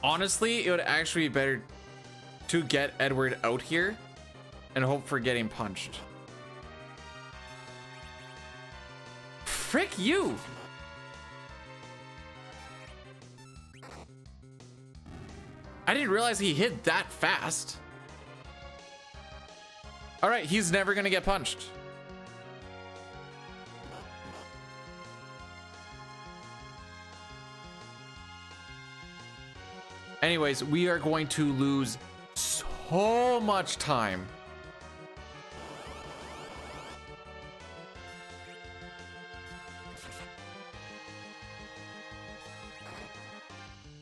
[SPEAKER 1] Honestly, it would actually be better to get Edward out here and hope for getting punched. Frick you! I didn't realize he hit that fast. All right, he's never gonna get punched. Anyways, we are going to lose so much time.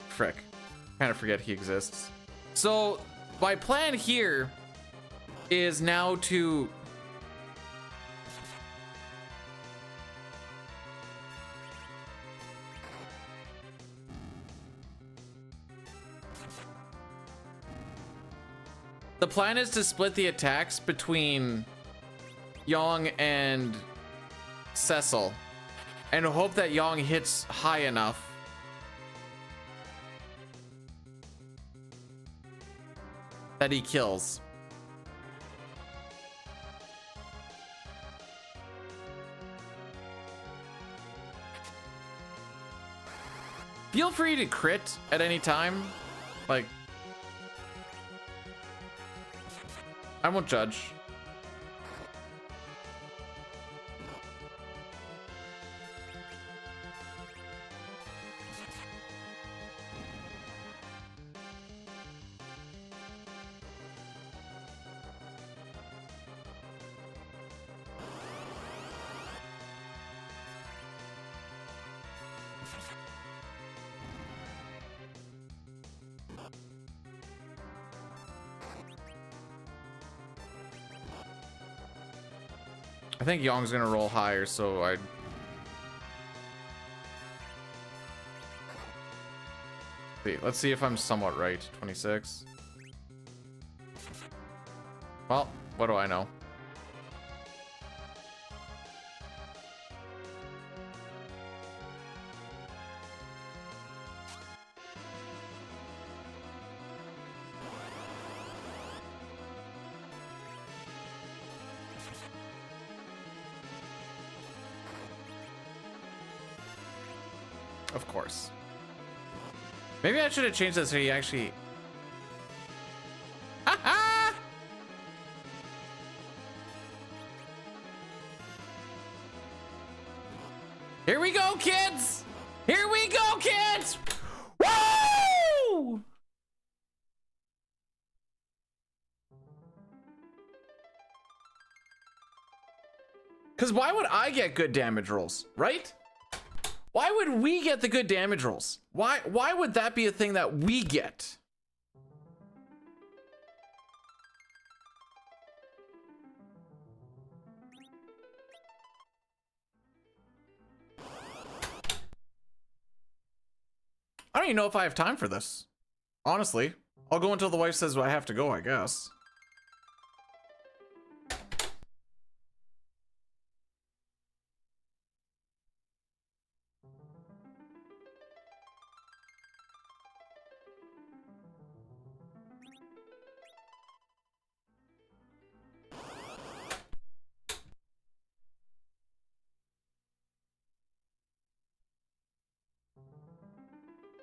[SPEAKER 1] Frick. Kind of forget he exists. So my plan here is now to the plan is to split the attacks between Yong and Cecil and hope that Yong hits high enough that he kills. Feel free to crit at any time. Like, I won't judge. I think Yong's gonna roll higher, so let's see if I'm somewhat right. 26. Well, what do I know? Of course. Maybe I should have changed this so he actually... Here we go, kids! Here we go, kids! Woo! Because why would I get good damage rolls, right? Why would we get the good damage rolls? Why would that be a thing that we get? I don't even know if I have time for this. Honestly, I'll go until the wife says I have to go, I guess.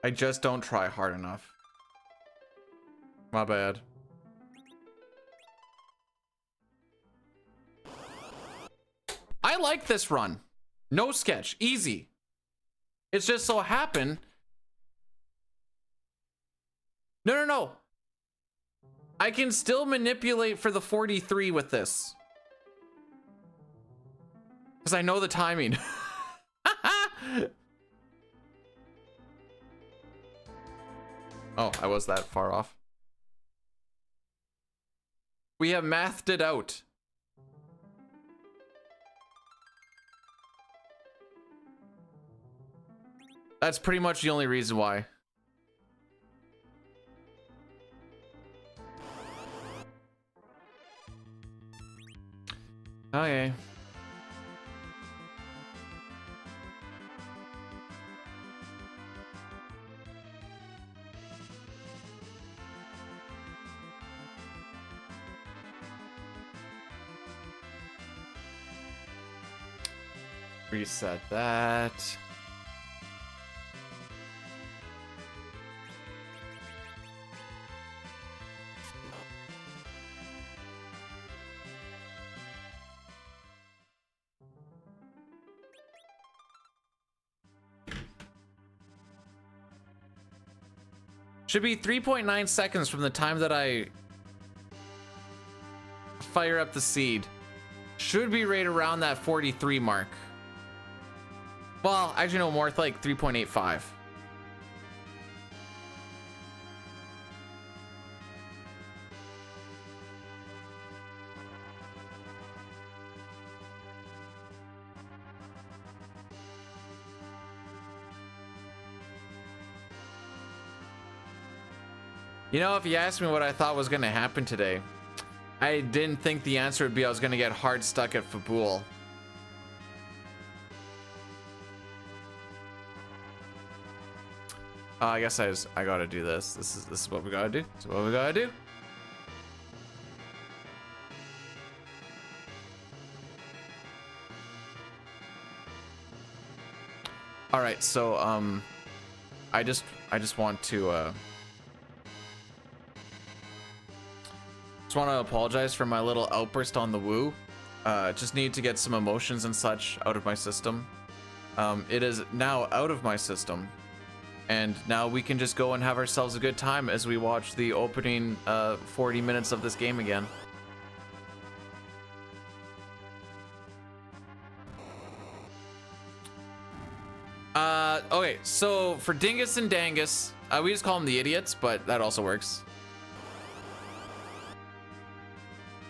[SPEAKER 1] I just don't try hard enough. My bad. I like this run. No sketch. Easy. It's just so happened. No. I can still manipulate for the 43 with this. Because I know the timing. Oh, I was that far off. We have mathed it out. That's pretty much the only reason why. Okay. Reset that. Should be 3.9 seconds from the time that I fire up the seed. Should be right around that 43 mark. Well, actually no, more like 3.85. You know, if you asked me what I thought was going to happen today, I didn't think the answer would be I was going to get hard stuck at Fabul. I guess I gotta do this. This is what we gotta do. This is what we gotta do. All right, so I just want to apologize for my little outburst on the woo. Just need to get some emotions and such out of my system. It is now out of my system. And now we can just go and have ourselves a good time as we watch the opening 40 minutes of this game again. Okay, so for Dingus and Dangus, we just call them the idiots, but that also works.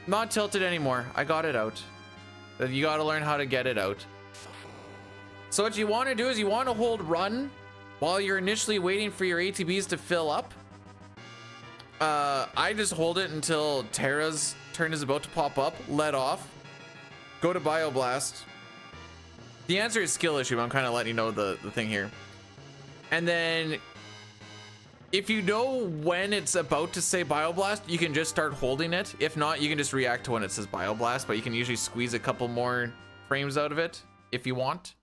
[SPEAKER 1] Not tilted anymore. I got it out. You got to learn how to get it out. So what you want to do is you want to hold run while you're initially waiting for your ATBs to fill up. I just hold it until Terra's turn is about to pop up, let off, go to Bioblast. The answer is skill issue, but I'm kind of letting you know the thing here. And then if you know when it's about to say Bioblast, you can just start holding it. If not, you can just react to when it says Bioblast, but you can usually squeeze a couple more frames out of it if you want.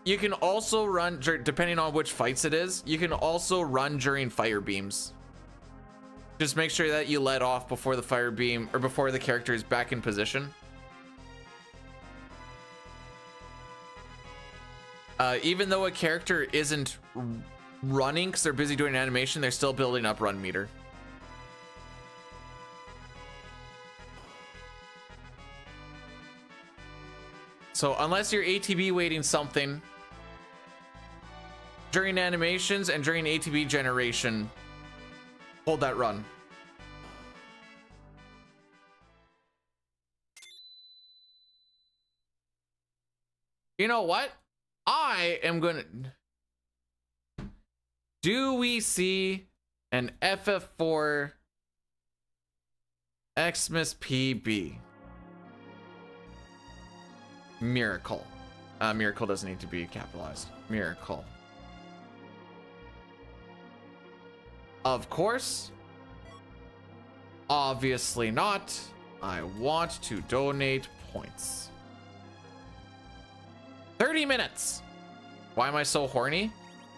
[SPEAKER 1] You can also run, depending on which fights it is, you can also run during fire beams. Just make sure that you let off before the fire beam, or before the character is back in position. Even though a character isn't running because they're busy doing an animation, they're still building up run meter. So unless you're ATB waiting something during animations and during ATB generation, hold that run. You know what? I am gonna... Do we see an FF4 Xmas PB? Miracle. Miracle doesn't need to be capitalized. Miracle. Of course. Obviously not. I want to donate points. 30 minutes. Why am I so horny?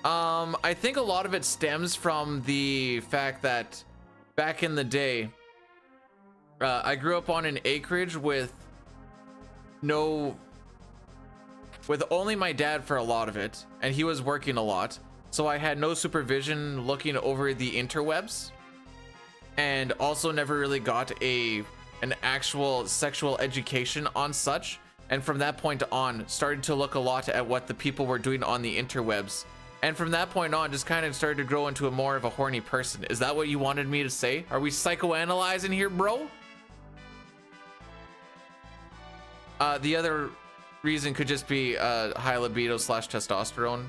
[SPEAKER 1] I think a lot of it stems from the fact that back in the day, I grew up on an acreage with only my dad for a lot of it, and he was working a lot. So I had no supervision looking over the interwebs, and also never really got an actual sexual education on such. And from that point on, started to look a lot at what the people were doing on the interwebs. And from that point on, just kind of started to grow into a more of a horny person. Is that what you wanted me to say? Are we psychoanalyzing here, bro? The other reason could just be high libido / testosterone.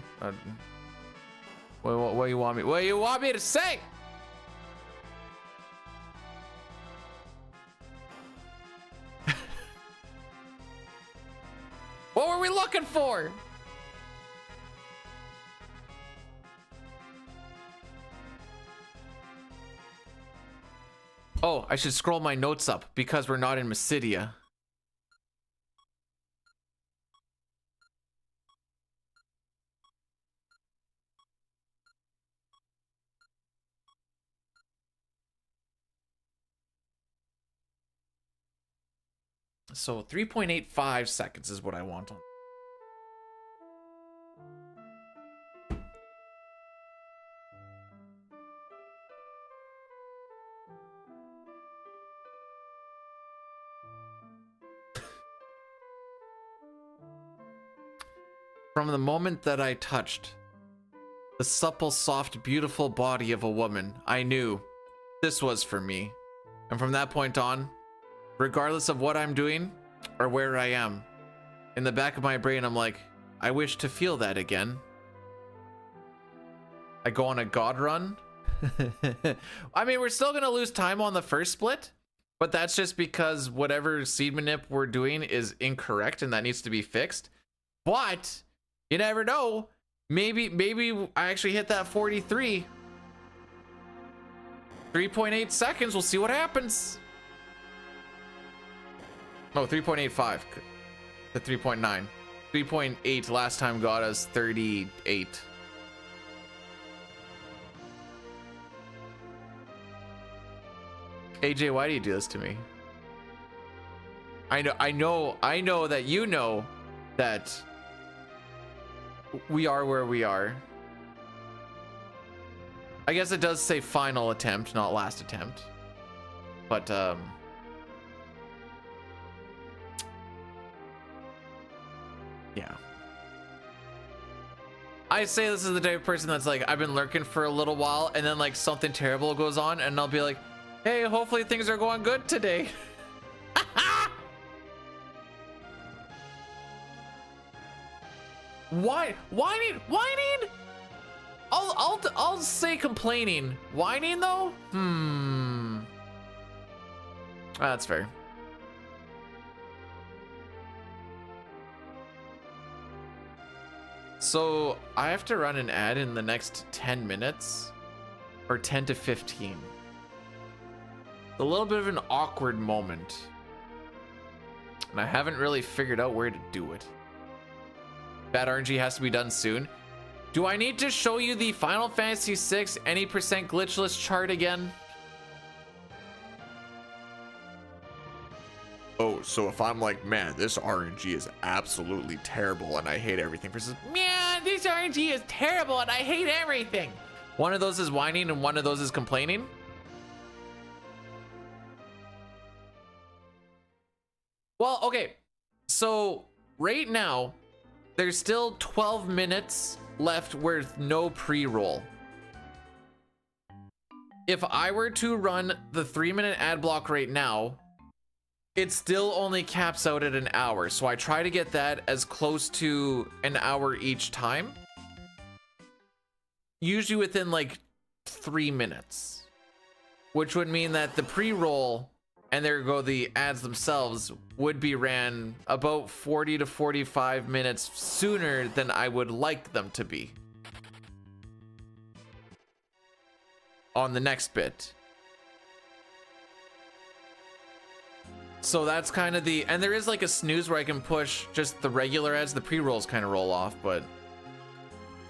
[SPEAKER 1] What do you want me? What do you want me to say? What were we looking for? Oh, I should scroll my notes up because we're not in Mysidia. So 3.85 seconds is what I want on. From the moment that I touched the supple, soft, beautiful body of a woman, I knew this was for me. And from that point on, regardless of what I'm doing or where I am, in the back of my brain, I'm like, I wish to feel that again. I go on a god run. I mean, we're still going to lose time on the first split, but that's just because whatever seed manip we're doing is incorrect and that needs to be fixed. But you never know. Maybe I actually hit that 43. 3.8 seconds. We'll see what happens. Oh, 3.85 to 3.9. 3.8 last time got us 38. AJ, why do you do this to me? I know that you know that we are where we are. I guess it does say final attempt, not last attempt. But yeah. I say this is the type of person that's like, I've been lurking for a little while, and then like something terrible goes on, and I'll be like, hey, hopefully things are going good today. Whining? I'll say complaining. Whining though? That's fair. So I have to run an ad in the next 10 minutes or 10 to 15. A little bit of an awkward moment. And I haven't really figured out where to do it. Bad RNG has to be done soon. Do I need to show you the Final Fantasy VI any percent glitchless chart again? Oh, so if I'm like, man, this RNG is absolutely terrible and I hate everything, versus, man, this RNG is terrible and I hate everything. One of those is whining and one of those is complaining. Well, okay. So right now, there's still 12 minutes left with no pre-roll. If I were to run the 3-minute ad block right now, it still only caps out at an hour. So I try to get that as close to an hour each time. Usually within like 3 minutes. Which would mean that the pre-roll, and there go the ads themselves, would be ran about 40 to 45 minutes sooner than I would like them to be. On the next bit. So that's kind of the, and there is like a snooze where I can push just the regular ads, the pre-rolls kind of roll off, but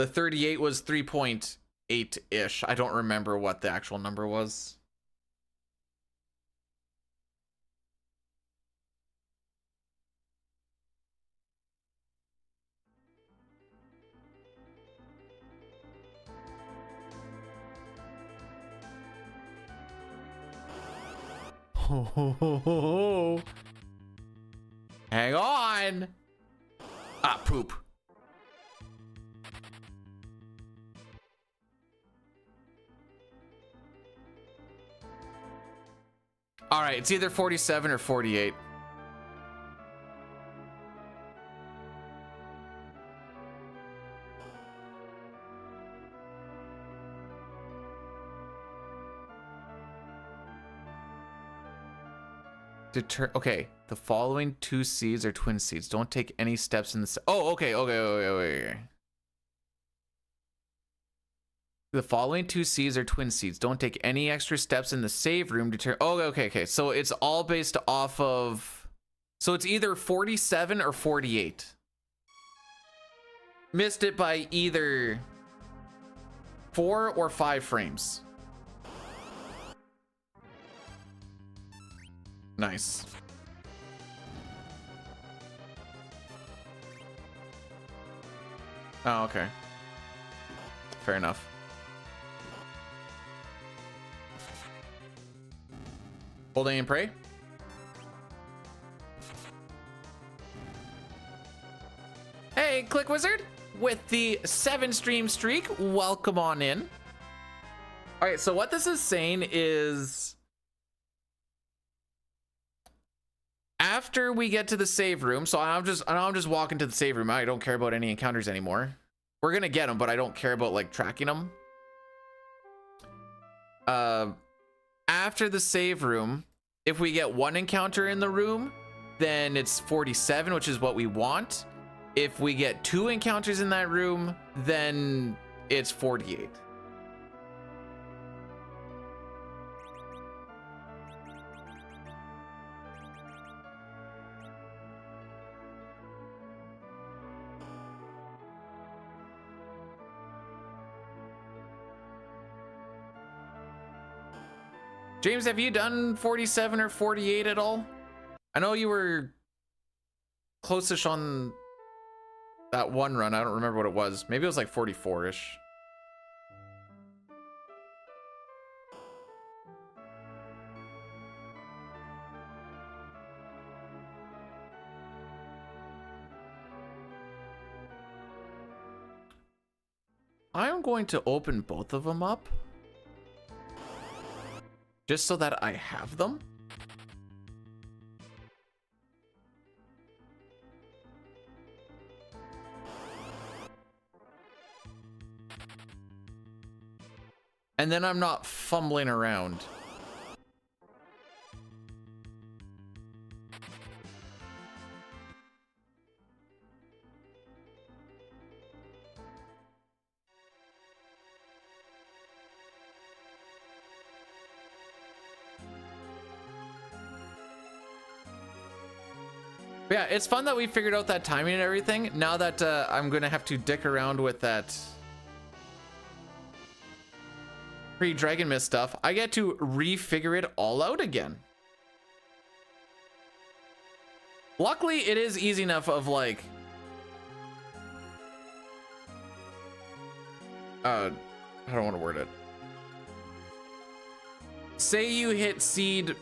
[SPEAKER 1] The 38 was 3.8-ish. I don't remember what the actual number was. Hang on. Ah, poop. All right, it's either 47 or 48. Okay, the following two seeds are twin seeds. Don't take any steps in the. Oh, okay. The following two seeds are twin seeds. Don't take any extra steps in the save room to turn. Oh, okay. So it's all based off of. So it's either 47 or 48. Missed it by either 4 or 5 frames. Nice. Oh, okay. Fair enough. Holding and pray. Hey, Click Wizard, with the 7 stream streak, welcome on in. All right, so what this is saying is after we get to the save room, so I'm just walking to the save room. I don't care about any encounters anymore. We're gonna get them, but I don't care about like tracking them. After the save room, if we get 1 encounter in the room, then it's 47, which is what we want. If we get 2 encounters in that room, then it's 48. James, have you done 47 or 48 at all? I know you were close-ish on that one run. I don't remember what it was. Maybe it was like 44-ish. I'm going to open both of them up, just so that I have them. And then I'm not fumbling around. But yeah, it's fun that we figured out that timing and everything. Now that I'm gonna have to dick around with that pre-Dragon Mist stuff, I get to refigure it all out again. Luckily, it is easy enough of like, I don't want to word it. Say you hit seed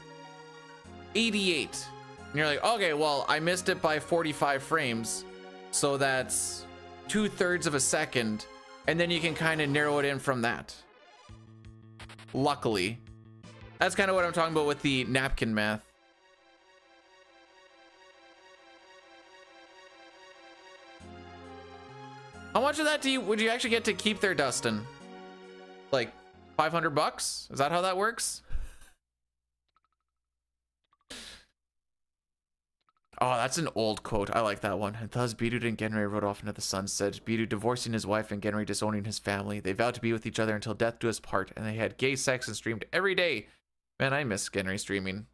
[SPEAKER 1] 88. And you're like, okay, well, I missed it by 45 frames. So that's 2/3 of a second. And then you can kind of narrow it in from that. Luckily. That's kind of what I'm talking about with the napkin math. How much of that would you actually get to keep there, Dustin? Like $500? Is that how that works? Oh, that's an old quote. I like that one. And thus Bidud and Genri rode off into the sunset. Bidud divorcing his wife and Genri disowning his family. They vowed to be with each other until death do us part, and they had gay sex and streamed every day. Man, I miss Genri streaming.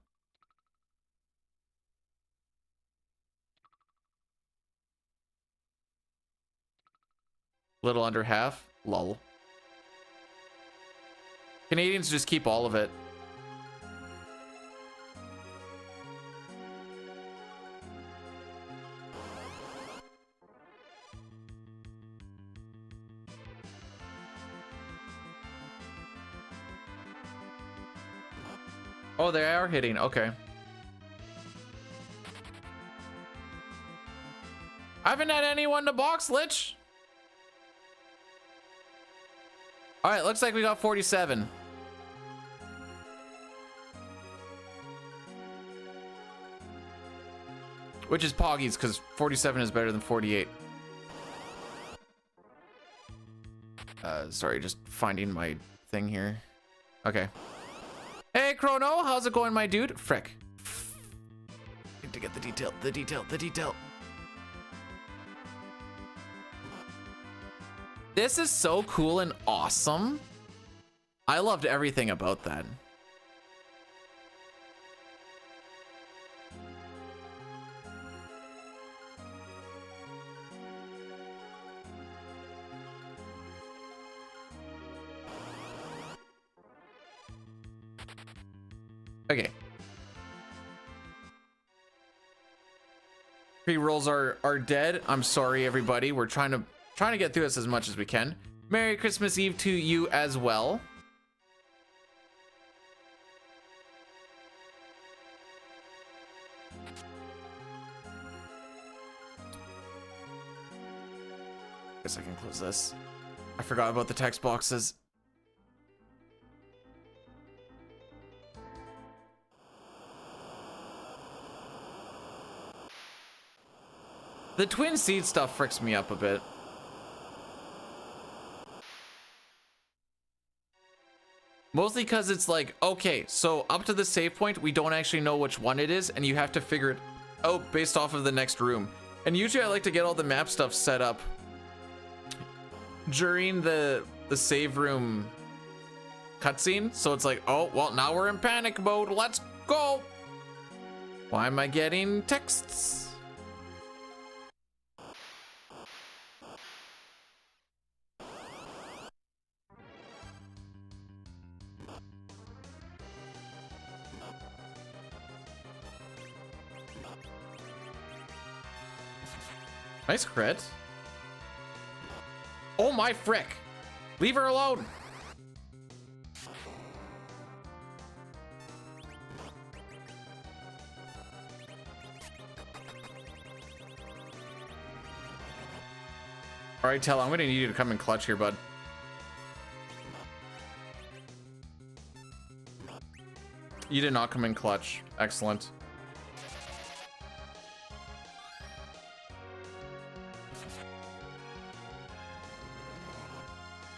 [SPEAKER 1] Little under half. Lol. Canadians just keep all of it. Oh, they are hitting. Okay. I haven't had anyone to box, Lich. All right, looks like we got 47. Which is Poggy's, because 47 is better than 48. Sorry, just finding my thing here. Okay. Hey, Chrono, how's it going, my dude? Frick. Need to get the detail. This is so cool and awesome. I loved everything about that. Okay. Pre-rolls are dead. I'm sorry, everybody. We're trying to get through this as much as we can. Merry Christmas Eve to you as well. Guess I can close this. I forgot about the text boxes. The twin seed stuff fricks me up a bit. Mostly because it's like, okay, so up to the save point, we don't actually know which one it is, and you have to figure it out based off of the next room. And usually I like to get all the map stuff set up during the save room cutscene. So it's like, oh, well, now we're in panic mode. Let's go. Why am I getting texts? Nice crit. Oh my frick. Leave her alone. All right, Tell, I'm gonna need you to come in clutch here, bud. You did not come in clutch. Excellent.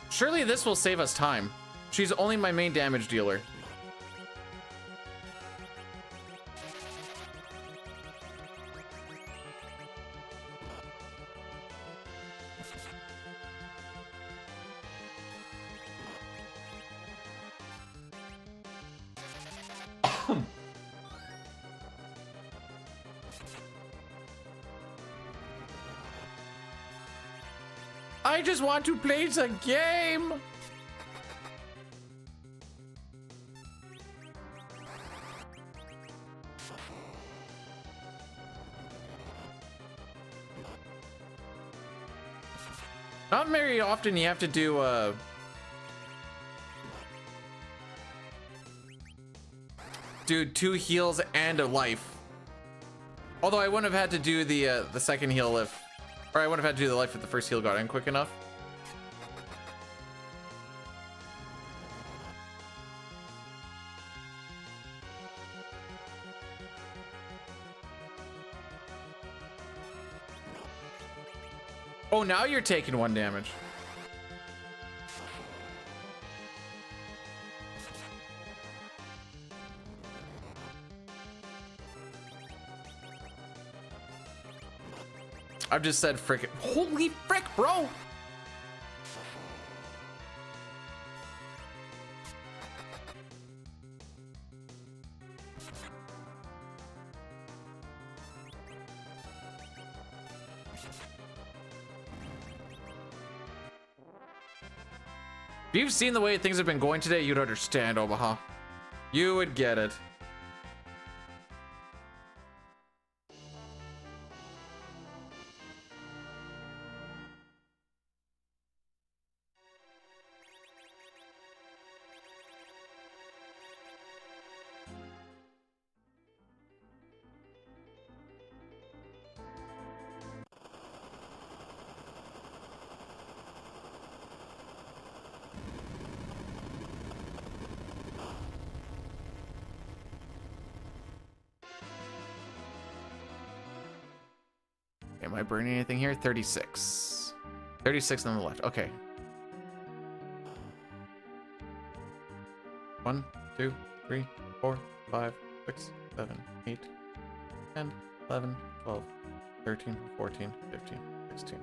[SPEAKER 1] Surely this will save us time. She's only my main damage dealer. I just want to play the game. Not very often you have to do do 2 heals and a life. Although I wouldn't have had to do the second heal if, or I wouldn't have had to do the life if the first heal got in quick enough. Oh, now you're taking 1 damage. I've just said frick. Holy frick, bro! If you've seen the way things have been going today, you'd understand, Omaha. You would get it. Am I burning anything here? 36. 36 on the left. Okay. 1, 2, 3, 4, 5, 6, 7, 8, 10, 11, 12, 13, 14, 15, 16.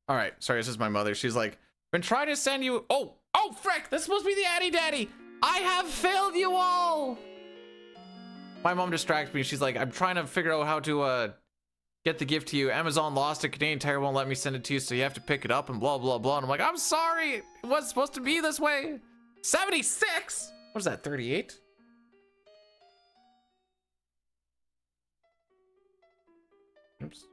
[SPEAKER 1] All right, sorry, this is my mother. She's like, been trying to send you. Oh, frick! That's supposed to be the Addy Daddy. I have failed you all. My mom distracts me. She's like, I'm trying to figure out how to get the gift to you. Amazon lost it. Canadian Tire won't let me send it to you, so you have to pick it up and blah blah blah. And I'm like, I'm sorry. It wasn't supposed to be this way. 76. What is that? 38. Oops.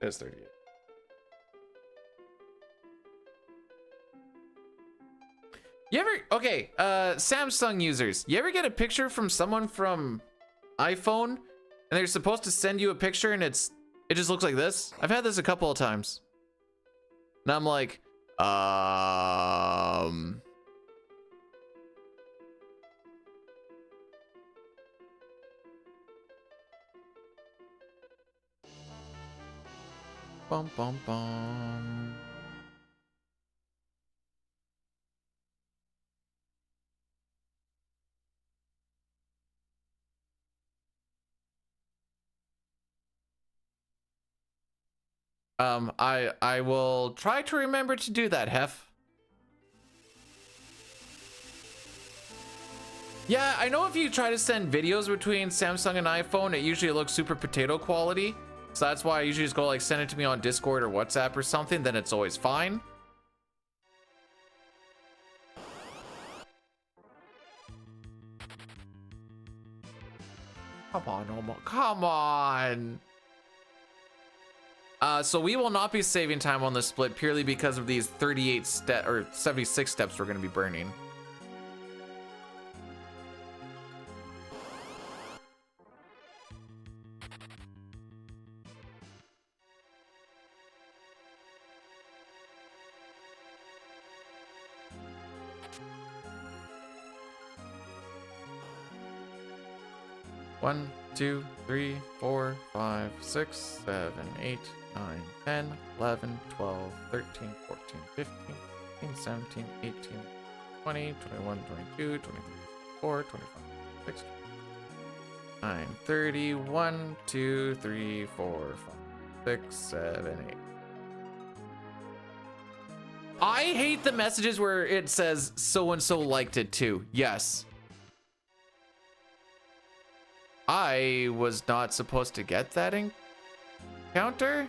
[SPEAKER 1] It's 38. You ever, okay, Samsung users, you ever get a picture from someone from iPhone and they're supposed to send you a picture and it just looks like this? I've had this a couple of times. And I'm like, bum bum bum. I will try to remember to do that, Hef. Yeah, I know if you try to send videos between Samsung and iPhone, it usually looks super potato quality. So that's why I usually just go like send it to me on Discord or WhatsApp or something, then it's always fine. Come on, Omo. Come on. So we will not be saving time on the split purely because of these 38 step or 76 steps we're going to be burning. One, 2, 3, 4, 5, 6, 7, 8, 9, 10, 11, 12, 13, 14, 15, 16, 17, 18, 20, 21, 22, 23, 24, 25, 26, 9, 30, 1, 2, 3, 4, 5, 6, 7, 8. I hate the messages where it says so-and-so liked it too. Yes. I was not supposed to get that encounter?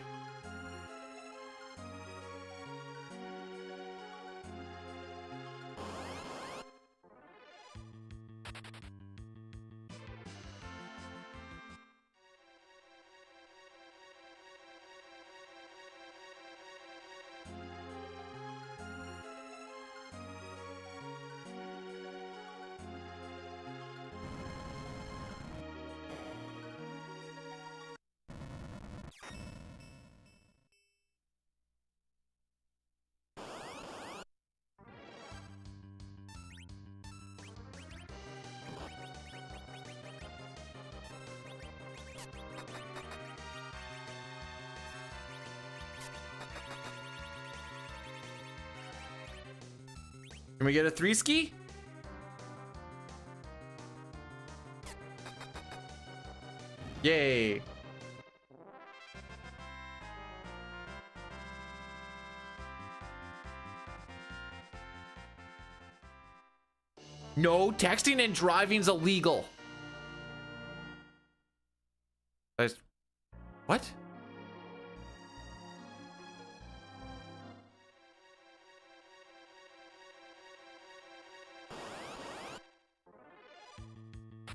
[SPEAKER 1] Can we get a 3-ski? Yay. No, texting and driving's illegal. What?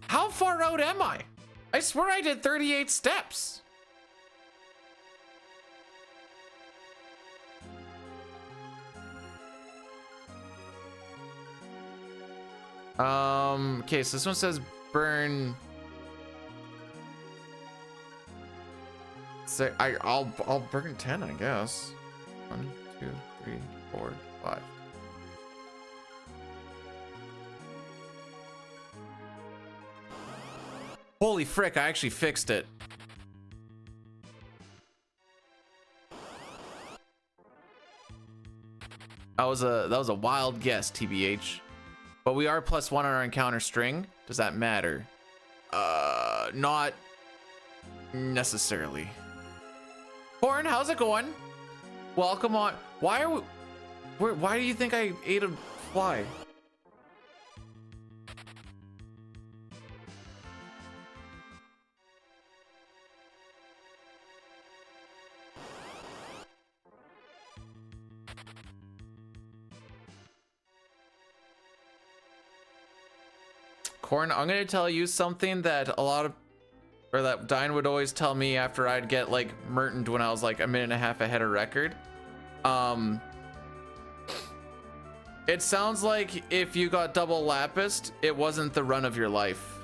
[SPEAKER 1] How far out am I? I swear I did 38 steps. Okay, so this one says burn. So I'll burn 10, I guess. 1, 2, 3, 4, 5. Holy frick, I actually fixed it. That was a wild guess, TBH. But we are +1 on our encounter string. Does that matter? Not necessarily. Horn, how's it going? Welcome on. Why do you think I ate a fly? Corn, I'm gonna tell you something that that Diane would always tell me after I'd get like Mertoned when I was like a minute and a half ahead of record. It sounds like if you got double lapis, it wasn't the run of your life.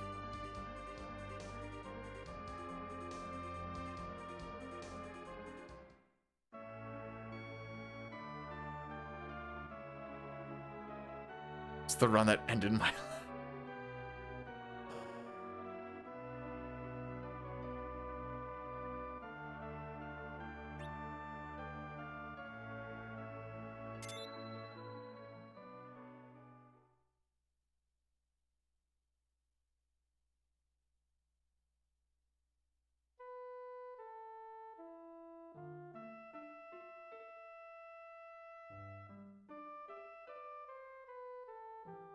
[SPEAKER 1] It's the run that ended my life.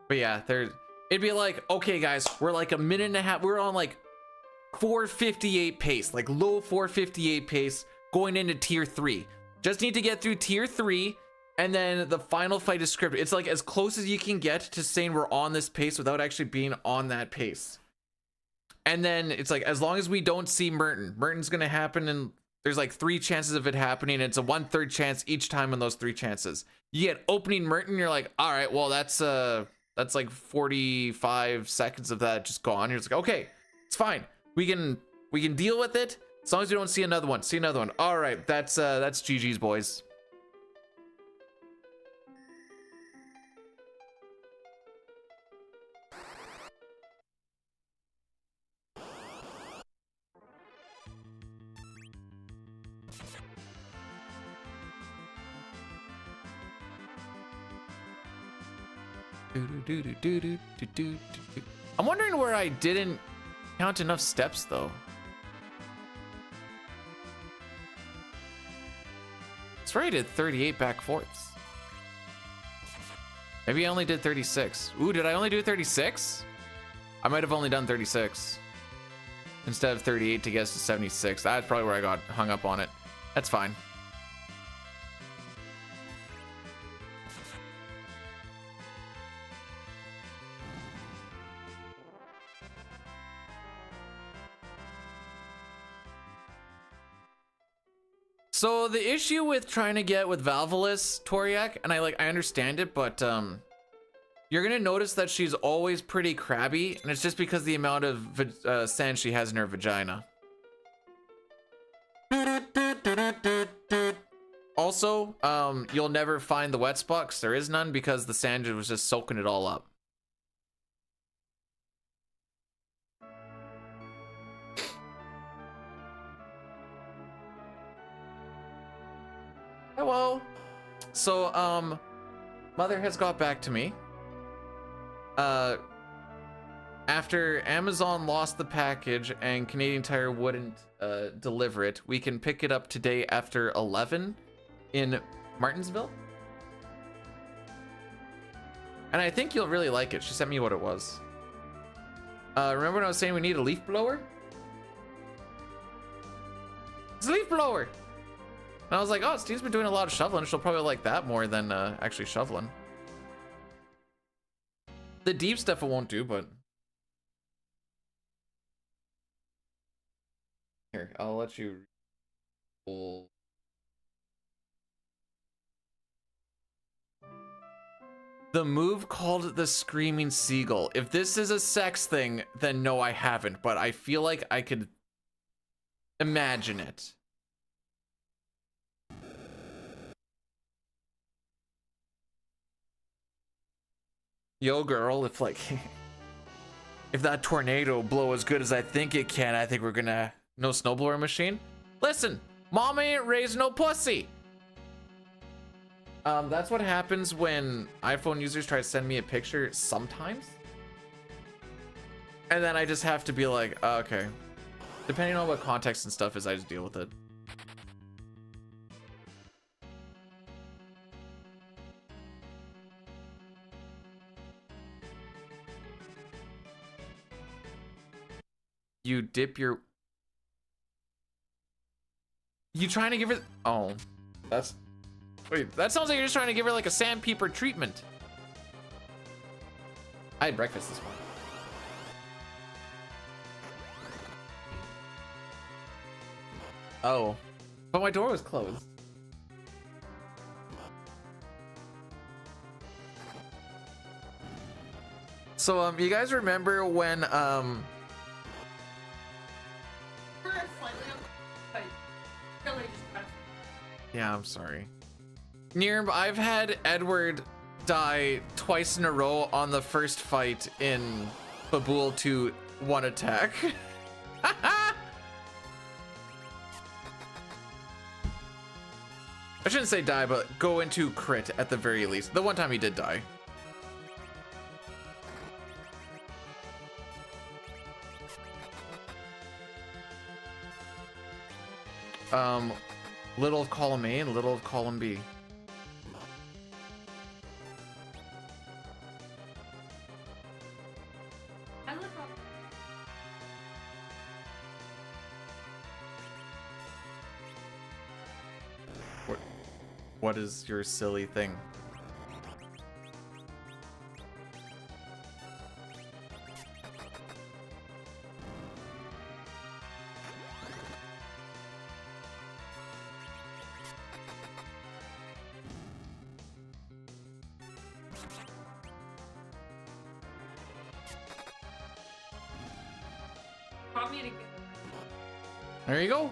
[SPEAKER 1] But yeah, it'd be like, okay guys, we're like a minute and a half, we're on like 458 pace, like low 458 pace going into tier 3. Just need to get through tier 3 and then the final fight is scripted. It's like as close as you can get to saying we're on this pace without actually being on that pace. And then it's like, as long as we don't see Merton's gonna happen, and there's like 3 chances of it happening. And it's a 1/3 chance each time in those 3 chances. You get opening Merton, you're like, all right, well that's like 45 seconds of that just gone. You're just like, okay, it's fine. We can deal with it as long as we don't see another one. See another one. All right, that's GG's, boys. I'm wondering where I didn't count enough steps though. It's where I did 38 back forths. Maybe I only did 36. Ooh, did I only do 36? I might have only done 36 instead of 38 to get us to 76. That's probably where I got hung up on it. That's fine. So the issue with trying to get with Valvolus, Toriak, and I understand it, but you're gonna notice that she's always pretty crabby, and it's just because the amount of sand she has in her vagina. Also, you'll never find the wet spot 'cause there is none, because the sand was just soaking it all up. Hello. So Mother has got back to me. After Amazon lost the package and Canadian Tire wouldn't deliver it, we can pick it up today after 11 in Martinsville. And I think you'll really like it. She sent me what it was. Remember when I was saying we need a leaf blower? It's a leaf blower! And I was like, oh, Steve's been doing a lot of shoveling. She'll probably like that more than actually shoveling. The deep stuff it won't do, but... Here, I'll let you... The move called the Screaming Seagull. If this is a sex thing, then no, I haven't. But I feel like I could imagine it. Yo, girl, if like... if that tornado blow as good as I think it can, I think we're gonna... No snowblower machine? Listen, mama ain't raised no pussy. That's what happens when iPhone users try to send me a picture sometimes. And then I just have to be like, oh, okay. Depending on what context and stuff is, I just deal with it. You dip your... You trying to give her... Oh, that's... Wait, that sounds like you're just trying to give her like a sandpaper treatment. I had breakfast this morning. Oh, but my door was closed. So, you guys remember when, yeah, I'm sorry. Nirb, I've had Edward die twice in a row on the first fight in Babool 2 one attack. I shouldn't say die, but go into crit at the very least. The one time he did die. Little of column A and little of column B. What is your silly thing? There you go.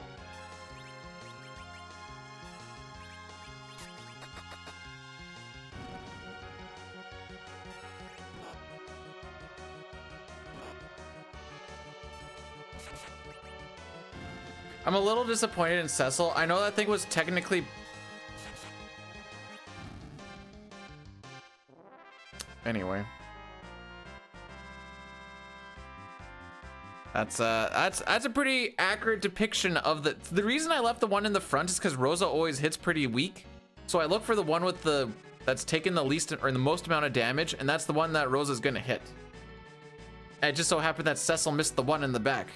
[SPEAKER 1] I'm a little disappointed in Cecil. I know that thing was technically... Anyway. That's a pretty accurate depiction of the reason I left the one in the front is because Rosa always hits pretty weak. So I look for the one with that's taken the least or the most amount of damage, and that's the one that Rosa's gonna hit. And it just so happened that Cecil missed the one in the back.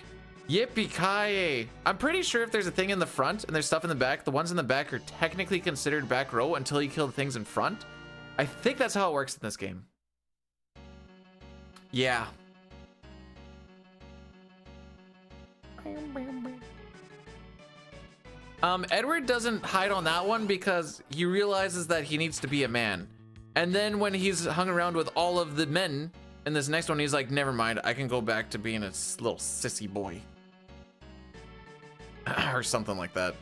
[SPEAKER 1] Yippee-ki-yay. I'm pretty sure if there's a thing in the front and there's stuff in the back, the ones in the back are technically considered back row until you kill the things in front. I think that's how it works in this game. Yeah. Edward doesn't hide on that one because he realizes that he needs to be a man. And then when he's hung around with all of the men in this next one, he's like, never mind, I can go back to being a little sissy boy. Or something like that.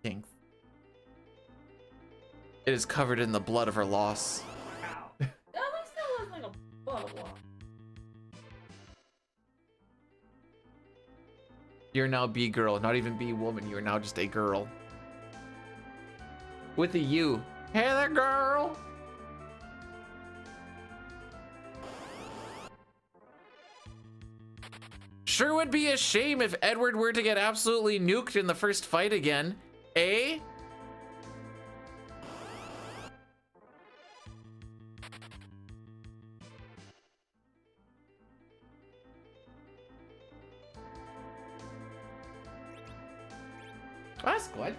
[SPEAKER 1] King. It is covered in the blood of her loss.
[SPEAKER 3] At least that was like a blah.
[SPEAKER 1] You're now B girl, not even B woman. You are now just a girl. With a U. Hey there, girl. Sure would be a shame if Edward were to get absolutely nuked in the first fight again. Eh? That's good.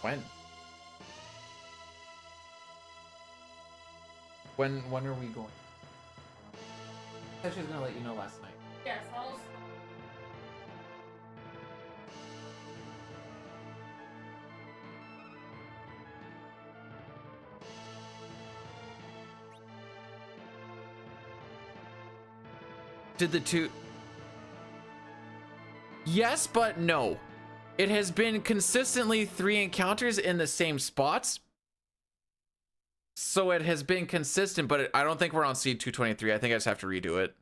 [SPEAKER 1] When? When are we going? I said she was gonna let you know last night.
[SPEAKER 3] Yes, I'll.
[SPEAKER 1] Did the two... Yes, but no. It has been consistently 3 encounters in the same spots. So it has been consistent, but I don't think we're on seed 223. I think I just have to redo it.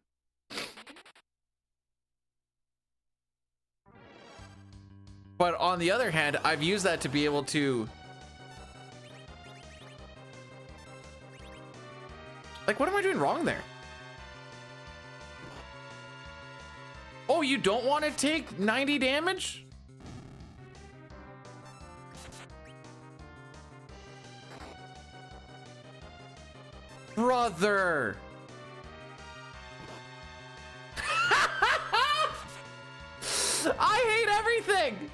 [SPEAKER 1] But on the other hand, I've used that to be able to... Like, what am I doing wrong there? Oh, you don't want to take 90 damage? Brother. I hate everything.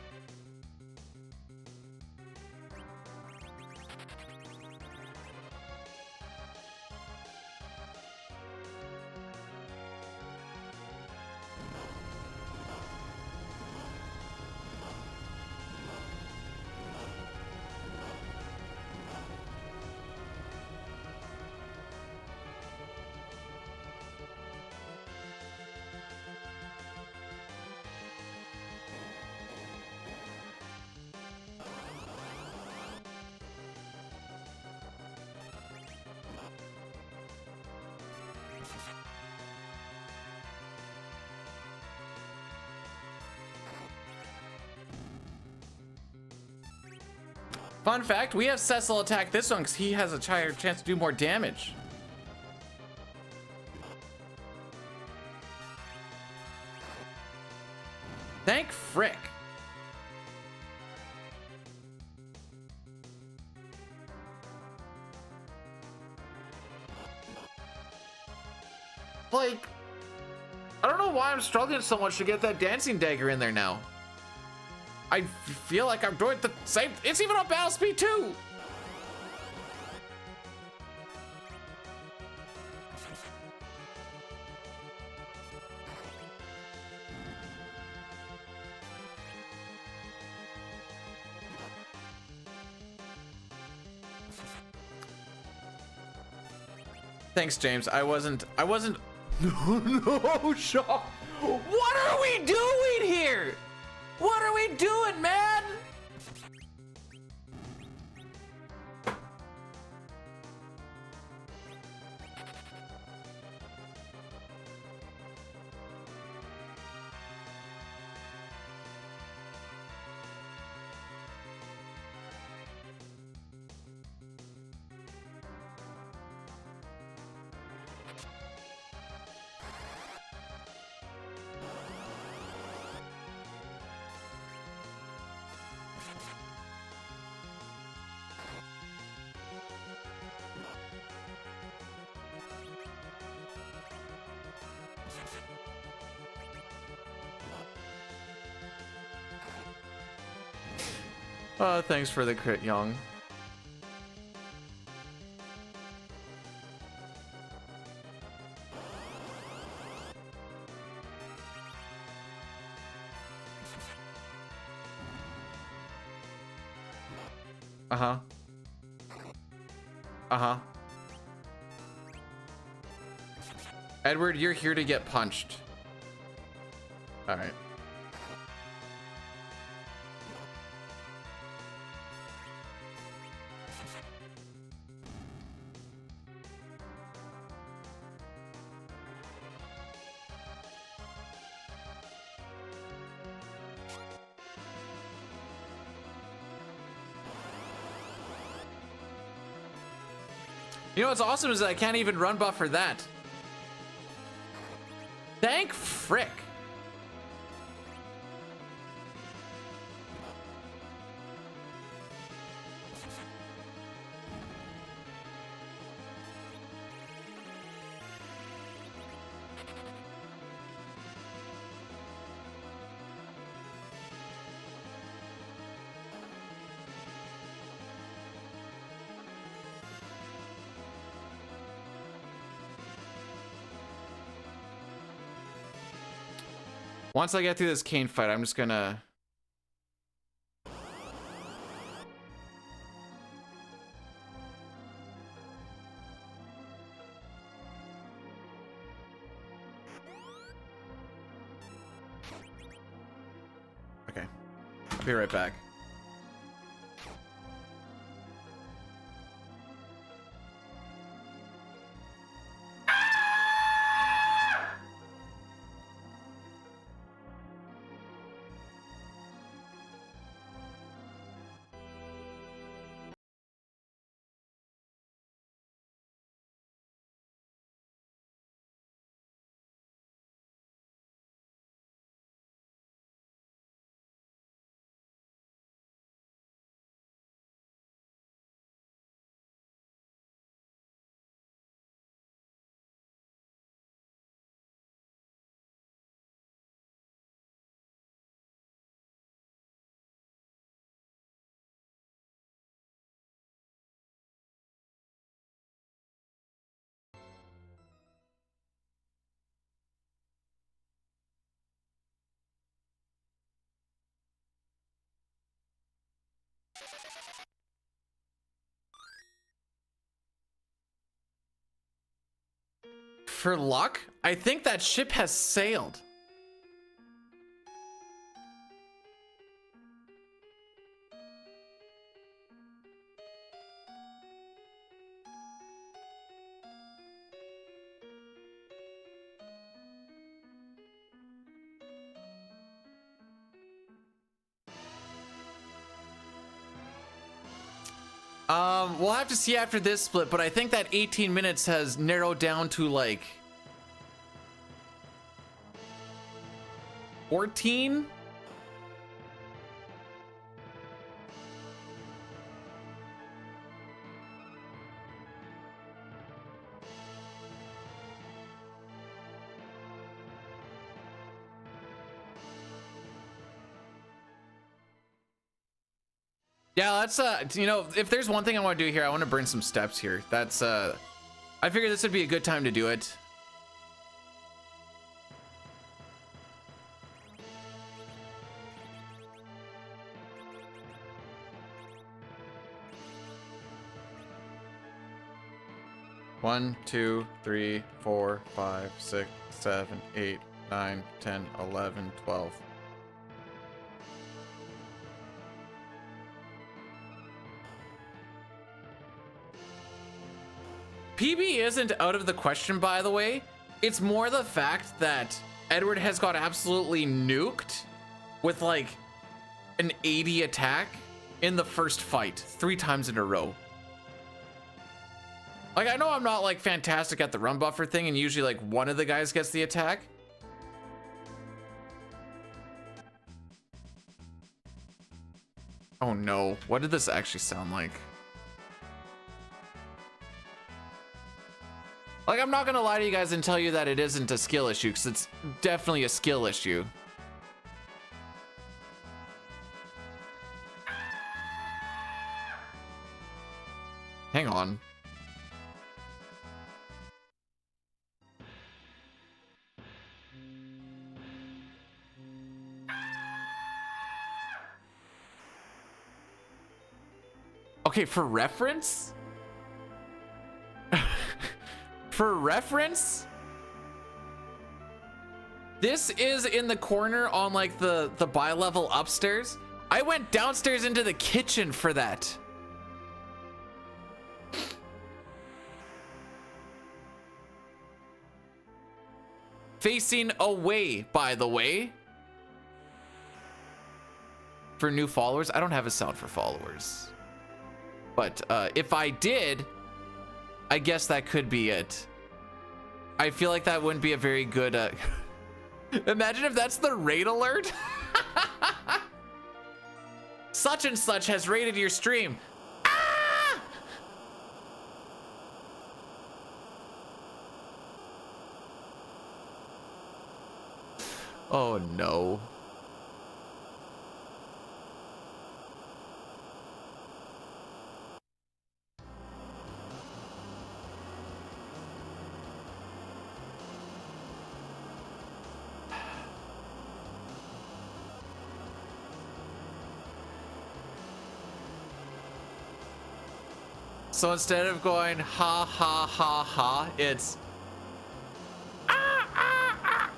[SPEAKER 1] Fun fact, we have Cecil attack this one because he has a higher chance to do more damage. Thank frick. Like, I don't know why I'm struggling so much to get that dancing dagger in there now. I feel like I'm doing the same. It's even on battle speed too. Thanks, James. I wasn't. No, Shaw. What are we doing here? What are we doing, man? Thanks for the crit, Young. Uh-huh. Uh-huh. Edward, you're here to get punched. All right. You know what's awesome is that I can't even run buffer that. Thank frick. Once I get through this cane fight, I'm just gonna... Okay. I'll be right back. For luck, I think that ship has sailed. We'll have to see after this split, but I think that 18 minutes has narrowed down to like 14. Yeah, that's you know, if there's one thing I want to do here, I want to burn some steps here. That's I figured this would be a good time to do it. One, 2, 3, 4, 5, 6, 7, 8, 9, 10, 11, 12. PB isn't out of the question, by the way. It's more the fact that Edward has got absolutely nuked with like an 80 attack in the first fight 3 times in a row. Like, I know I'm not like fantastic at the run buffer thing, and usually like one of the guys gets the attack. Oh no, what did this actually sound like? Like, I'm not gonna lie to you guys and tell you that it isn't a skill issue, because it's definitely a skill issue. Hang on. Okay, for reference? For reference, this is in the corner on like the bi-level upstairs. I went downstairs into the kitchen for that. Facing away, by the way. For new followers, I don't have a sound for followers. But if I did, I guess that could be it. I feel like that wouldn't be a very good imagine if that's the raid alert. Such and such has raided your stream. Ah! Oh no. So instead of going ha ha ha ha, it's ah, ah, ah.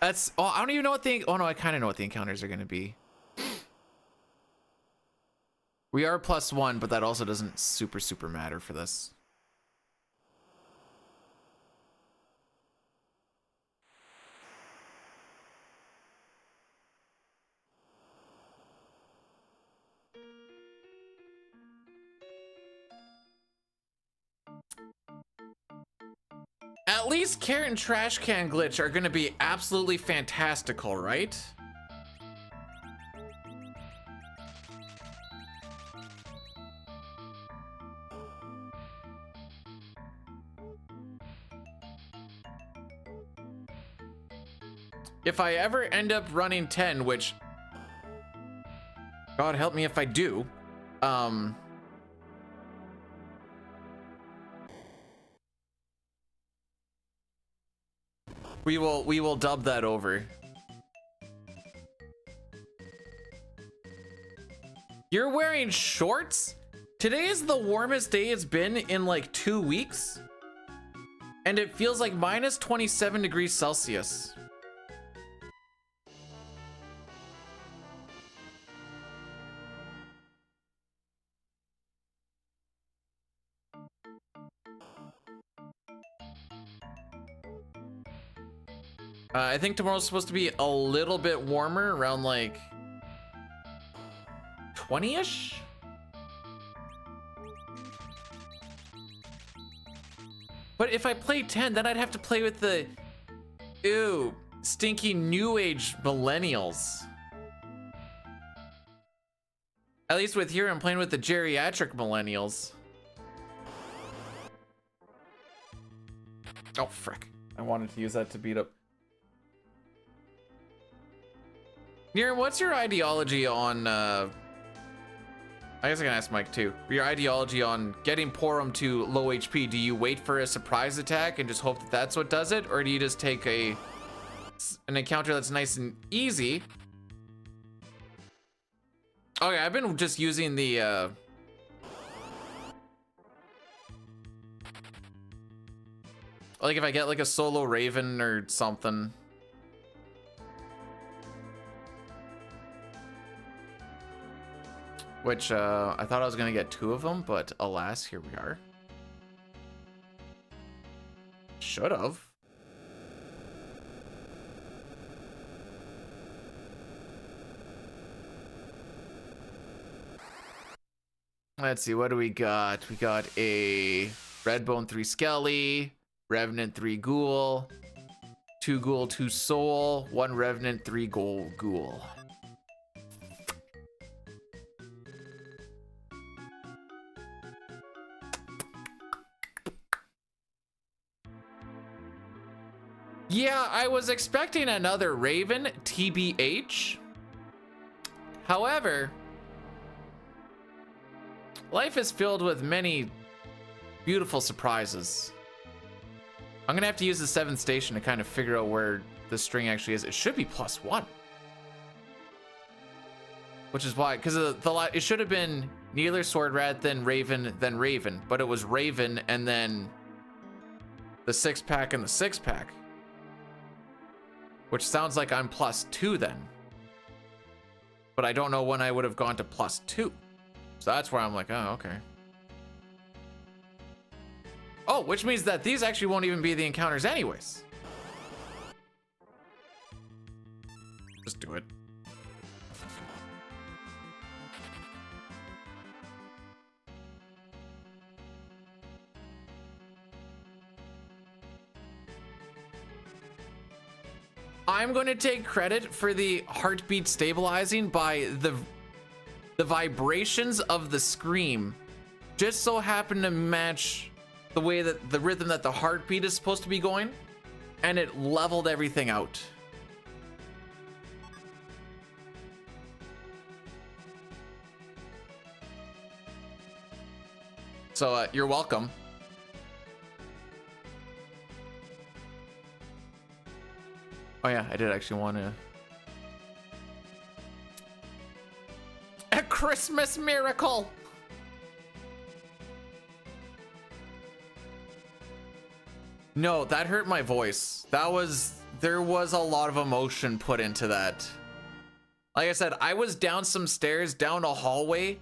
[SPEAKER 1] That's, oh, I don't even know what the, oh no, I kind of know what the encounters are going to be. We are +1, but that also doesn't super matter for this. At least carrot and trash can glitch are going to be absolutely fantastical, right? If I ever end up running 10, which God help me if I do, we will dub that over. You're wearing shorts? Today is the warmest day it's been in like 2 weeks. And it feels like -27 degrees Celsius. I think tomorrow's supposed to be a little bit warmer, around like 20-ish? But if I play 10, then I'd have to play with the, ew, stinky new age millennials. At least with here, I'm playing with the geriatric millennials. Oh, frick. I wanted to use that to beat up. Nier, what's your ideology on, I guess I can ask Mike too. Your ideology on getting Porum to low HP, do you wait for a surprise attack and just hope that that's what does it? Or do you just take an encounter that's nice and easy? Okay, I've been just using the, like if I get like a solo Raven or something. Which, I thought I was gonna get 2 of them, but alas, here we are. Should've. Let's see, what do we got? We got a Redbone 3 Skelly, Revenant 3 Ghoul, 2 Ghoul, 2 Soul, 1 Revenant, 3 Ghoul. Yeah, I was expecting another Raven, TBH. However, life is filled with many beautiful surprises. I'm gonna have to use the 7th station to kind of figure out where the string actually is. It should be +1. Which is why, because it should have been Needler, Sword Rat, then Raven, but it was Raven and then the 6-pack and the 6-pack. which sounds like I'm +2 then. But I don't know when I would have gone to +2. So that's where I'm like, oh, okay. Oh, which means that these actually won't even be the encounters anyways. Just do it. I'm going to take credit for the heartbeat stabilizing by the vibrations of the scream just so happen to match the way that the rhythm that the heartbeat is supposed to be going, and it leveled everything out. So you're welcome. Oh yeah, I did actually want to. A Christmas miracle. No, that hurt my voice. There was a lot of emotion put into that. Like I said, I was down some stairs, down a hallway,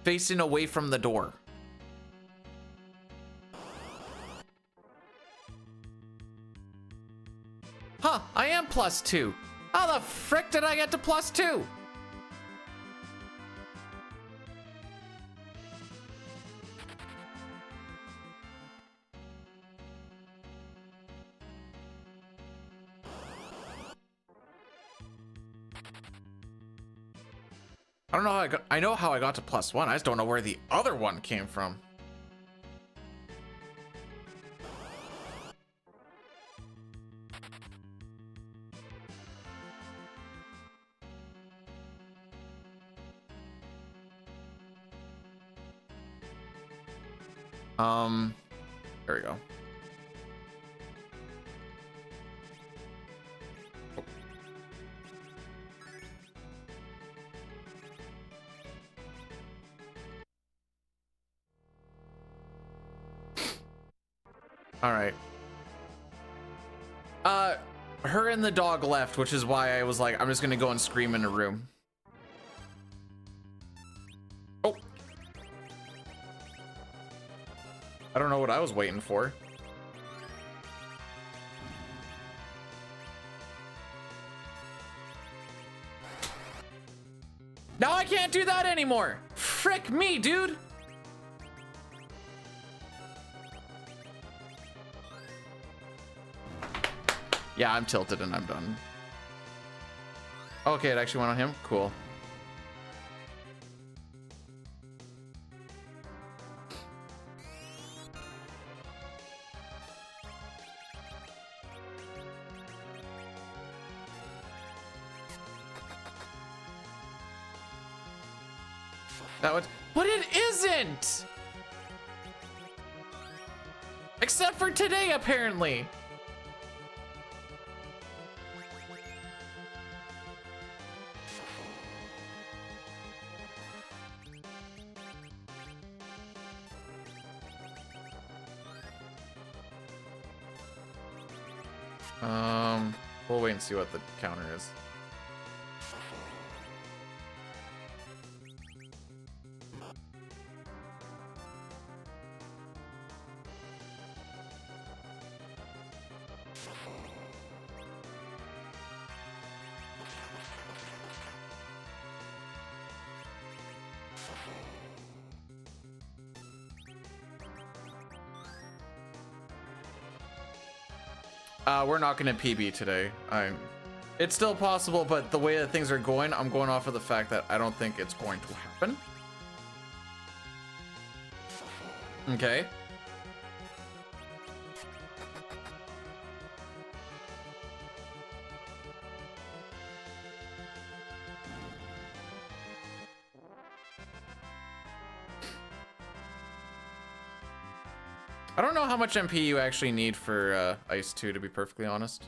[SPEAKER 1] facing away from the door. Huh, I am +2. How the frick did I get to +2? I don't know how I know how I got to +1. I just don't know where the other one came from. There we go. All right. Her and the dog left, which is why I was like, I'm just gonna go and scream in a room. Oh. I don't know what I was waiting for. Now I can't do that anymore. Frick me, dude. Yeah, I'm tilted and I'm done. Okay, it actually went on him? Cool. That would, but it isn't! Except for today, apparently. We'll wait and see what the counter is. We're not gonna PB today. It's still possible, but the way that things are going, I'm going off of the fact that I don't think it's going to happen. Okay. I don't know how much MP you actually need for Ice 2, to be perfectly honest.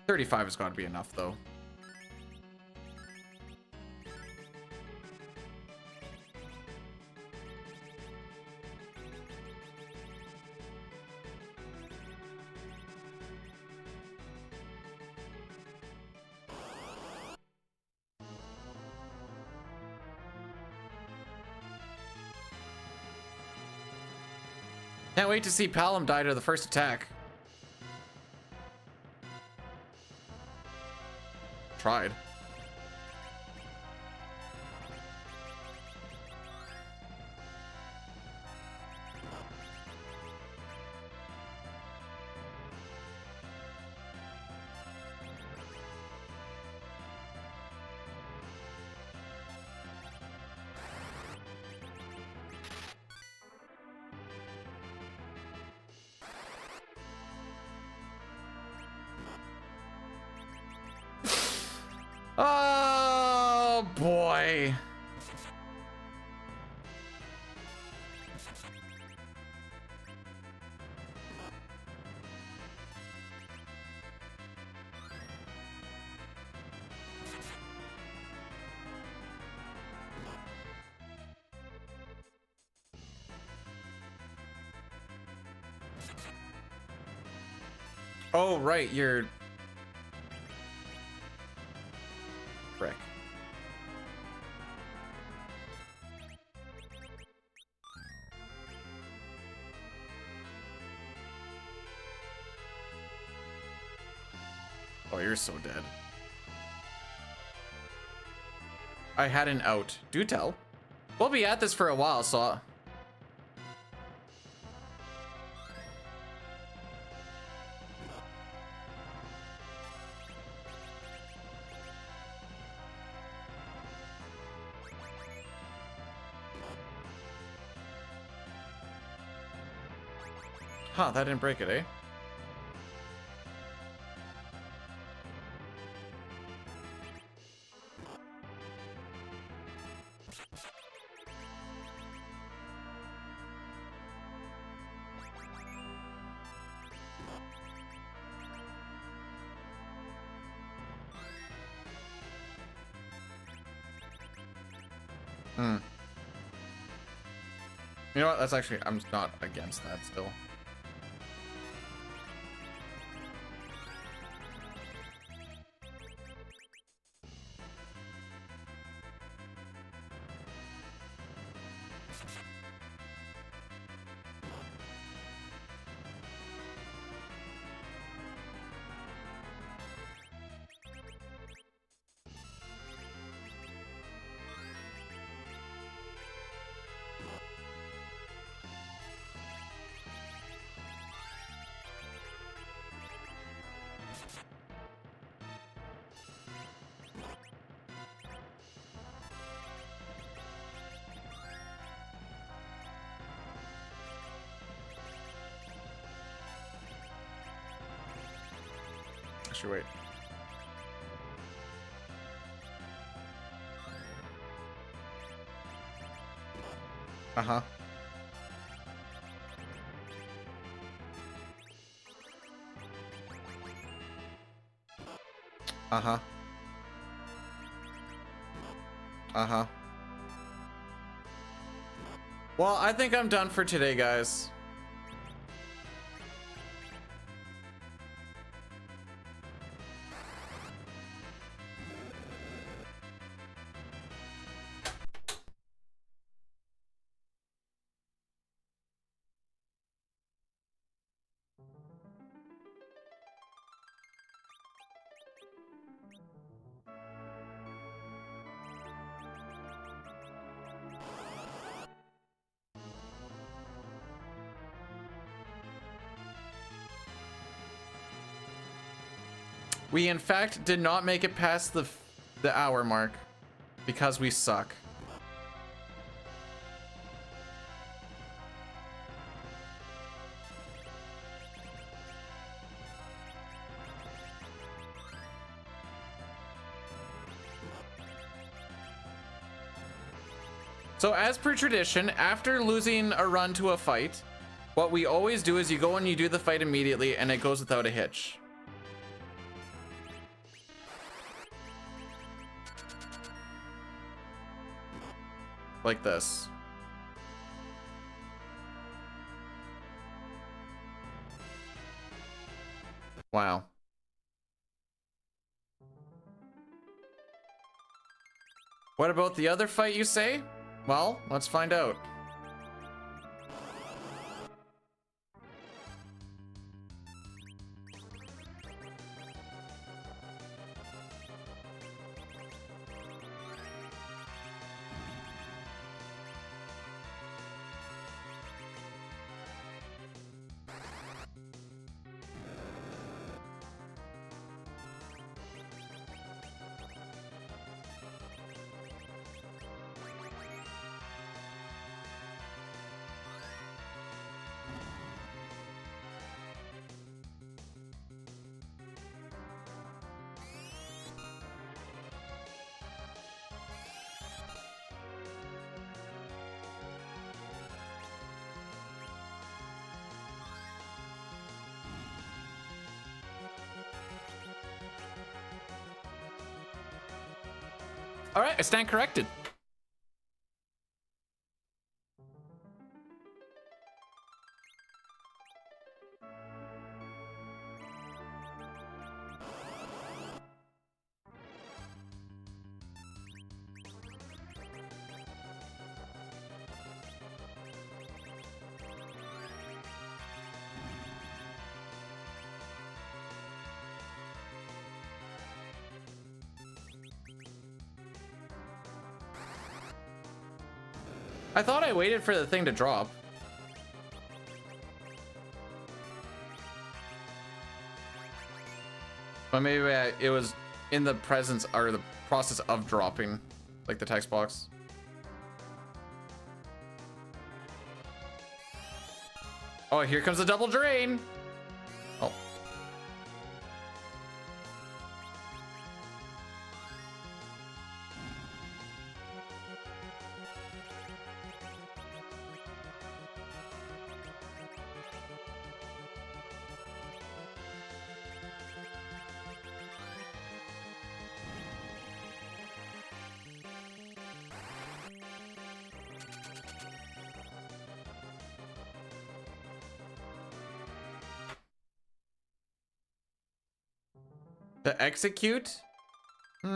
[SPEAKER 1] 35 has got to be enough, though. Can't wait to see Palom die to the first attack. Tried. Oh boy. Oh right, you're frick. Oh, you're so dead. I had an out. Do tell. We'll be at this for a while, so... Huh, that didn't break it, eh? Hmm. You know what? That's actually... I'm not against that still. Actually, wait. Uh-huh. Uh-huh. Uh-huh. Well, I think I'm done for today, guys. We, in fact, did not make it past the hour mark because we suck. So as per tradition, after losing a run to a fight, what we always do is you go and you do the fight immediately and it goes without a hitch. Like this. Wow. What about the other fight, you say? Well, let's find out. All right, I stand corrected. I thought I waited for the thing to drop. But maybe it was in the presence or the process of dropping, like the text box. Oh, here comes the double drain. Oh. To execute? It's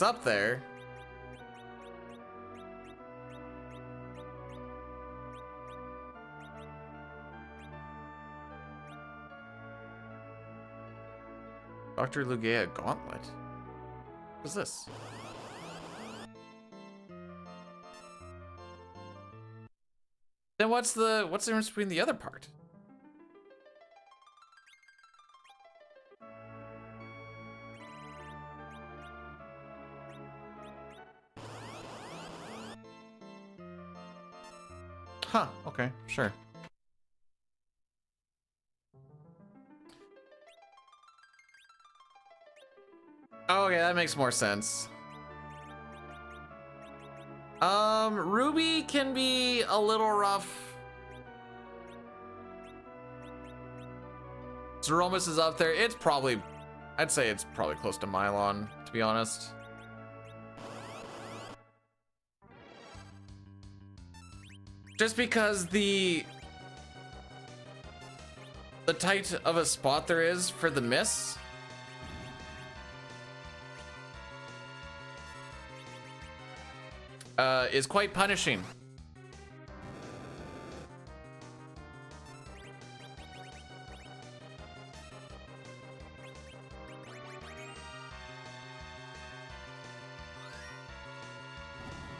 [SPEAKER 1] up there. Dr. Lugia Gauntlet. What's this? Then what's the difference between the other part? Huh, okay, sure. Oh, okay, that makes more sense. Ruby can be a little rough. Zeromus is up there. It's probably, I'd say it's probably close to Mylon, to be honest. Just because the tight of a spot there is for the miss. Is quite punishing.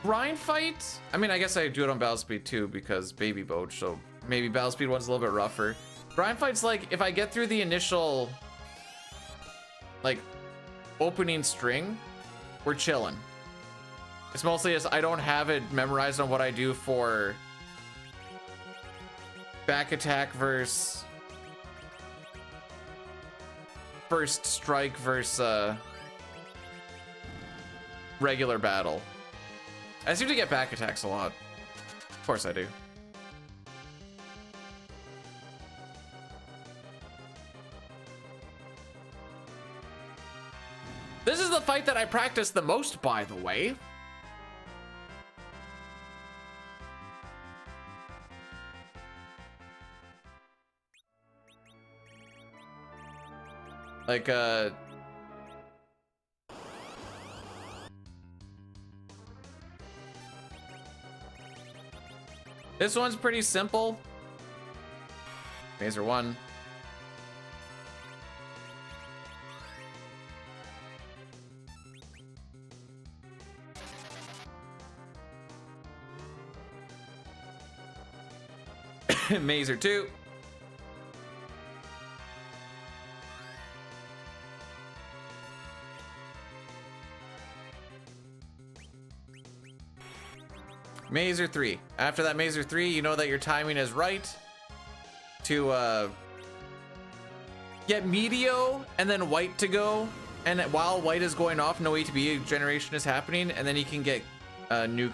[SPEAKER 1] Grind fight? I mean, I guess I do it on battle speed too because baby boat, so maybe battle speed one's a little bit rougher. Grind fight's like if I get through the initial like opening string, we're chilling. It's mostly just I don't have it memorized on what I do for back attack versus first strike versus regular battle. I seem to get back attacks a lot. Of course I do. This is the fight that I practice the most, by the way. Like, this one's pretty simple. Mazer 1. Mazer 2. Mazer 3. After that Mazer 3, you know that your timing is right to get Meteo and then White to go. And while White is going off, no ATB generation is happening, and then you can get Nuke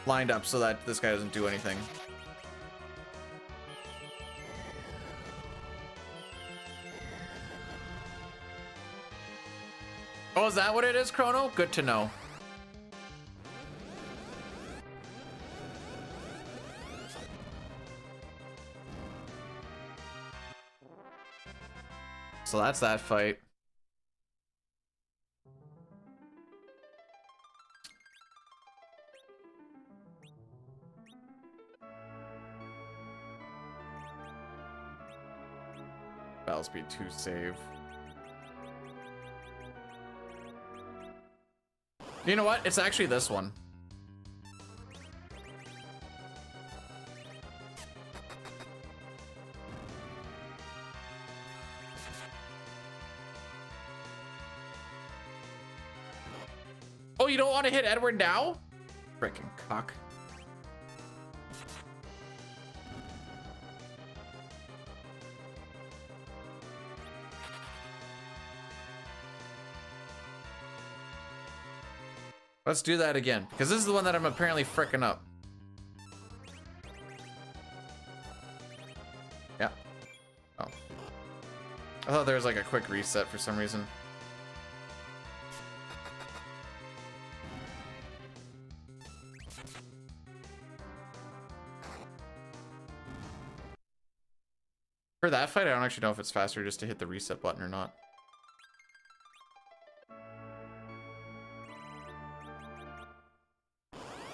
[SPEAKER 1] lined up so that this guy doesn't do anything. Oh, is that what it is, Chrono? Good to know. So that's that fight. Battle speed 2 save. You know what? It's actually this one. Oh, you don't want to hit Edward now? Frickin' cock. Let's do that again, because this is the one that I'm apparently frickin' up. Yeah. Oh. I thought there was like a quick reset for some reason. For that fight, I don't actually know if it's faster just to hit the reset button or not.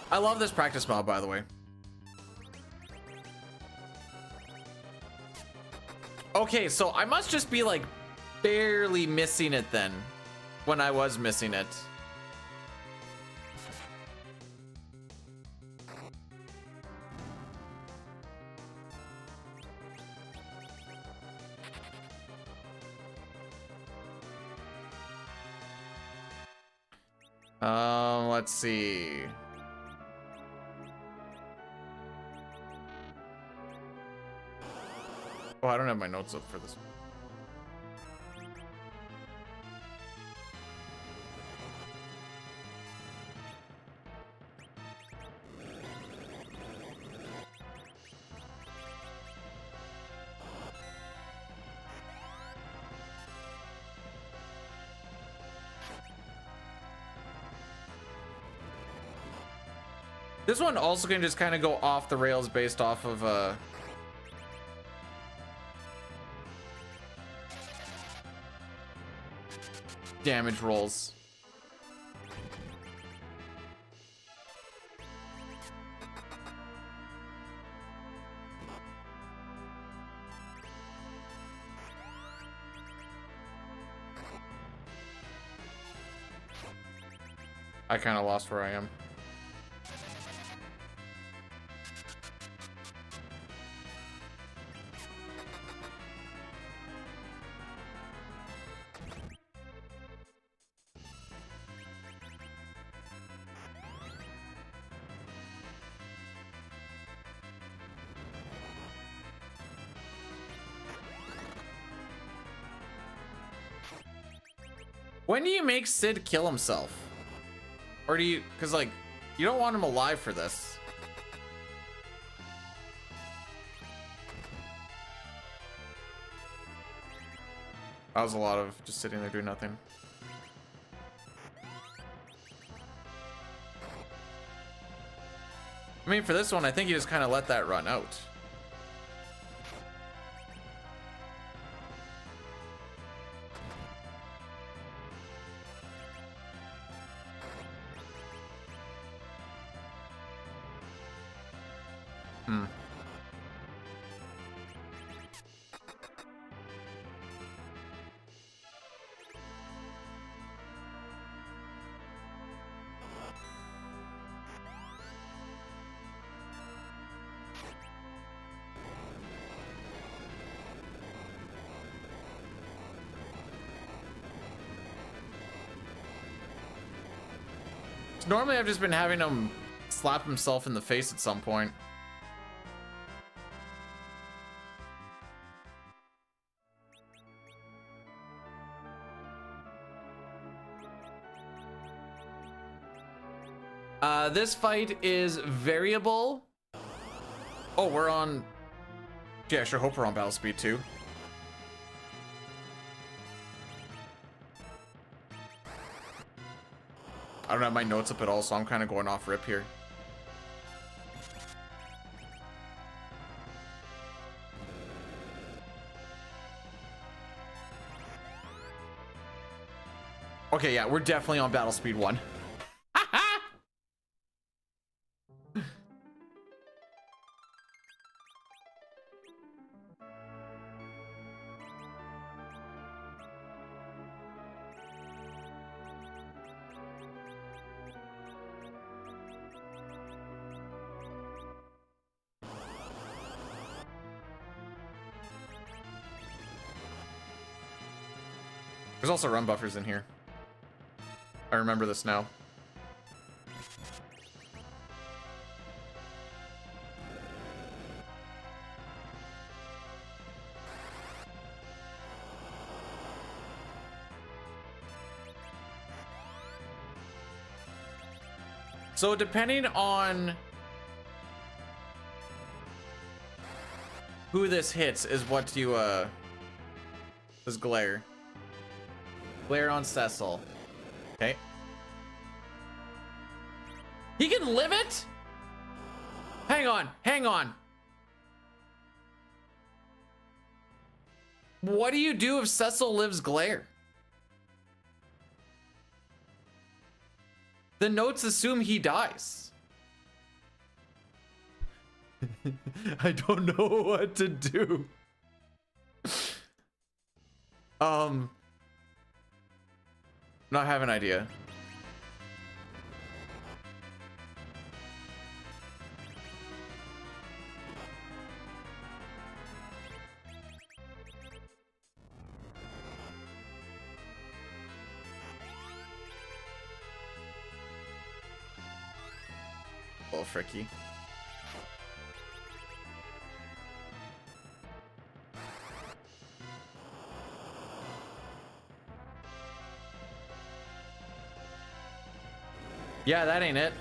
[SPEAKER 1] I love this practice mob, by the way. Okay, so I must just be like barely missing it then when I was missing it. Let's see. Oh, I don't have my notes up for this one. This one also can just kind of go off the rails based off of damage rolls. I kind of lost where I am. When do you make Sid kill himself? Or do you, because like, you don't want him alive for this. That was a lot of just sitting there doing nothing. I mean, for this one, I think you just kind of let that run out. Normally I've just been having him slap himself in the face at some point. This fight is variable. Oh, we're on... Yeah, I sure hope we're on battle speed 2. I don't have my notes up at all, so I'm kind of going off rip here. Okay, yeah, we're definitely on battle speed 1. There's also run buffers in here. I remember this now. So depending on who this hits is what you is glare. Glare on Cecil. Okay. He can live it? Hang on, hang on. What do you do if Cecil lives glare? The notes assume he dies. I don't know what to do. Not have an idea. A little fricky. Yeah, that ain't it.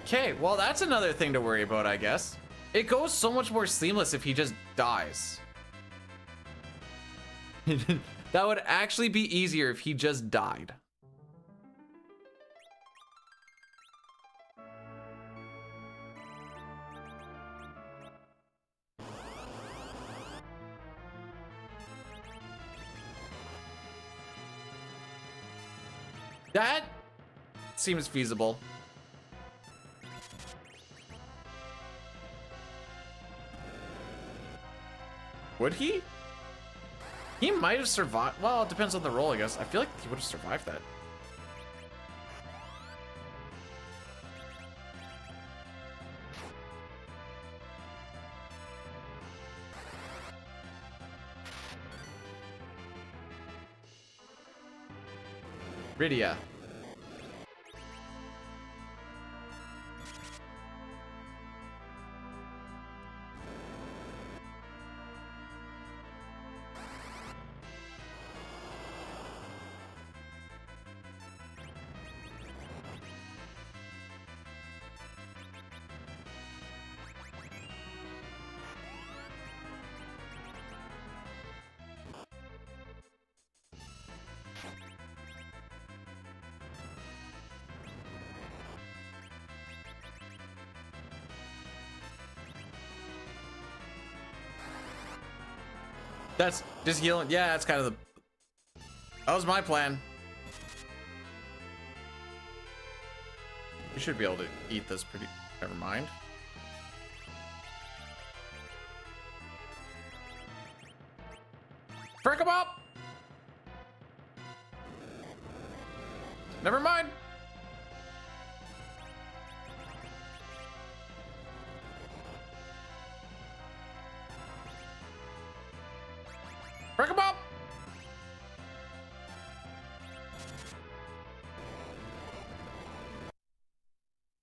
[SPEAKER 1] Okay, well, that's another thing to worry about, I guess. It goes so much more seamless if he just dies. That would actually be easier if he just died. That seems feasible. Would he? He might have survived. Well, it depends on the role, I guess. I feel like he would have survived that. Rydia. That's just healing. Yeah, that's kind of the... That was my plan. We should be able to eat this pretty... Never mind. Frick 'em up! Never mind. Frick 'em up!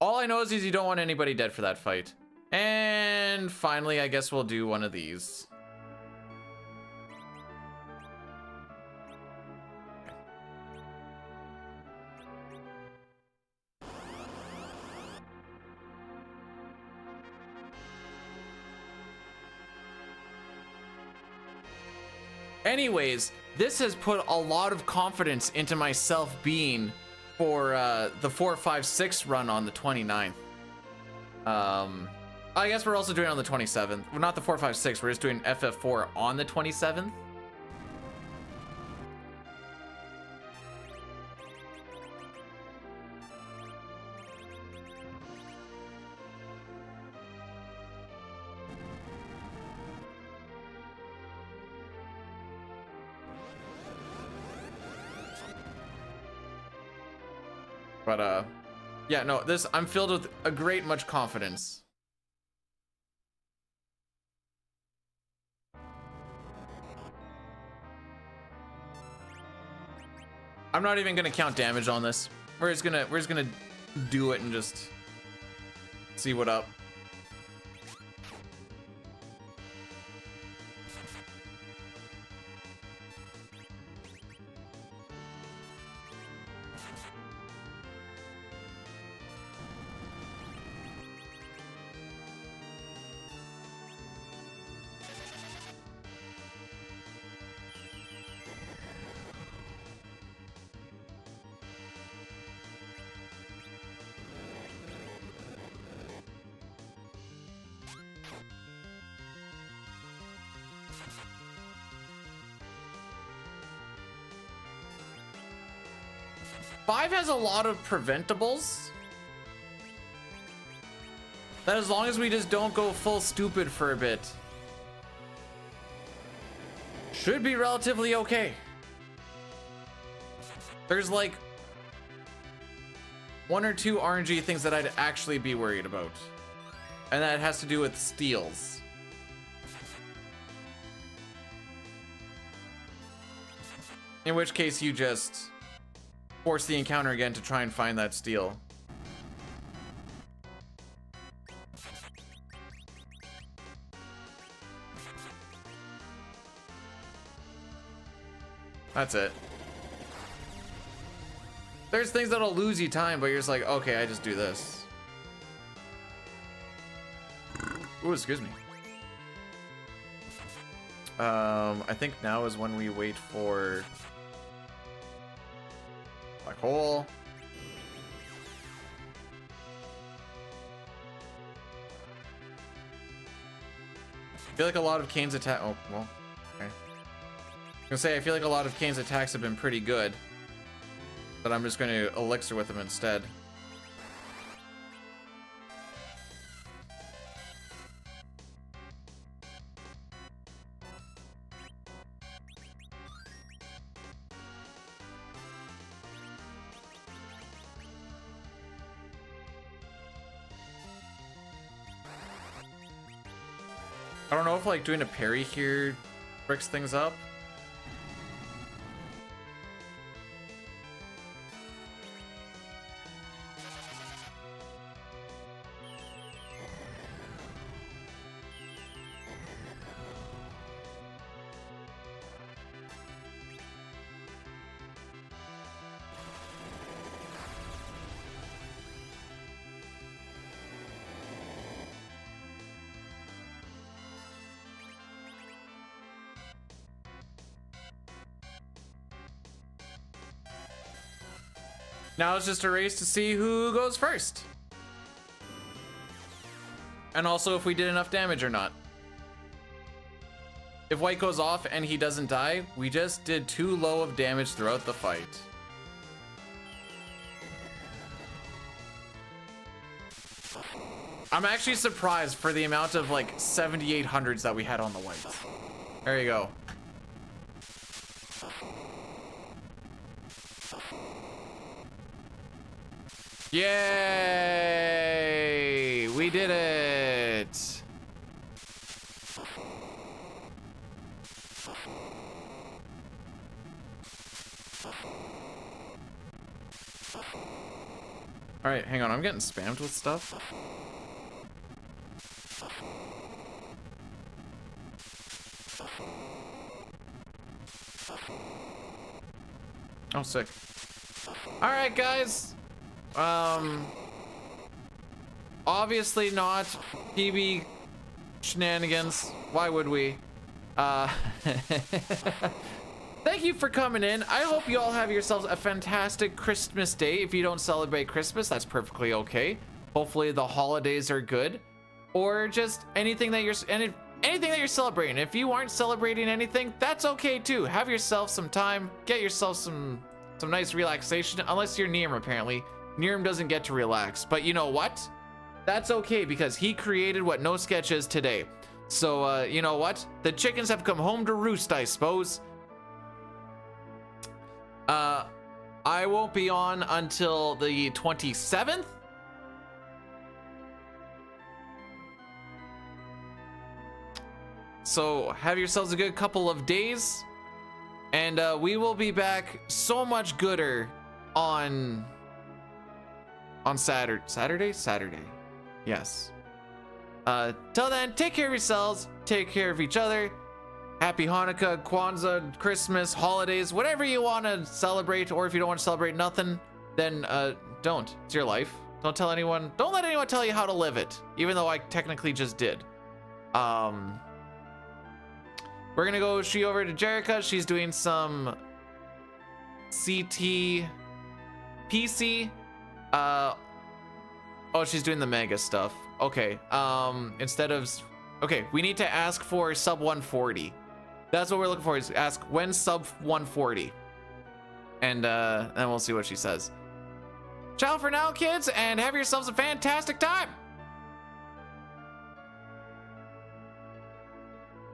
[SPEAKER 1] All I know is you don't want anybody dead for that fight. And finally, I guess we'll do one of these. Anyways, this has put a lot of confidence into myself being for the 456 run on the 29th. I guess we're also doing it on the 27th. Well, not the 456, we're just doing FF4 on the 27th. But yeah, no, this, I'm filled with a great much confidence. I'm not even gonna count damage on this. We're just gonna do it and just see what up. Five has a lot of preventables. That as long as we just don't go full stupid for a bit, should be relatively okay. There's like one or two RNG things that I'd actually be worried about. And that has to do with steals. In which case you just force the encounter again to try and find that steal. That's it. There's things that'll lose you time, but you're just like, okay, I just do this. Ooh, excuse me. I think now is when we wait for black hole. I feel like a lot of Kane's attack. Oh, well, okay. I was gonna say, I feel like a lot of Kane's attacks have been pretty good, but I'm just gonna elixir with them instead. I don't know if like doing a parry here breaks things up. Now it's just a race to see who goes first. And also if we did enough damage or not. If white goes off and he doesn't die, we just did too low of damage throughout the fight. I'm actually surprised for the amount of like 7800s that we had on the whites. There you go. Yay! We did it! All right, hang on. I'm getting spammed with stuff. Oh, sick. All right, guys. Obviously not PB shenanigans. Why would we? Thank you for coming in. I hope you all have yourselves a fantastic Christmas day. If you don't celebrate Christmas, that's perfectly okay. Hopefully the holidays are good, or just anything that you're celebrating. If you aren't celebrating anything, that's okay too. Have yourself some time. Get yourself some nice relaxation. Unless you're Neum, apparently. Neum doesn't get to relax. But you know what? That's okay because he created what No Sketch is today. So you know what? The chickens have come home to roost, I suppose. I won't be on until the 27th. So have yourselves a good couple of days, and we will be back so much gooder on Saturday. Yes. Till then, take care of yourselves, take care of each other. Happy Hanukkah, Kwanzaa, Christmas, holidays, whatever you want to celebrate, or if you don't want to celebrate nothing, then don't. It's your life. Don't tell anyone. Don't let anyone tell you how to live it, even though I technically just did. We're gonna go over to Jerica. She's doing some CT PC. Oh, she's doing the mega stuff. Okay. Okay, we need to ask for sub 140. That's what we're looking for, is ask when sub 140. And then we'll see what she says. Ciao for now, kids, and have yourselves a fantastic time.